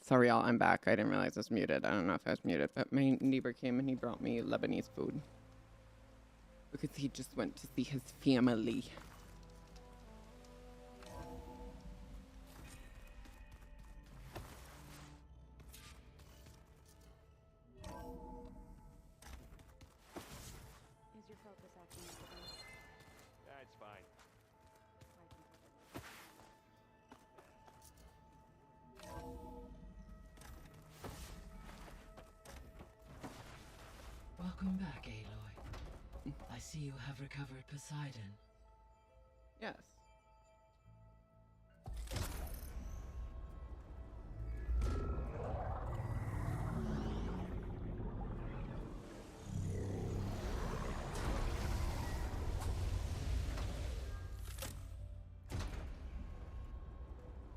Sorry, y'all. I'm back. I didn't realize I was muted. I don't know if I was muted, but my neighbor came and he brought me Lebanese food because he just went to see his family.
Is your focus acting as it is?
That's fine.
Welcome back, Aloy. I see you have recovered Poseidon.
Yes.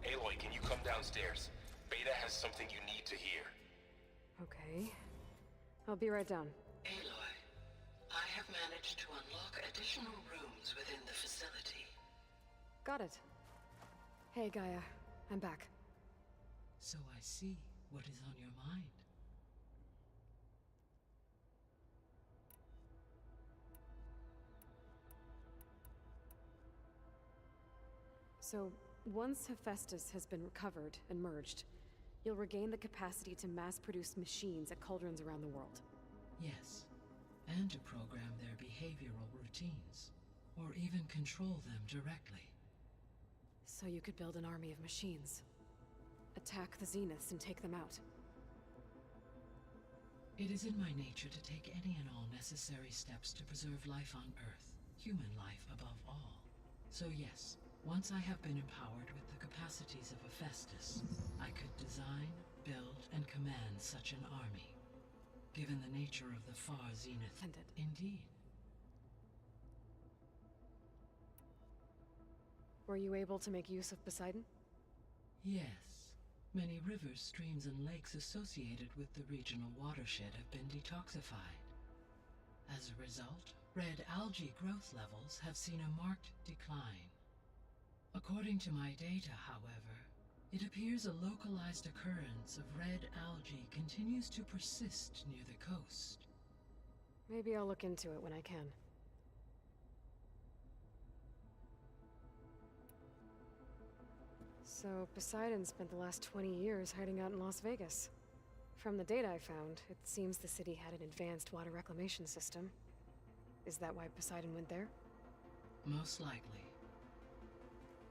Aloy, can you come downstairs? Beta has something you need to hear.
Okay. I'll be right down.
Aloy, I have managed to unlock additional rooms within the facility.
Got it. Hey, Gaia. I'm back.
So I see what is on your mind.
So, once Hephaestus has been recovered and merged, you'll regain the capacity to mass-produce machines at cauldrons around the world.
Yes, and to program their behavioral routines, or even control them directly.
So you could build an army of machines. Attack the Zeniths and take them out.
It is in my nature to take any and all necessary steps to preserve life on Earth, human life above all. So yes, once I have been empowered with the capacities of Hephaestus, I could design, build, and command such an army. Given the nature of the far Zenith. Indeed.
Were you able to make use of Poseidon?
Yes. Many rivers, streams, and lakes associated with the regional watershed have been detoxified. As a result, red algae growth levels have seen a marked decline. According to my data, however, it appears a localized occurrence of red algae continues to persist near the coast.
Maybe I'll look into it when I can. So, Poseidon spent the last 20 years hiding out in Las Vegas. From the data I found, it seems the city had an advanced water reclamation system. Is that why Poseidon went there?
Most likely.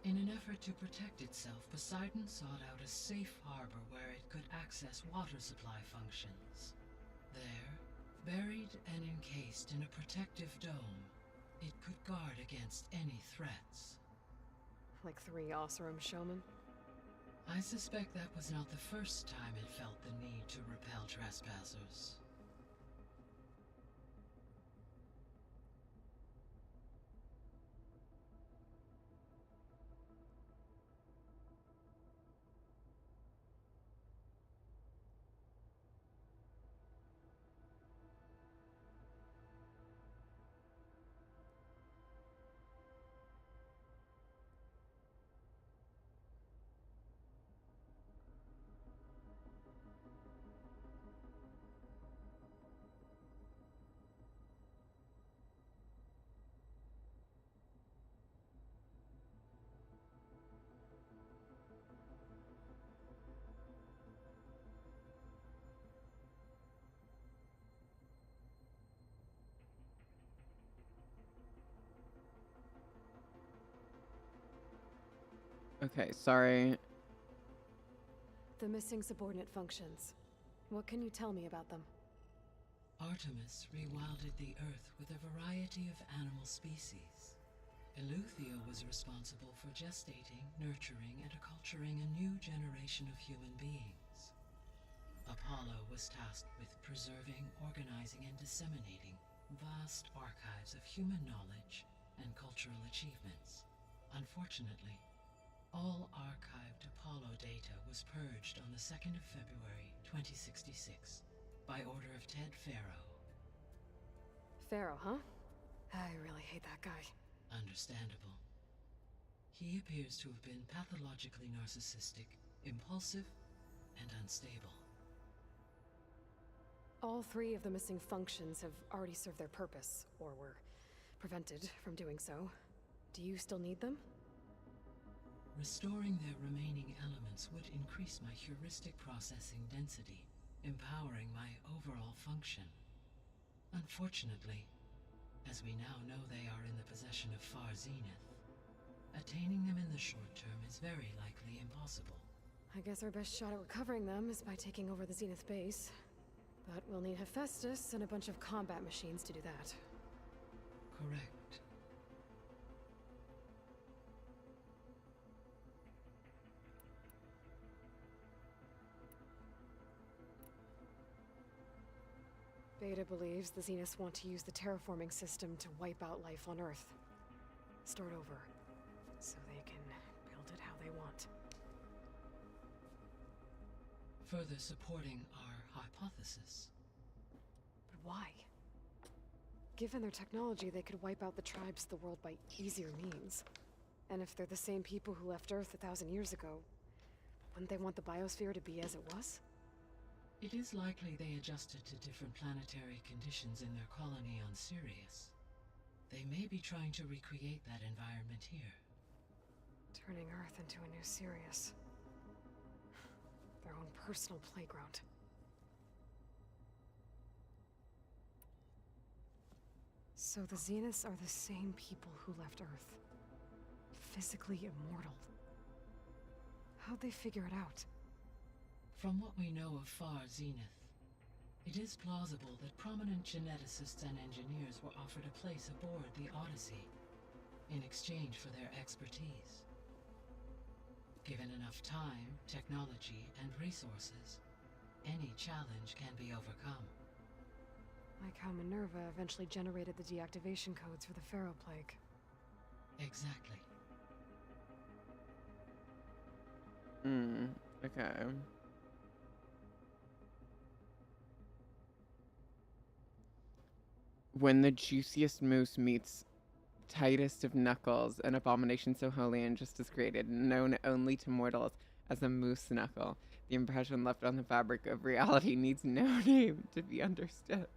In an effort to protect itself, Poseidon sought out a safe harbor where it could access water supply functions. There, buried and encased in a protective dome, it could guard against any threats.
Like 3 Oseram showmen?
I suspect that was not the first time it felt the need to repel trespassers.
Okay, sorry.
The missing subordinate functions. What can you tell me about them?
Artemis rewilded the Earth with a variety of animal species. Eleuthia was responsible for gestating, nurturing, and acculturating a new generation of human beings. Apollo was tasked with preserving, organizing, and disseminating vast archives of human knowledge and cultural achievements. Unfortunately, all archived Apollo data was purged on the 2nd of February, 2066, by order of Ted Faro.
Pharaoh, huh? I really hate that guy.
Understandable. He appears to have been pathologically narcissistic, impulsive, and unstable.
All 3 of the missing functions have already served their purpose, or were prevented from doing so. Do you still need them?
Restoring their remaining elements would increase my heuristic processing density, empowering my overall function. Unfortunately, as we now know they are in the possession of Far Zenith, attaining them in the short term is very likely impossible.
I guess our best shot at recovering them is by taking over the Zenith base. But we'll need Hephaestus and a bunch of combat machines to do that.
Correct.
Beta believes the Zeniths want to use the terraforming system to wipe out life on Earth. Start over, so they can build it how they want.
Further supporting our hypothesis.
But why? Given their technology, they could wipe out the tribes of the world by easier means. And if they're the same people who left Earth 1,000 years ago, wouldn't they want the biosphere to be as it was?
It is likely they adjusted to different planetary conditions in their colony on Sirius. They may be trying to recreate that environment here.
Turning Earth into a new Sirius. Their own personal playground. So the Zeniths are the same people who left Earth. Physically immortal. How'd they figure it out?
From what we know of Far Zenith, it is plausible that prominent geneticists and engineers were offered a place aboard the Odyssey in exchange for their expertise. Given enough time, technology, and resources, any challenge can be overcome.
Like how Minerva eventually generated the deactivation codes for the Pharaoh Plague.
Exactly.
Okay. When the juiciest moose meets tightest of knuckles, an abomination so holy and just as created, known only to mortals as a moose knuckle, the impression left on the fabric of reality needs no name to be understood.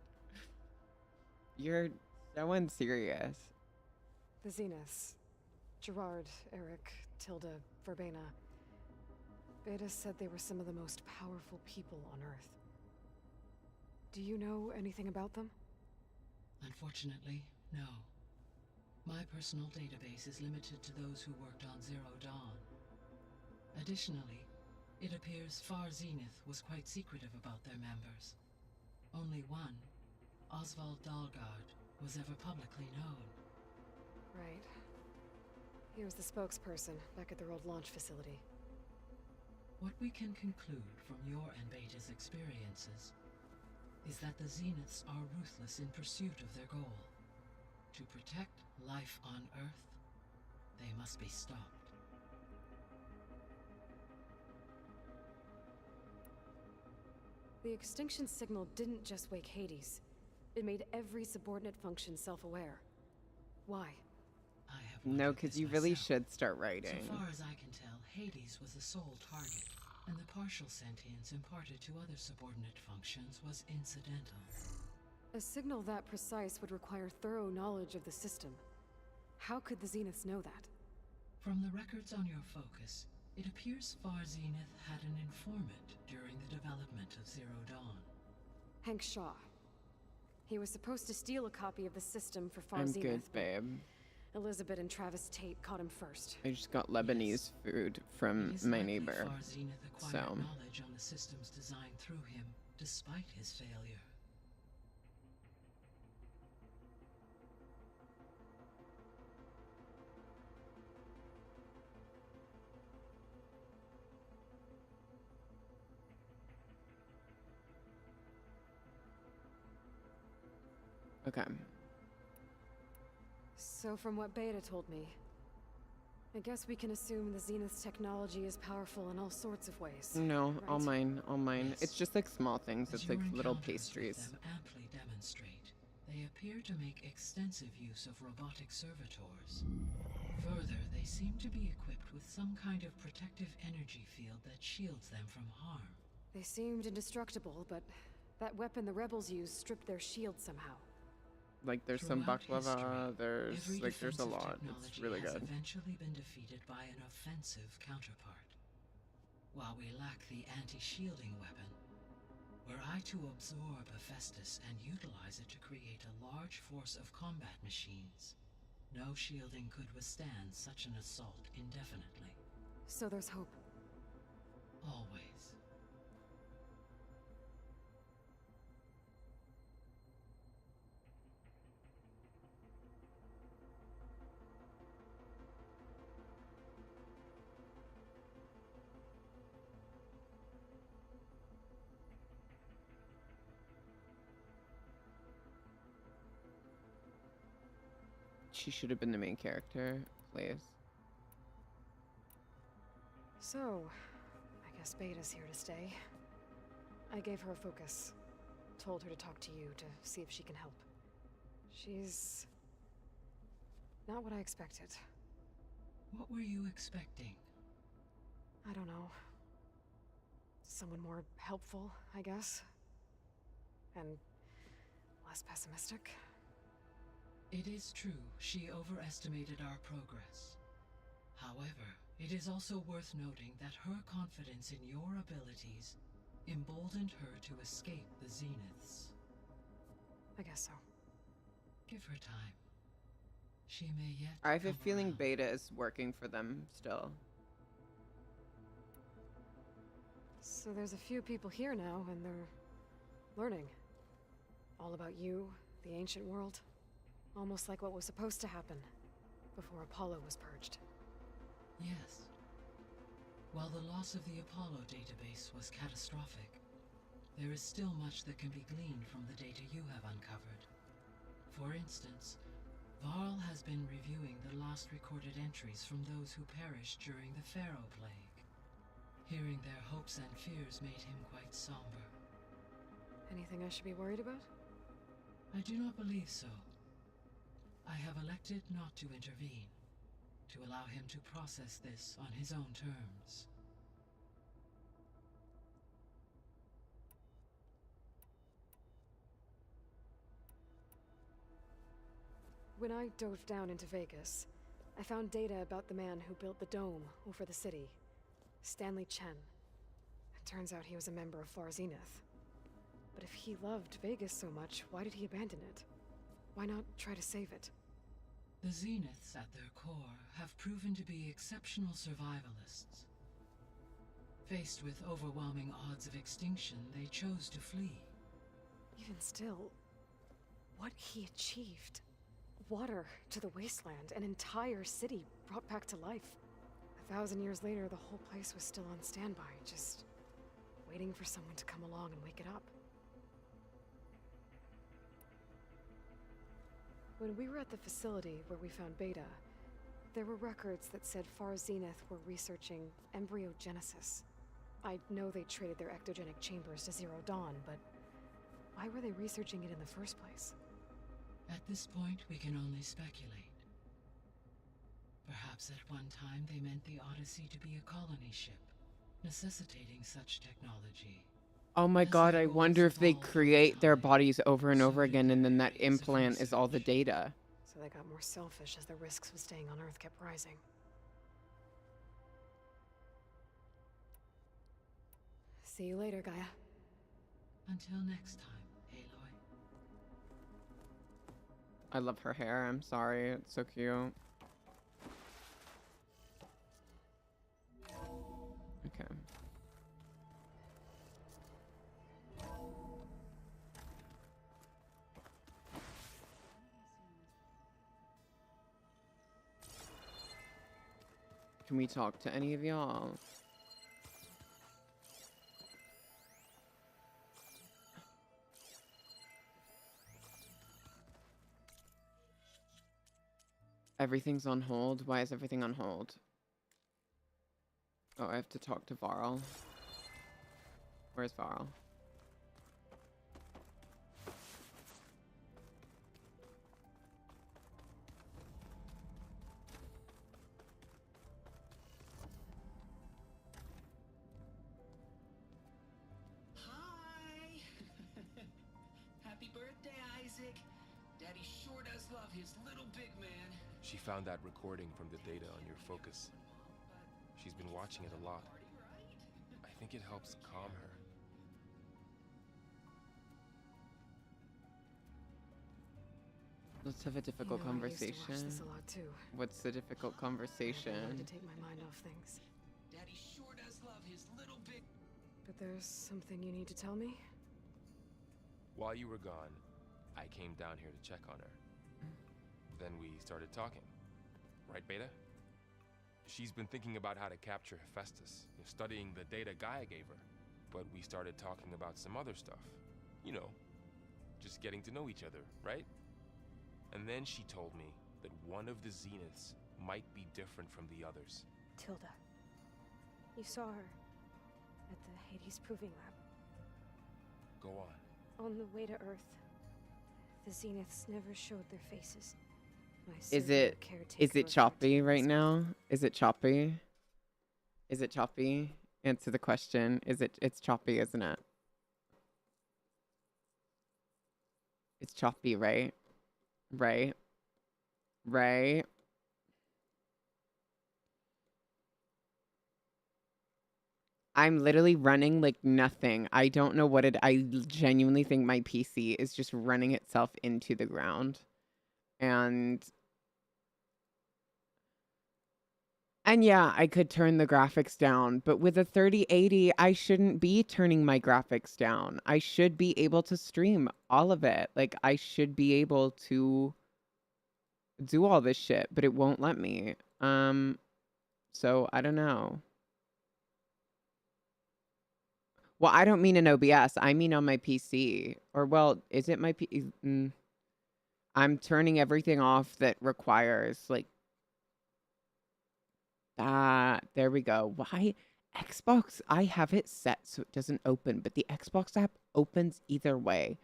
You're so unserious.
The Zeniths. Gerard, Eric, Tilda, Verbena. Beta said they were some of the most powerful people on Earth. Do you know anything about them?
Unfortunately, no. My personal database is limited to those who worked on Zero Dawn. Additionally, it appears Far Zenith was quite secretive about their members. Only one, Oswald Dalgard, was ever publicly known.
Right. He was the spokesperson back at their old launch facility.
What we can conclude from your and Beta's experiences is that the Zeniths are ruthless in pursuit of their goal. To protect life on Earth, they must be stopped.
The extinction signal didn't just wake Hades. It made every subordinate function self-aware. Why?
I have
No, because you really
myself.
should start writing.
So far as I can tell, Hades was the sole target, and the partial sentience imparted to other subordinate functions was incidental.
A signal that precise would require thorough knowledge of the system. How could the Zeniths know that?
From the records on your focus, it appears Far Zenith had an informant during the development of Zero Dawn.
Hank Shaw. He was supposed to steal a copy of the system for Far
I'm
Zenith.
good, babe.
Elizabeth and Travis Tate caught him first.
I just got Lebanese food from my neighbor.
Far Zenith acquired
So
knowledge on the systems designed through him, despite his failure.
okay.
So from what Beta told me, I guess we can assume the Zenith's technology is powerful in all sorts of ways.
No,
right?
all mine, all mine.
Yes.
It's just like small things.
As
It's like
your
little
encounters with
pastries.
them amply demonstrate, they appear to make extensive use of robotic servitors. Further, they seem to be equipped with some kind of protective energy field that shields them from harm.
They seemed indestructible, but that weapon the rebels used stripped their shield somehow.
Like there's some
Throughout
baklava.
history,
There's
every
like there's a
defensive
lot. It's
technology
really
has
good.
eventually been defeated by an offensive counterpart. While we lack the anti-shielding weapon, were I to absorb Hephaestus and utilize it to create a large force of combat machines, no shielding could withstand such an assault indefinitely.
So there's hope.
Always.
She should have been the main character, please.
So, I guess Beta's here to stay. I gave her a focus. Told her to talk to you to see if she can help. She's not what I expected.
What were you expecting?
I don't know. Someone more helpful, I guess. And less pessimistic.
It is true, she overestimated our progress. However, it is also worth noting that her confidence in your abilities emboldened her to escape the Zeniths.
I guess so.
Give her time. She may yet
I have a
come
feeling
around.
Beta is working for them still.
So there's a few people here now, and they're learning. All about you, the ancient world. Almost like what was supposed to happen before Apollo was purged.
Yes. While the loss of the Apollo database was catastrophic, there is still much that can be gleaned from the data you have uncovered. For instance, Varl has been reviewing the last recorded entries from those who perished during the Pharaoh Plague. Hearing their hopes and fears made him quite somber.
Anything I should be worried about?
I do not believe so. I have elected not to intervene, to allow him to process this on his own terms.
When I dove down into Vegas, I found data about the man who built the dome over the city, Stanley Chen. It turns out he was a member of Far Zenith. But if he loved Vegas so much, why did he abandon it? Why not try to save it?
The Zeniths, at their core, have proven to be exceptional survivalists. Faced with overwhelming odds of extinction, they chose to flee.
Even still, what he achieved. Water to the wasteland, an entire city brought back to life. 1,000 years later, the whole place was still on standby, just waiting for someone to come along and wake it up. When we were at the facility where we found Beta, there were records that said Far Zenith were researching embryogenesis. I know they traded their ectogenic chambers to Zero Dawn, but why were they researching it in the first place?
At this point, we can only speculate. Perhaps at one time they meant the Odyssey to be a colony ship, necessitating such technology.
Oh my god, I wonder if they create their bodies over and over again and then that implant is all the data.
So they got more selfish as the risks of staying on Earth kept rising. See you later, Gaia.
Until next time, Aloy.
I love her hair, I'm sorry, it's so cute. Can we talk to any of y'all? Everything's on hold. Why is everything on hold? Oh, I have to talk to Varl. Where's Varl?
Hi! Happy birthday, Isaac. Daddy sure does love his little big man.
She found that recording from the data on your focus. She's been watching it a lot. I think it helps calm her.
Let's have a difficult conversation.
I used to watch this a lot too.
What's the difficult conversation?
To take my mind off things.
Daddy sure does love his little big.
But there's something you need to tell me?
While you were gone, I came down here to check on her. Then we started talking. Right, Beta? She's been thinking about how to capture Hephaestus, studying the data Gaia gave her. But we started talking about some other stuff. You know, just getting to know each other, right? And then she told me that one of the Zeniths might be different from the others.
Tilda. You saw her at the Hades Proving Lab.
Go on.
On the way to Earth, the Zeniths never showed their faces.
Is it choppy right now? Is it choppy? Is it choppy? Answer the question. It's choppy, isn't it? It's choppy, right? Right? Right? I'm literally running like nothing. I don't know what I genuinely think my PC is just running itself into the ground. And yeah, I could turn the graphics down, but with a 3080, I shouldn't be turning my graphics down. I should be able to stream all of it. Like, I should be able to do all this shit, but it won't let me. So I don't know. Well, I don't mean in OBS. I mean on my PC. Or, well, is it my PC? I'm turning everything off that requires, like, that. There we go. Why? Xbox, I have it set so it doesn't open, but the Xbox app opens either way.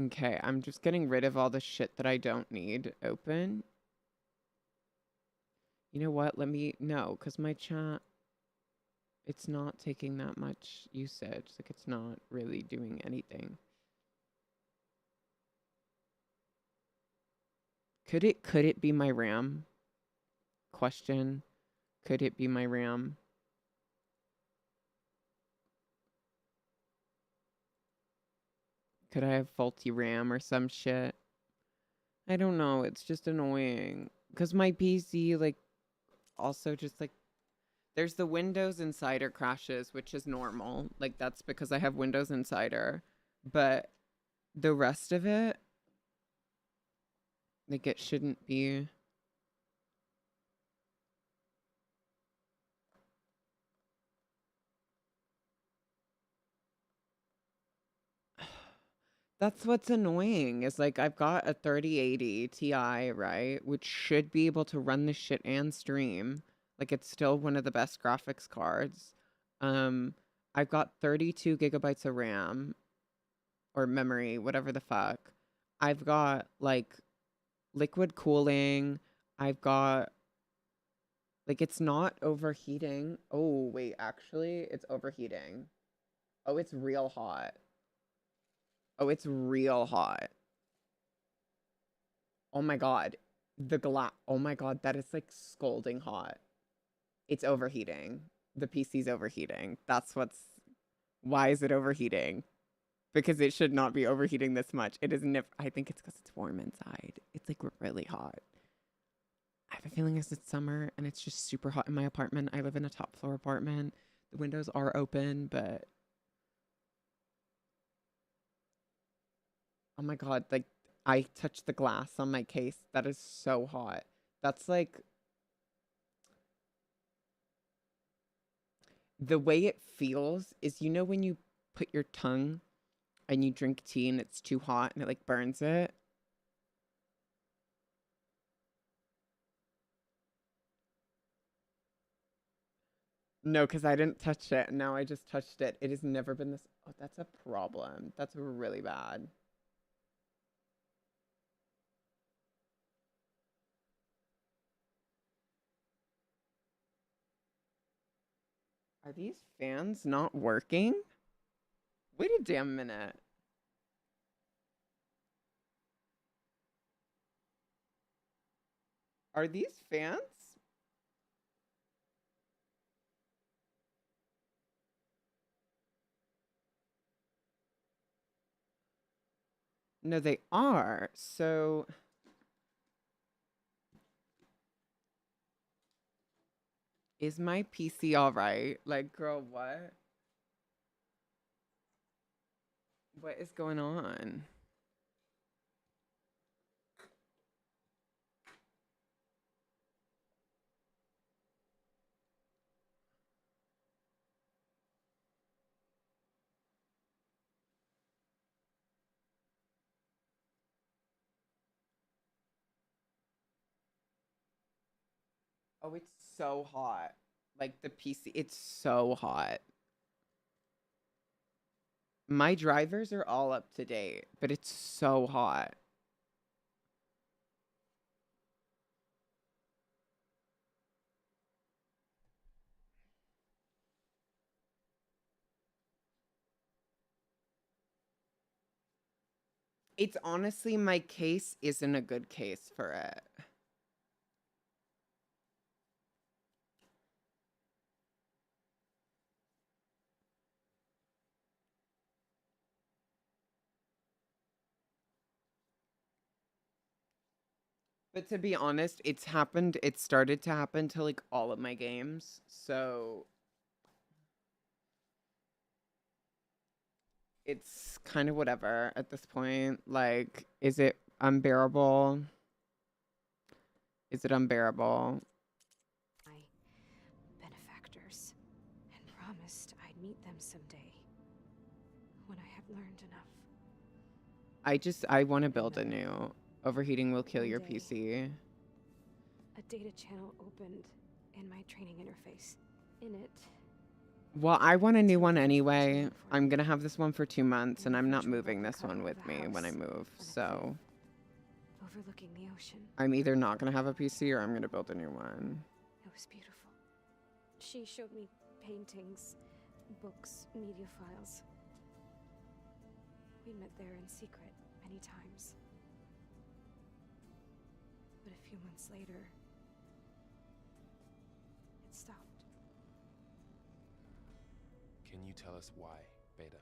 Okay, I'm just getting rid of all the shit that I don't need open. You know what? No, because my chat, it's not taking that much usage. Like, it's not really doing anything. Could it be my RAM? Question. Could it be my RAM? Could I have faulty RAM or some shit? I don't know. It's just annoying. Because my PC, like, also just, like, there's the Windows Insider crashes, which is normal. Like, that's because I have Windows Insider. But the rest of it, like, it shouldn't be. That's what's annoying is, like, I've got a 3080 Ti, right? Which should be able to run this shit and stream. Like, it's still one of the best graphics cards. I've got 32 gigabytes of RAM or memory, whatever the fuck. I've got, like, liquid cooling. I've got, like, it's not overheating. Oh, wait, actually, it's overheating. Oh, it's real hot. Oh, it's real hot. Oh my god. Oh my god, that is like scalding hot. It's overheating. The PC's overheating. Why is it overheating? Because it should not be overheating this much. It is I think it's because it's warm inside. It's like really hot. I have a feeling it's summer and it's just super hot in my apartment. I live in a top floor apartment. The windows are open, but Oh my god, like I touched the glass on my case. That is so hot. That's like the way it feels is, you know, when you put your tongue and you drink tea and it's too hot and it like burns it. No, because I didn't touch it. Now I just touched it. It has never been this. Oh, that's a problem. That's really bad. Are these fans not working? Wait a damn minute. Are these fans? No, they are. So is my PC all right? Like, girl, what? What is going on? Oh, it's so hot. Like the PC, it's so hot. My drivers are all up to date, but it's so hot. It's honestly, my case isn't a good case for it. But to be honest, it started to happen to like all of my games. So it's kind of whatever at this point. Like, is it unbearable? Is it unbearable?
My benefactors, and promised I'd meet them someday when I had learned enough.
I want to build a new. Overheating will kill your PC.
A data channel opened in my training interface. In it,
Well, I want a new one anyway. I'm going to have this one for 2 months, and I'm not moving this one with me when I move. So
overlooking the ocean.
I'm either not going to have a PC or I'm going to build a new one.
It was beautiful. She showed me paintings, books, media files. We met there in secret many times. But a few months later, it stopped.
Can you tell us why, Beta?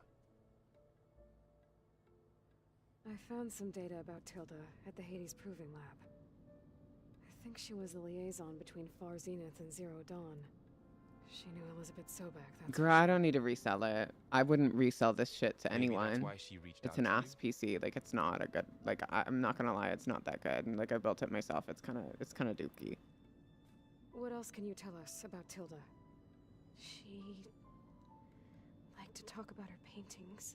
I found some data about Tilda at the Hades Proving Lab. I think she was the liaison between Far Zenith and Zero Dawn. She knew Elizabeth Sobek, that's
Girl, I don't need to resell it. I wouldn't resell this shit to
Maybe
anyone.
that's why she reached
It's
out
an
to
ass PC. Like, it's not a good. Like, I'm not gonna lie, it's not that good. And like, I built it myself. It's kind of dookie.
What else can you tell us about Tilda? She liked to talk about her paintings.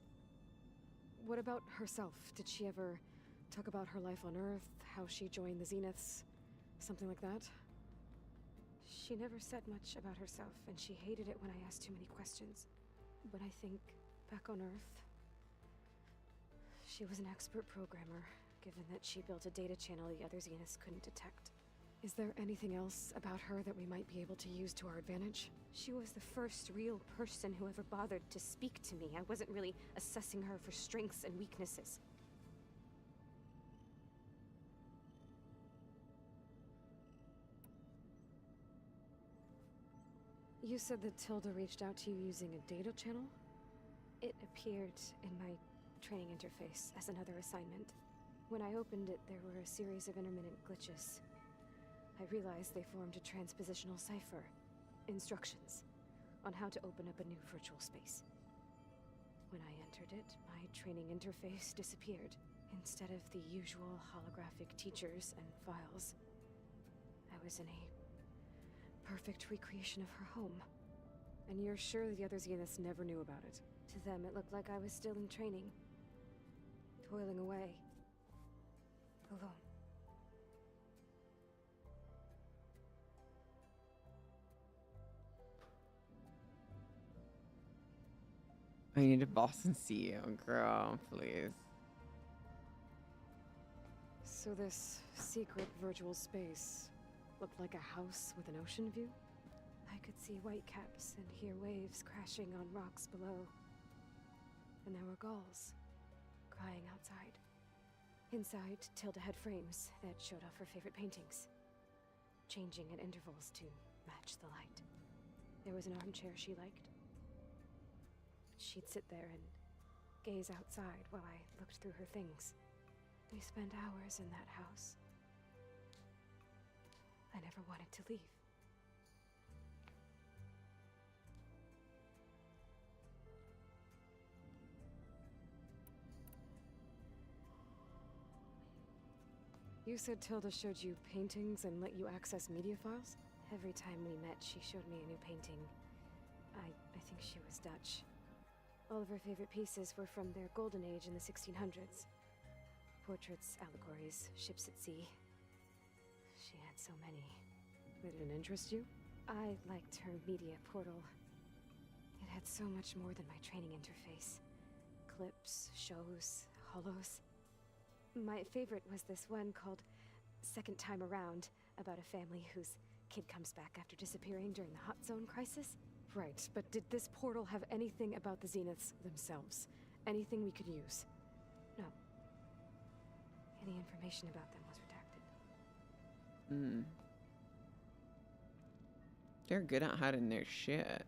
What about herself? Did she ever talk about her life on Earth, how she joined the Zeniths, something like that? She never said much about herself, and she hated it when I asked too many questions. But I think, back on Earth, she was an expert programmer, given that she built a data channel the other Zeniths couldn't detect. Is there anything else about her that we might be able to use to our advantage? She was the first real person who ever bothered to speak to me. I wasn't really assessing her for strengths and weaknesses. You said that Tilda reached out to you using a data channel? It appeared in my training interface as another assignment. When I opened it, there were a series of intermittent glitches. I realized they formed a transpositional cipher. Instructions on how to open up a new virtual space. When I entered it, my training interface disappeared. Instead of the usual holographic teachers and files, I was in a perfect recreation of her home. And you're sure the other Zeniths never knew about it? To them, it looked like I was still in training, toiling away, alone.
I need to boss and see you, girl, please.
So this secret virtual space looked like a house with an ocean view? I could see white caps and hear waves crashing on rocks below. And there were gulls crying outside. Inside, Tilda had frames that showed off her favorite paintings, changing at intervals to match the light. There was an armchair she liked. She'd sit there and gaze outside while I looked through her things. We spent hours in that house. I never wanted to leave. You said Tilda showed you paintings and let you access media files? Every time we met, she showed me a new painting. I think she was Dutch. All of her favorite pieces were from their golden age in the 1600s. Portraits, allegories, ships at sea. She had so many. It didn't interest you? I liked her media portal. It had so much more than my training interface. Clips, shows, holos. My favorite was this one called Second Time Around, about a family whose kid comes back after disappearing during the Hot Zone crisis. Right, but did this portal have anything about the Zeniths themselves? Anything we could use? No. Any information about them was redacted.
They're good at hiding their shit.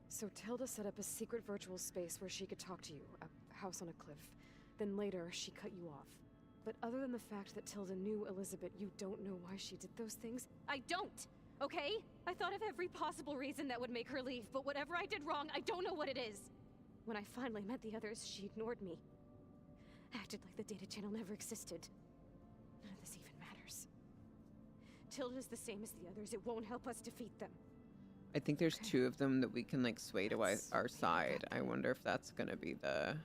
So Tilda set up a secret virtual space where she could talk to you, a house on a cliff. Then later, she cut you off. But other than the fact that Tilda knew Elizabeth, you don't know why she did those things?
I don't! Okay? I thought of every possible reason that would make her leave, but whatever I did wrong, I don't know what it is.
When I finally met the others, she ignored me. Acted like the data channel never existed. None of this even matters. Tilda's the same as the others. It won't help us defeat them.
I think there's two of them that we can like sway to our side. I wonder if that's gonna be the...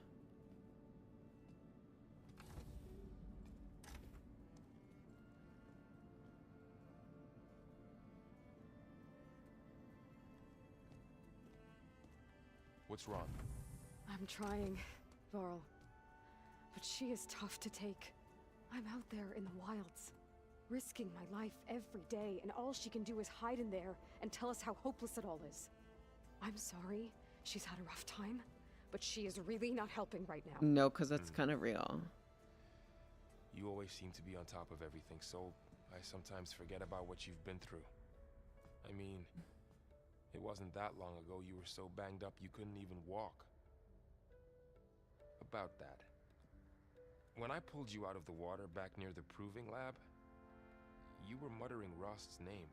What's wrong?
I'm trying, Varl. But she is tough to take. I'm out there in the wilds, risking my life every day, and all she can do is hide in there and tell us how hopeless it all is. I'm sorry, she's had a rough time, but she is really not helping right now.
No, because that's kind of real.
You always seem to be on top of everything, so I sometimes forget about what you've been through. I mean, it wasn't that long ago you were so banged up you couldn't even walk. About that. When I pulled you out of the water back near the proving lab, you were muttering Rost's name.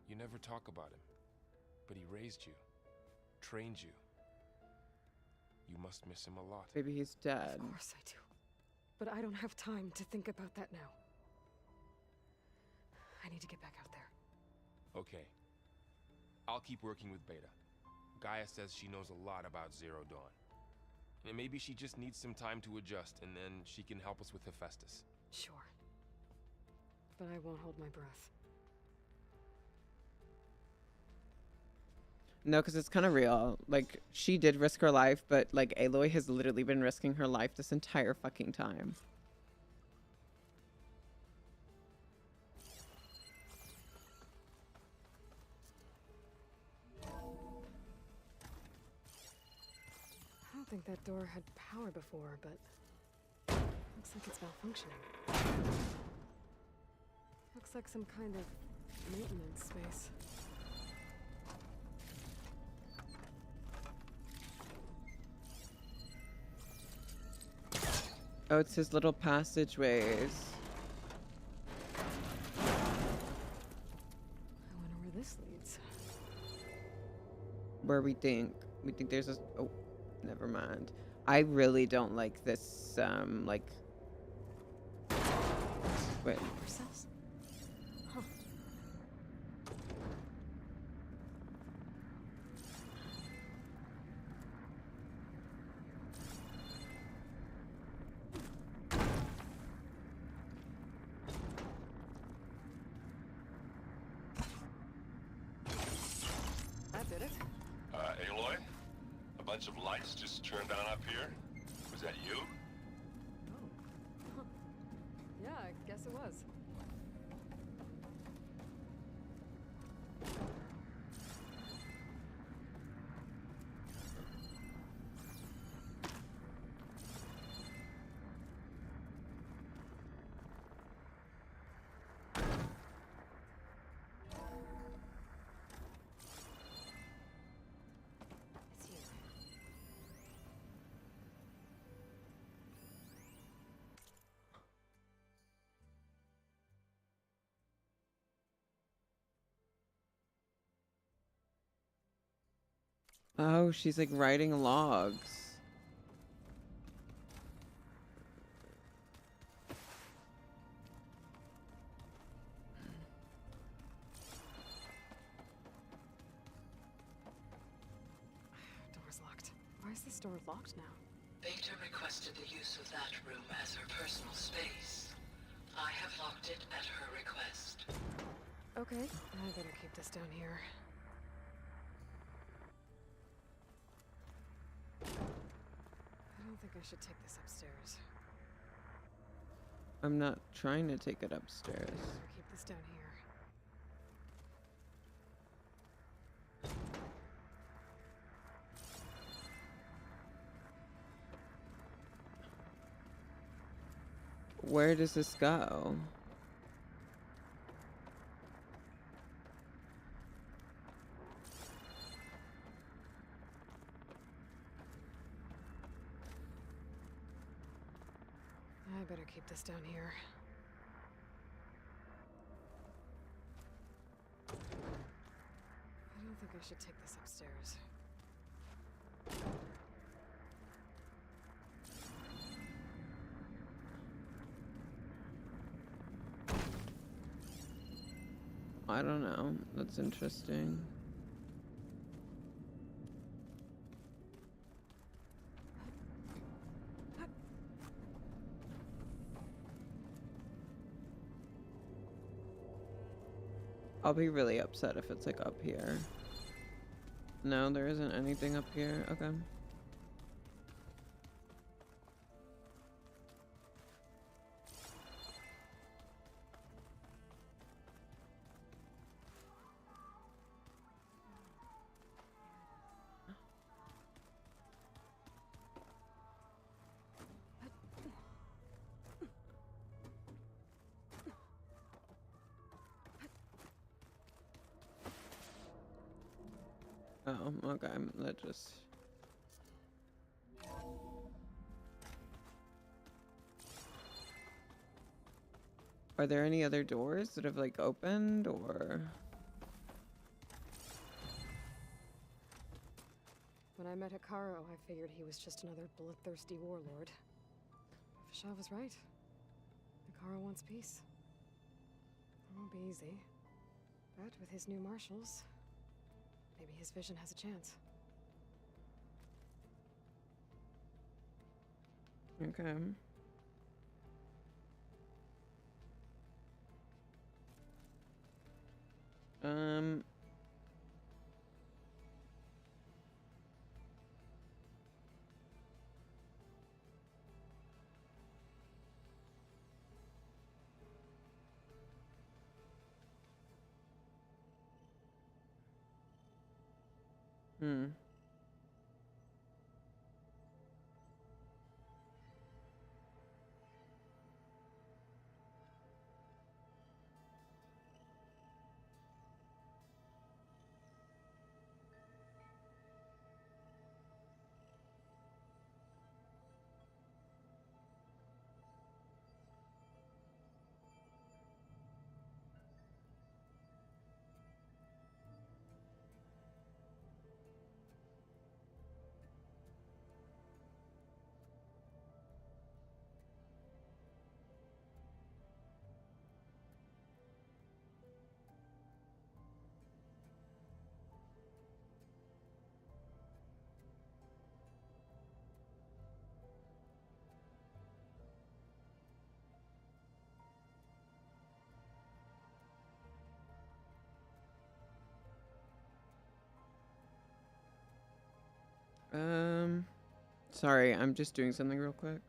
You never talk about him. But he raised you, trained you. You must miss him a lot.
Maybe he's dead.
Of course I do. But I don't have time to think about that now. I need to get back out there.
Okay. I'll keep working with Beta. Gaia says she knows a lot about Zero Dawn. And maybe she just needs some time to adjust, and then she can help us with Hephaestus.
Sure. But I won't hold my breath.
No, because it's kind of real. Like, she did risk her life, but, like, Aloy has literally been risking her life this entire fucking time.
I don't think that door had power before, but looks like it's malfunctioning. Looks like some kind of maintenance space.
Oh, it's his little passageways.
I wonder where this leads.
Where we think there's a... Oh, never mind. I really don't like this, like, Wait.
Cells? Huh.
That did it.
Aloy? A bunch of lights just turned on up here? Was that you?
Oh. Huh. Yeah, I guess it was.
It's you.
Oh, she's like writing logs.
Door's locked. Why is this door locked now?
Beta requested the use of that room as her personal space. I have locked it at her request.
Okay, I better keep this down here. I don't think I should take this upstairs.
I'm not trying to take it upstairs.
Better keep this down here.
Where does this go?
I better keep this down here. I don't think I should take this upstairs.
I don't know. That's interesting. I'll be really upset if it's like up here. No, there isn't anything up here. Okay. Oh, okay. That just... Are there any other doors that have like opened or?
When I met Hikaru, I figured he was just another bloodthirsty warlord. Fashaw was right. Hikaru wants peace. It won't be easy. But with his new marshals, maybe his vision has a chance.
Okay. Hmm. Sorry, I'm just doing something real quick.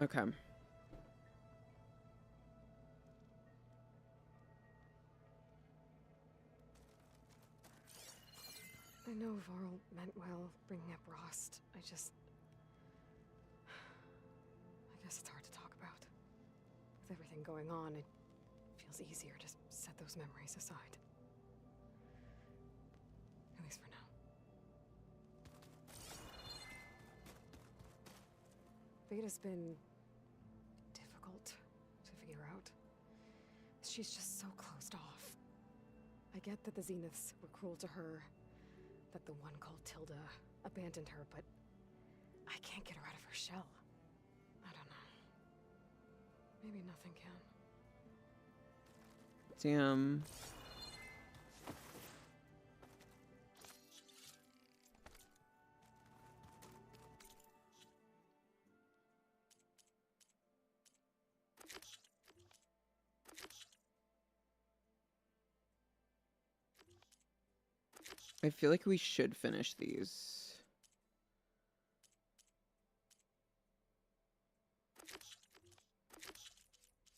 Okay.
I know Varl meant well, bringing up Rost. I guess it's hard to talk about. With everything going on, it feels easier to set those memories aside. At least for now. Beta's been difficult to figure out. She's just so closed off. I get that the Zeniths were cruel to her, that the one called Tilda abandoned her, but I can't get her out of her shell. I don't know. Maybe nothing can.
Damn. I feel like we should finish these.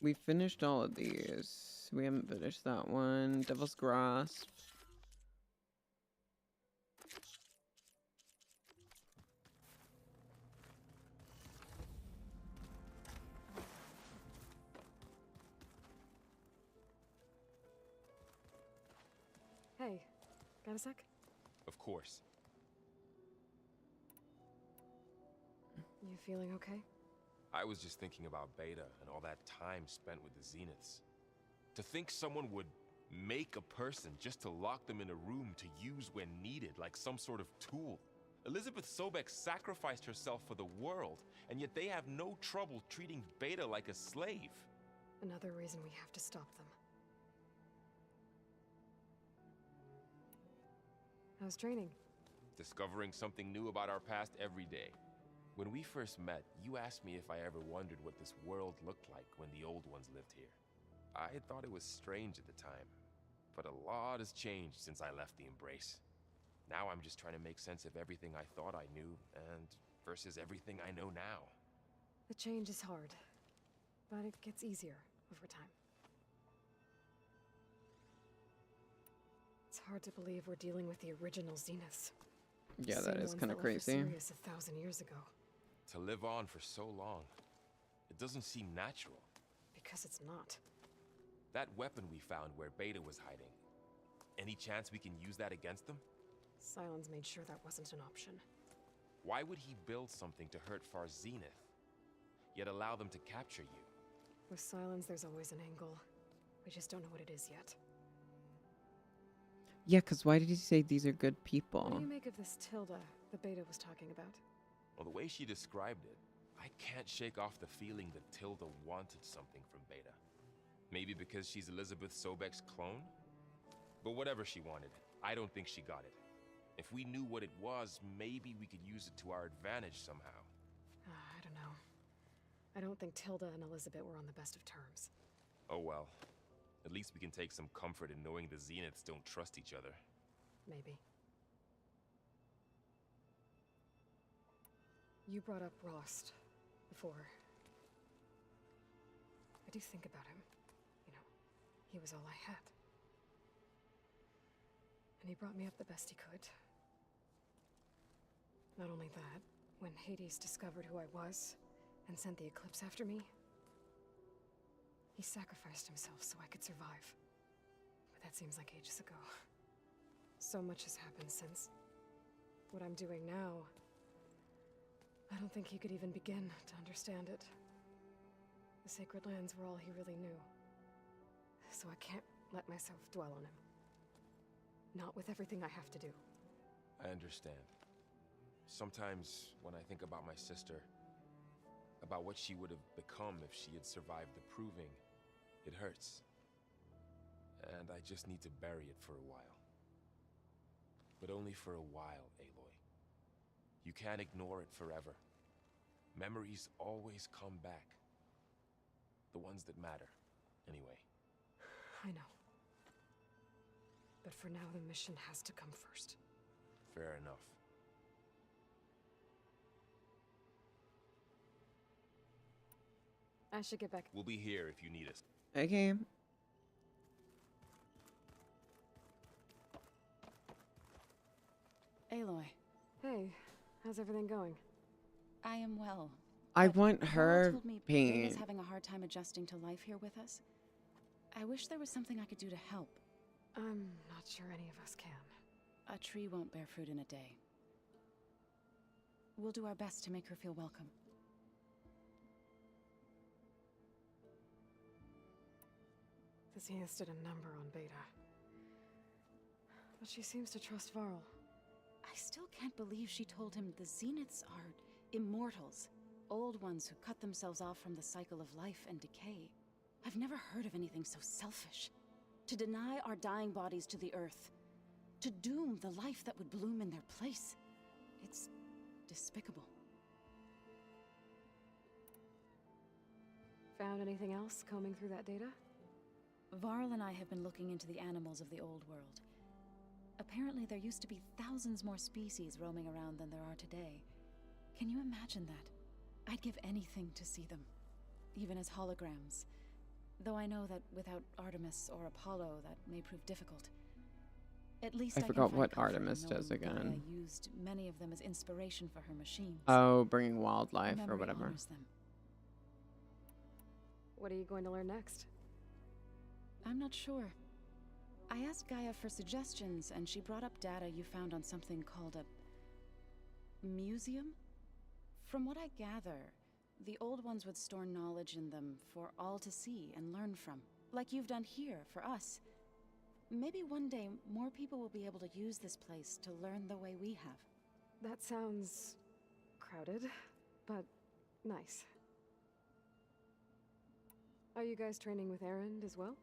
We finished all of these. We haven't finished that one. Devil's Grasp.
Hey, got a sec?
Of course.
You feeling okay?
I was just thinking about Beta and all that time spent with the Zeniths. To think someone would make a person just to lock them in a room to use when needed, like some sort of tool. Elizabeth Sobek sacrificed herself for the world, and yet they have no trouble treating Beta like a slave.
Another reason we have to stop them. How's training?
Discovering something new about our past every day. When we first met, you asked me if I ever wondered what this world looked like when the old ones lived here. I thought it was strange at the time, but a lot has changed since I left the Embrace. Now I'm just trying to make sense of everything I thought I knew and versus everything I know now.
The change is hard, but it gets easier over time. It's hard to believe we're dealing with the original Zeniths.
Yeah, that is kind of crazy.
Sirius 1,000 years ago.
To live on for so long, it doesn't seem natural.
Because it's not.
That weapon we found where Beta was hiding, any chance we can use that against them?
Sylens made sure that wasn't an option.
Why would he build something to hurt Far's Zenith, yet allow them to capture you?
With Sylens, there's always an angle. We just don't know what it is yet.
Yeah, because why did he say these are good people?
What do you make of this Tilda the Beta was talking about?
Well, the way she described it, I can't shake off the feeling that Tilda wanted something from Beta. Maybe because she's Elizabeth Sobek's clone? But whatever she wanted, I don't think she got it. If we knew what it was, maybe we could use it to our advantage somehow.
I don't know. I don't think Tilda and Elizabeth were on the best of terms.
Oh well. At least we can take some comfort in knowing the Zeniths don't trust each other.
Maybe. You brought up Rost before. I do think about him. You know, he was all I had. And he brought me up the best he could. Not only that, when Hades discovered who I was and sent the Eclipse after me, he sacrificed himself so I could survive. But that seems like ages ago. So much has happened since. What I'm doing now, I don't think he could even begin to understand it. The Sacred Lands were all he really knew. So I can't let myself dwell on him. Not with everything I have to do.
I understand. Sometimes when I think about my sister, about what she would have become if she had survived the Proving, it hurts. And I just need to bury it for a while. But only for a while, Aloy. You can't ignore it forever. Memories always come back. The ones that matter, anyway.
I know. But for now, the mission has to come first.
Fair enough.
I should get back.
We'll be here if you need us.
Okay.
Aloy.
Hey, how's everything going?
I am well.
I want
Laura
her
told me
pain.
Beta's having a hard time adjusting to life here with us. I wish there was something I could do to help.
I'm not sure any of us can.
A tree won't bear fruit in a day. We'll do our best to make her feel welcome.
The Zeniths did a number on Beta. But she seems to trust Varl.
I still can't believe she told him the Zeniths are immortals. Old ones who cut themselves off from the cycle of life and decay. I've never heard of anything so selfish. To deny our dying bodies to the Earth. To doom the life that would bloom in their place. It's despicable.
Found anything else combing through that data?
Varl and I have been looking into the animals of the old world. Apparently there used to be thousands more species roaming around than there are today. Can you imagine that? I'd give anything to see them. Even as holograms. Though I know that without Artemis or Apollo, that may prove difficult. At least
I
can
forgot
find
what
comfort in
Artemis does
knowing Gaia
again.
used many of them as inspiration for her machines.
Oh, bringing wildlife
Memory
or whatever.
honors them.
What are you going to learn next?
I'm not sure. I asked Gaia for suggestions, and she brought up data you found on something called a museum? From what I gather, the old ones would store knowledge in them for all to see and learn from, like you've done here for us. Maybe one day more people will be able to use this place to learn the way we have.
That sounds crowded, but nice. Are you guys training with Erend as well?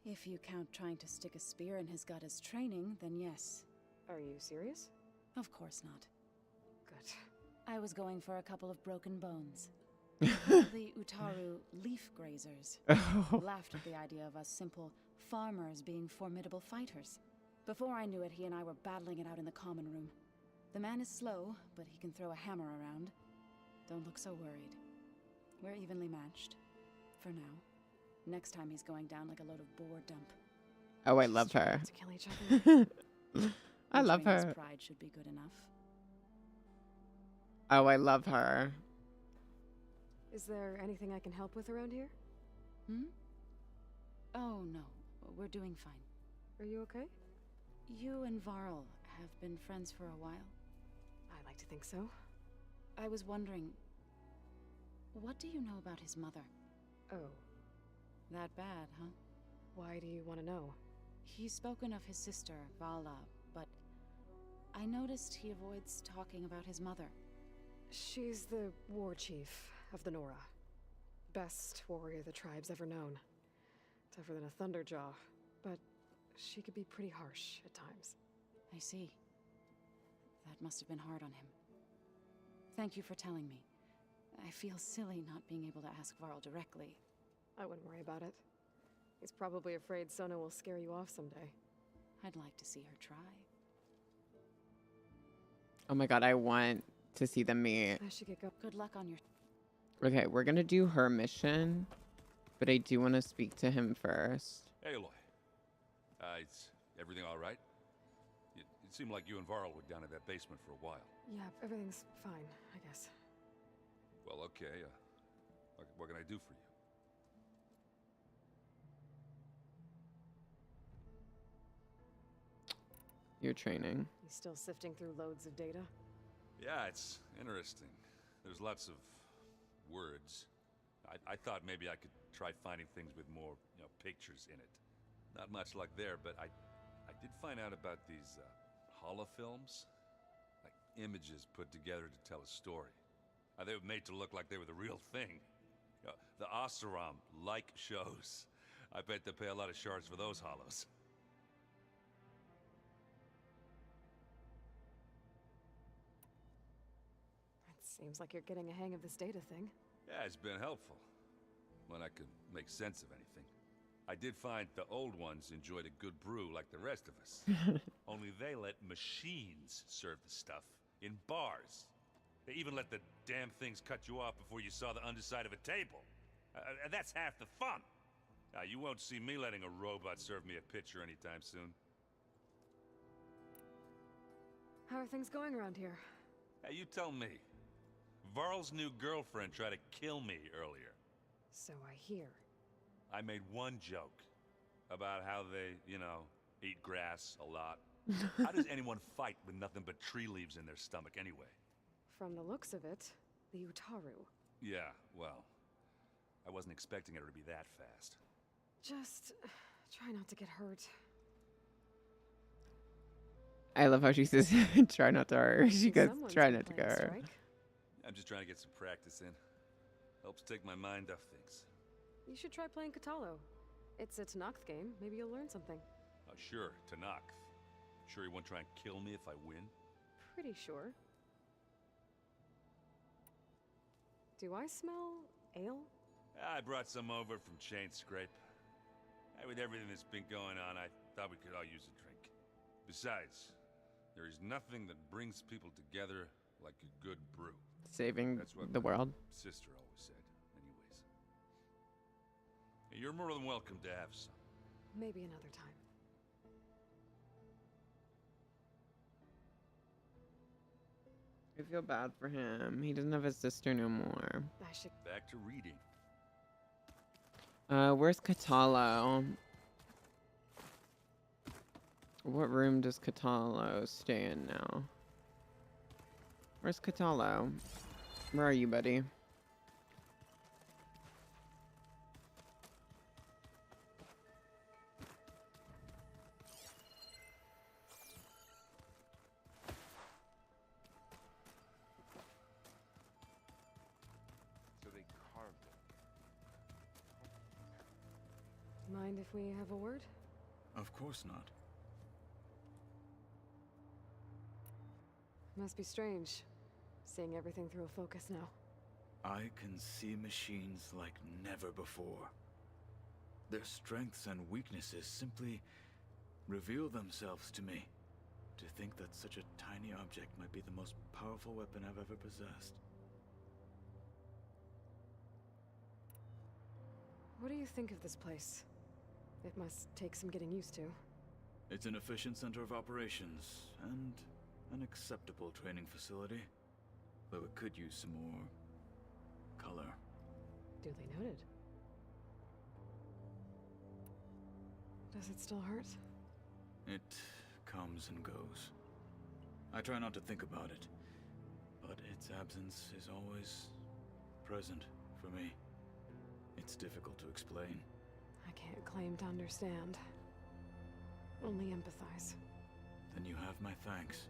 If you count trying to stick a spear in his gut as training, then yes.
Are you serious?
Of course not.
Good.
I was going for a couple of broken bones. The Utaru leaf grazers laughed at the idea of us simple farmers being formidable fighters. Before I knew it, he and I were battling it out in the common room. The man is slow, but he can throw a hammer around. Don't look so worried. We're evenly matched. For now. Next time he's going down like a load of boar dump.
Oh, I love her.
To kill each other.
I love
His
her.
pride should be good enough.
Oh, I love her.
Is there anything I can help with around here?
Hmm? Oh, no. We're doing fine.
Are you okay?
You and Varl have been friends for a while.
I like to think so.
I was wondering, what do you know about his mother?
Oh.
That bad, huh?
Why do you want to know?
He's spoken of his sister, Vala, but I noticed he avoids talking about his mother.
She's the war chief of the Nora. Best warrior the tribe's ever known. Tougher than a Thunderjaw, but she could be pretty harsh at times.
I see. That must have been hard on him. Thank you for telling me. I feel silly not being able to ask Varl directly.
I wouldn't worry about it. He's probably afraid Sona will scare you off someday.
I'd like to see her try.
Oh my god, I want to see them meet.
I should get go.
Good luck on your...
Okay, we're gonna do her mission, but I do want to speak to him first.
Hey, Aloy. Is everything all right? It seemed like you and Varl were down in that basement for a while.
Yeah, everything's fine, I guess.
Well, okay. What can I do for you?
Your training.
You still sifting through loads of data?
Yeah, it's interesting. There's lots of words. I thought maybe I could try finding things with more, pictures in it. Not much luck there, but I did find out about these holofilms. Like images put together to tell a story. They were made to look like they were the real thing. The Oseram like shows. I bet they pay a lot of shards for those hollows.
It seems like you're getting a hang of this data thing.
Yeah, it's been helpful. When I could make sense of anything. I did find the old ones enjoyed a good brew like the rest of us. Only they let machines serve the stuff in bars. They even let the damn things cut you off before you saw the underside of a table. And that's half the fun. Now, you won't see me letting a robot serve me a pitcher anytime soon.
How are things going around here?
Hey, you tell me. Varl's new girlfriend tried to kill me earlier.
So I hear.
I made one joke about how they, eat grass a lot. How does anyone fight with nothing but tree leaves in their stomach anyway?
From the looks of it, the Utaru.
Yeah, well, I wasn't expecting her to be that fast.
Just try not to get hurt.
I love how she says, try not to hurt. She goes, try not to get hurt.
I'm just trying to get some practice in. Helps take my mind off things.
You should try playing Katalo. It's a Tanakh game. Maybe you'll learn something.
Oh, sure, Tanakh. Sure you won't try and kill me if I win?
Pretty sure. Do I smell ale?
I brought some over from Chain Scrape. With everything that's been going on, I thought we could all use a drink. Besides, there is nothing that brings people together like a good brew.
Saving
That's what
the
my
world.
sister always said, anyways. You're more than welcome to have some.
Maybe another time.
I feel bad for him. He doesn't have his sister no more.
I should...
Back to reading.
Where's Katalo? What room does Katalo stay in now? Where's Katalo? Where are you, buddy?
So they carved it.
Mind if we have a word?
Of course not.
Must be strange, seeing everything through a focus now.
I can see machines like never before. Their strengths and weaknesses simply reveal themselves to me. To think that such a tiny object might be the most powerful weapon I've ever possessed.
What do you think of this place? It must take some getting used to.
It's an efficient center of operations, and an acceptable training facility. Though it could use some more color.
Duly noted. Does it still hurt?
It comes and goes. I try not to think about it, but its absence is always present for me. It's difficult to explain.
I can't claim to understand. Only empathize.
Then you have my thanks.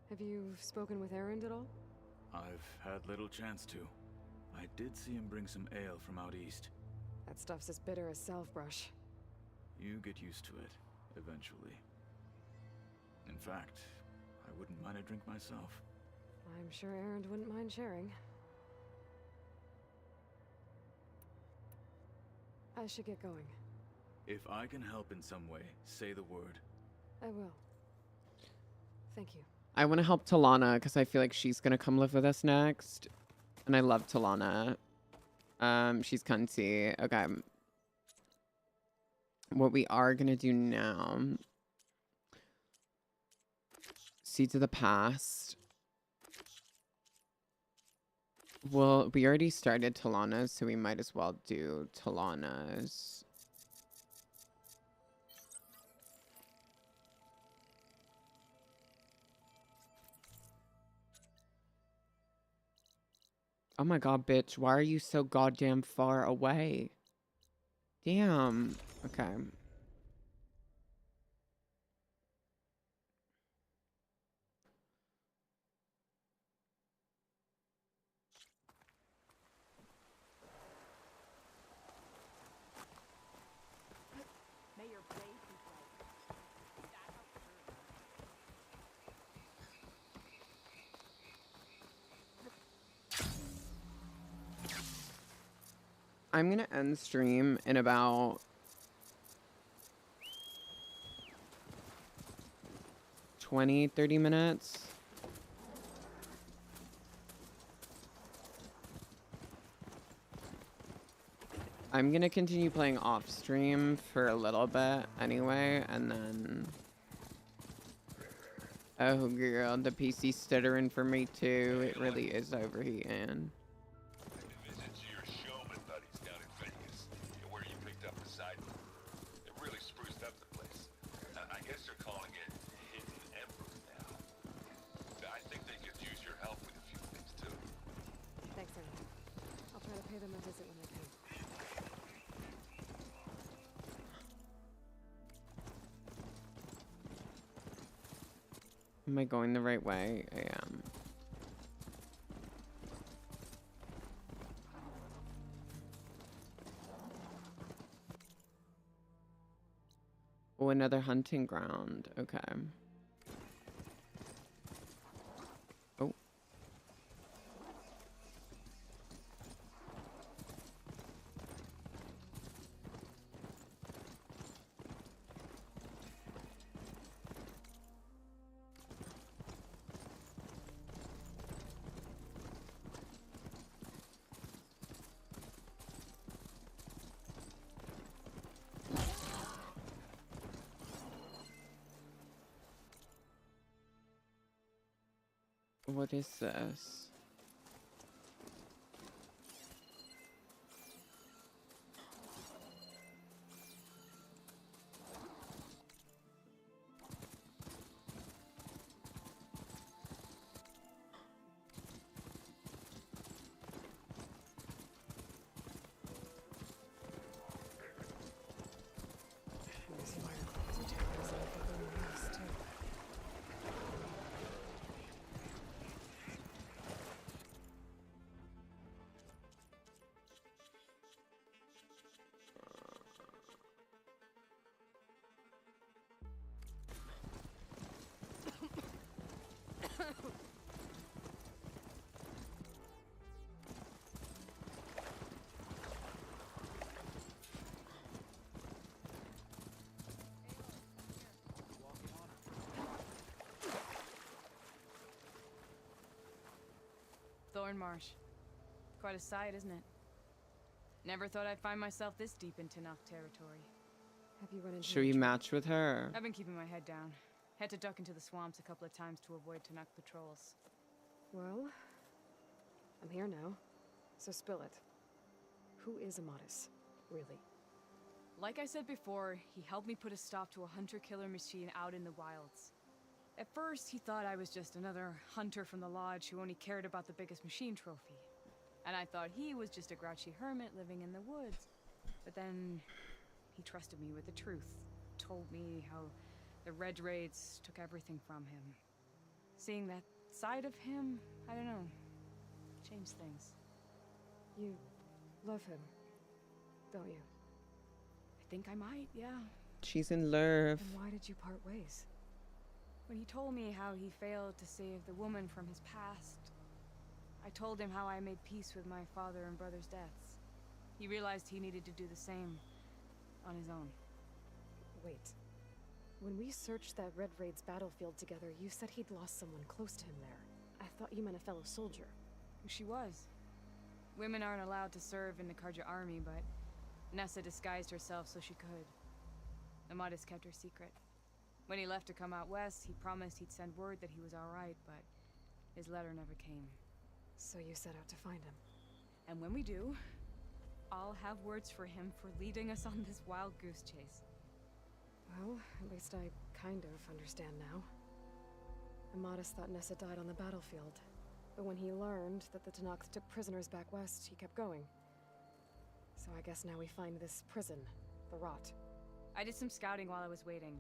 Have you spoken with Erend at all?
I've had little chance to. I did see him bring some ale from out east.
That stuff's as bitter as salve-brush.
You get used to it, eventually. In fact, I wouldn't mind a drink myself.
I'm sure Erend wouldn't mind sharing. I should get going.
If I can help in some way, say the word.
I will. Thank you.
I want to help Talana because I feel like she's going to come live with us next. And I love Talana. She's cunty. Okay. What we are going to do now. Seeds of the Past. Well, we already started Talana's, so we might as well do Talana's. Oh my god, bitch. Why are you so goddamn far away? Damn. Okay.
May your blade be
I'm gonna end stream in about 20-30 minutes. I'm gonna continue playing off stream for a little bit anyway, and then... Oh girl, the PC's stuttering for me too. It really is overheating.
Visit to your showman buddies down in Vegas, where you picked up the side. It really spruced up the place. I guess they're calling it Hidden Emperor now. I think they could use your help with a few things too.
Thanks, Erend. I'll try to pay them a visit when I can.
Am I going the right way? I am. Oh, another hunting ground. Okay. Oh. What is this?
Thornmarsh. Quite a sight, isn't it? Never thought I'd find myself this deep in Tanakh territory.
Have you run into
Should we match with her?
I've been keeping my head down. Had to duck into the swamps a couple of times to avoid Tanakh patrols.
Well, I'm here now, so spill it. Who is Amatis, really?
Like I said before, he helped me put a stop to a hunter-killer machine out in the wilds. At first, he thought I was just another hunter from the lodge who only cared about the biggest machine trophy. And I thought he was just a grouchy hermit living in the woods. But then, he trusted me with the truth. Told me how the Red Raids took everything from him. Seeing that side of him, I don't know, changed things.
You love him, don't you?
I think I might, yeah.
She's in love.
And why did you part ways?
When he told me how he failed to save the woman from his past, I told him how I made peace with my father and brother's deaths. He realized he needed to do the same on his own.
Wait. When we searched that Red Raid's battlefield together, you said he'd lost someone close to him there. I thought you meant a fellow soldier.
She was. Women aren't allowed to serve in the Karja army, but Nessa disguised herself so she could. Amadis kept her secret. When he left to come out west, he promised he'd send word that he was alright, but his letter never came.
So you set out to find him.
And when we do, I'll have words for him for leading us on this wild goose chase.
Well, at least I kind of understand now. Amadis thought Nessa died on the battlefield, but when he learned that the Tenaks took prisoners back west, he kept going. So I guess now we find this prison, the Rot.
I did some scouting while I was waiting.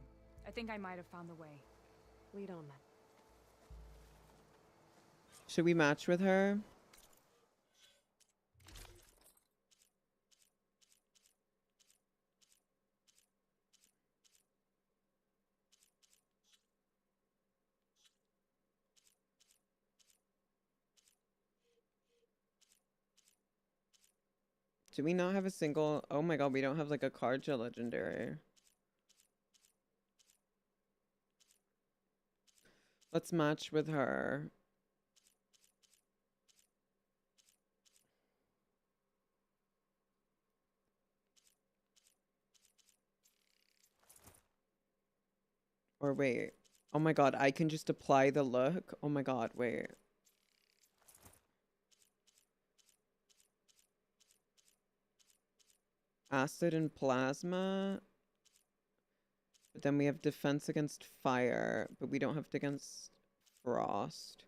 I think I might have found the way.
Lead on then.
Should we match with her? Do we not have a single? Oh my god, we don't have like a Karja legendary. Let's match with her. Or wait. Oh my god, I can just apply the look. Oh my god, wait. Acid and plasma. But then we have defense against fire, but we don't have it against frost.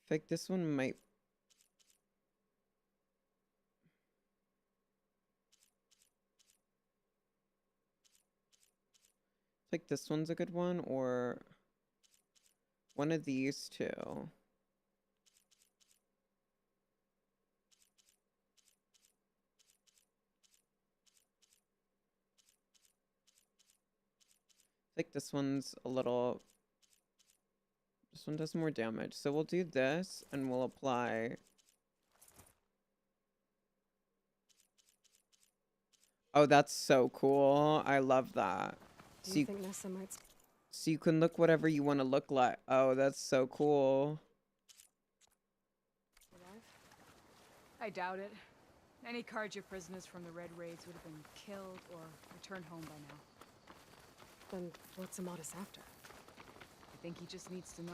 I think this one might. I think this one's a good one, or one of these two. I think this one's a little. This one does more damage. So we'll do this and we'll apply. Oh, that's so cool. I love that.
Do you think Nessa might...
So you can look whatever you want to look like. Oh, that's so cool.
I doubt it. Any Karja prisoners from the Red Raids would have been killed or returned home by now.
Then what's Amadis after?
I think he just needs to know.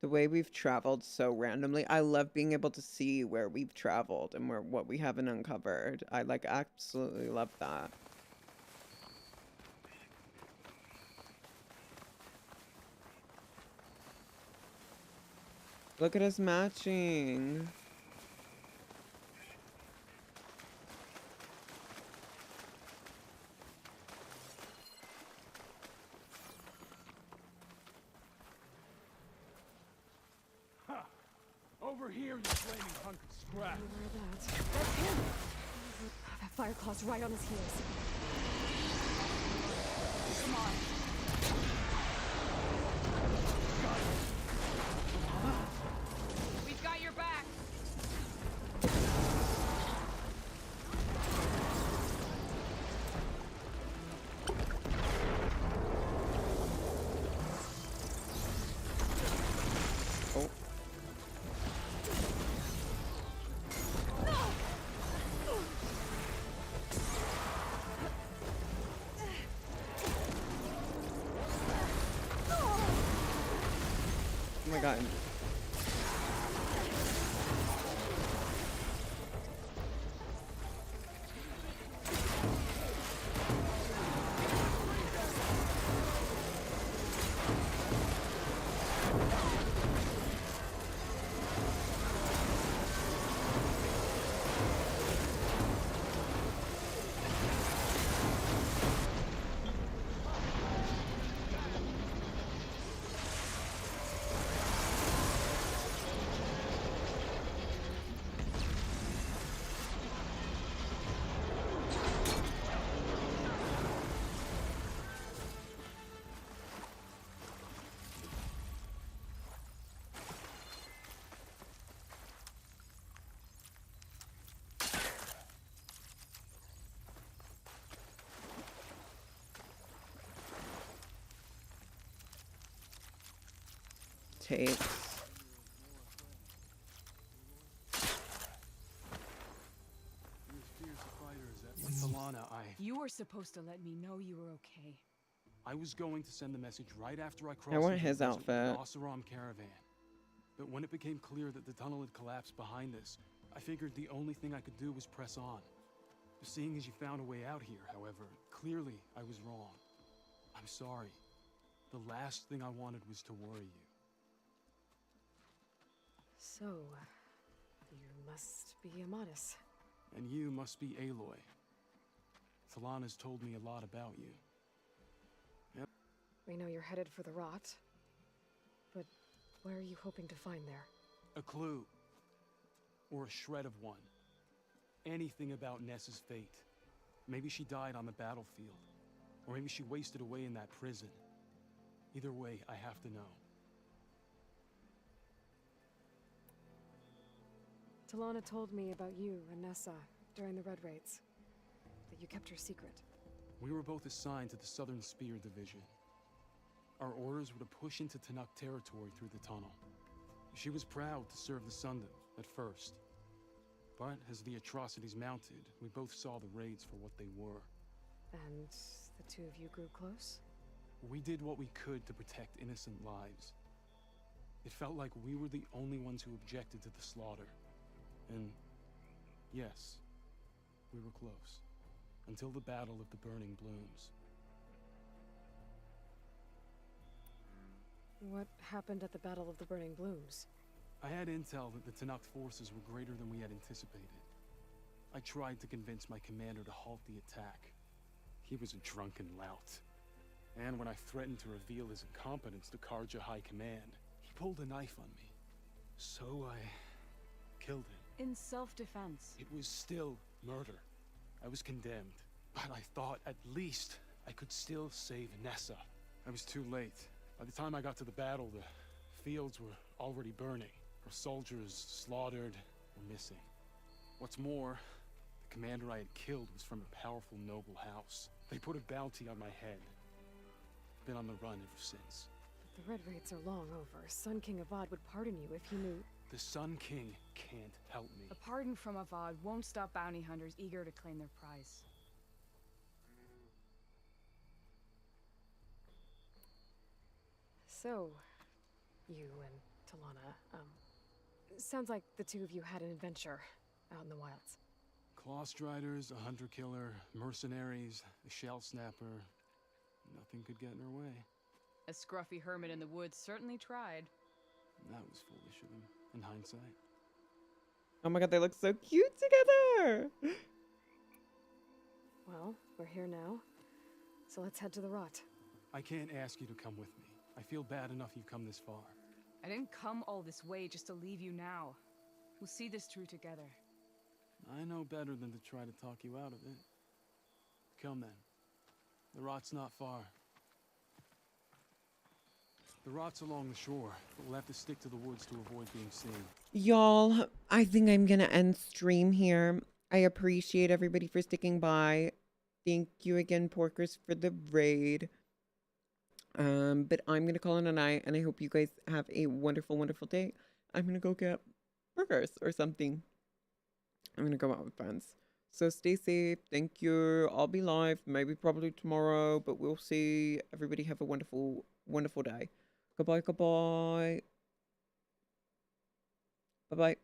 The way we've traveled so randomly. I love being able to see where we've traveled and what we haven't uncovered. I like absolutely love that. Look at us matching.
Over here, you flaming hunk of scrap.
That's him! That Fireclaw's right on his heels.
Come on. We've got your back.
Oh. Oh my god. takes.
Solana,
You were supposed to let me know you were okay.
I was going to send the message right after I crossed
I want
into
his
the desert with the
outfit.
Oseram caravan. But when it became clear that the tunnel had collapsed behind us, I figured the only thing I could do was press on. Seeing as you found a way out here, however, clearly I was wrong. I'm sorry. The last thing I wanted was to worry you.
So, you must be Amatis.
And you must be Aloy. Thalana's told me a lot about you. Yep.
We know you're headed for the rot. But where are you hoping to find there?
A clue. Or a shred of one. Anything about Nessa's fate. Maybe she died on the battlefield. Or maybe she wasted away in that prison. Either way, I have to know.
Talana told me about you and Nessa during the Red Raids. That you kept her secret.
We were both assigned to the Southern Spear Division. Our orders were to push into Tanuk territory through the tunnel. She was proud to serve the Sundom at first. But as the atrocities mounted, we both saw the raids for what they were.
And the two of you grew close?
We did what we could to protect innocent lives. It felt like we were the only ones who objected to the slaughter. And yes, we were close. Until the Battle of the Burning Blooms.
What happened at the Battle of the Burning Blooms?
I had intel that the Tanakh forces were greater than we had anticipated. I tried to convince my commander to halt the attack. He was a drunken lout. And when I threatened to reveal his incompetence to Karja High Command, he pulled a knife on me. So I killed him.
In self-defense.
It was still murder. I was condemned. But I thought at least I could still save Nessa. I was too late. By the time I got to the battle, the fields were already burning. Our soldiers slaughtered or missing. What's more, the commander I had killed was from a powerful noble house. They put a bounty on my head. Been on the run ever since.
But the Red Raids are long over. Sun King Avad would pardon you if he knew.
The Sun King can't help me.
A pardon from Avad won't stop bounty hunters eager to claim their prize.
So, you and Talana, sounds like the two of you had an adventure out in the wilds.
Claw Striders, a hunter-killer, mercenaries, a shell snapper. Nothing could get in her way.
A scruffy hermit in the woods certainly tried.
That was foolish of him, in hindsight.
Oh my god, they look so cute together!
Well, we're here now, so let's head to the rot.
I can't ask you to come with me. I feel bad enough you've come this far.
I didn't come all this way just to leave you now. We'll see this through together.
I know better than to try to talk you out of it. Come then. The rot's not far. The rot's along the shore, but we'll have to stick to the woods to avoid being seen.
Y'all, I think I'm gonna end stream here. I appreciate everybody for sticking by. Thank you again, Porkers, for the raid. But I'm gonna call it a night, and I hope you guys have a wonderful, wonderful day. I'm gonna go get burgers or something. I'm gonna go out with friends. So stay safe. Thank you. I'll be live, maybe probably tomorrow, but we'll see. Everybody have a wonderful, wonderful day. Goodbye, goodbye. Bye-bye.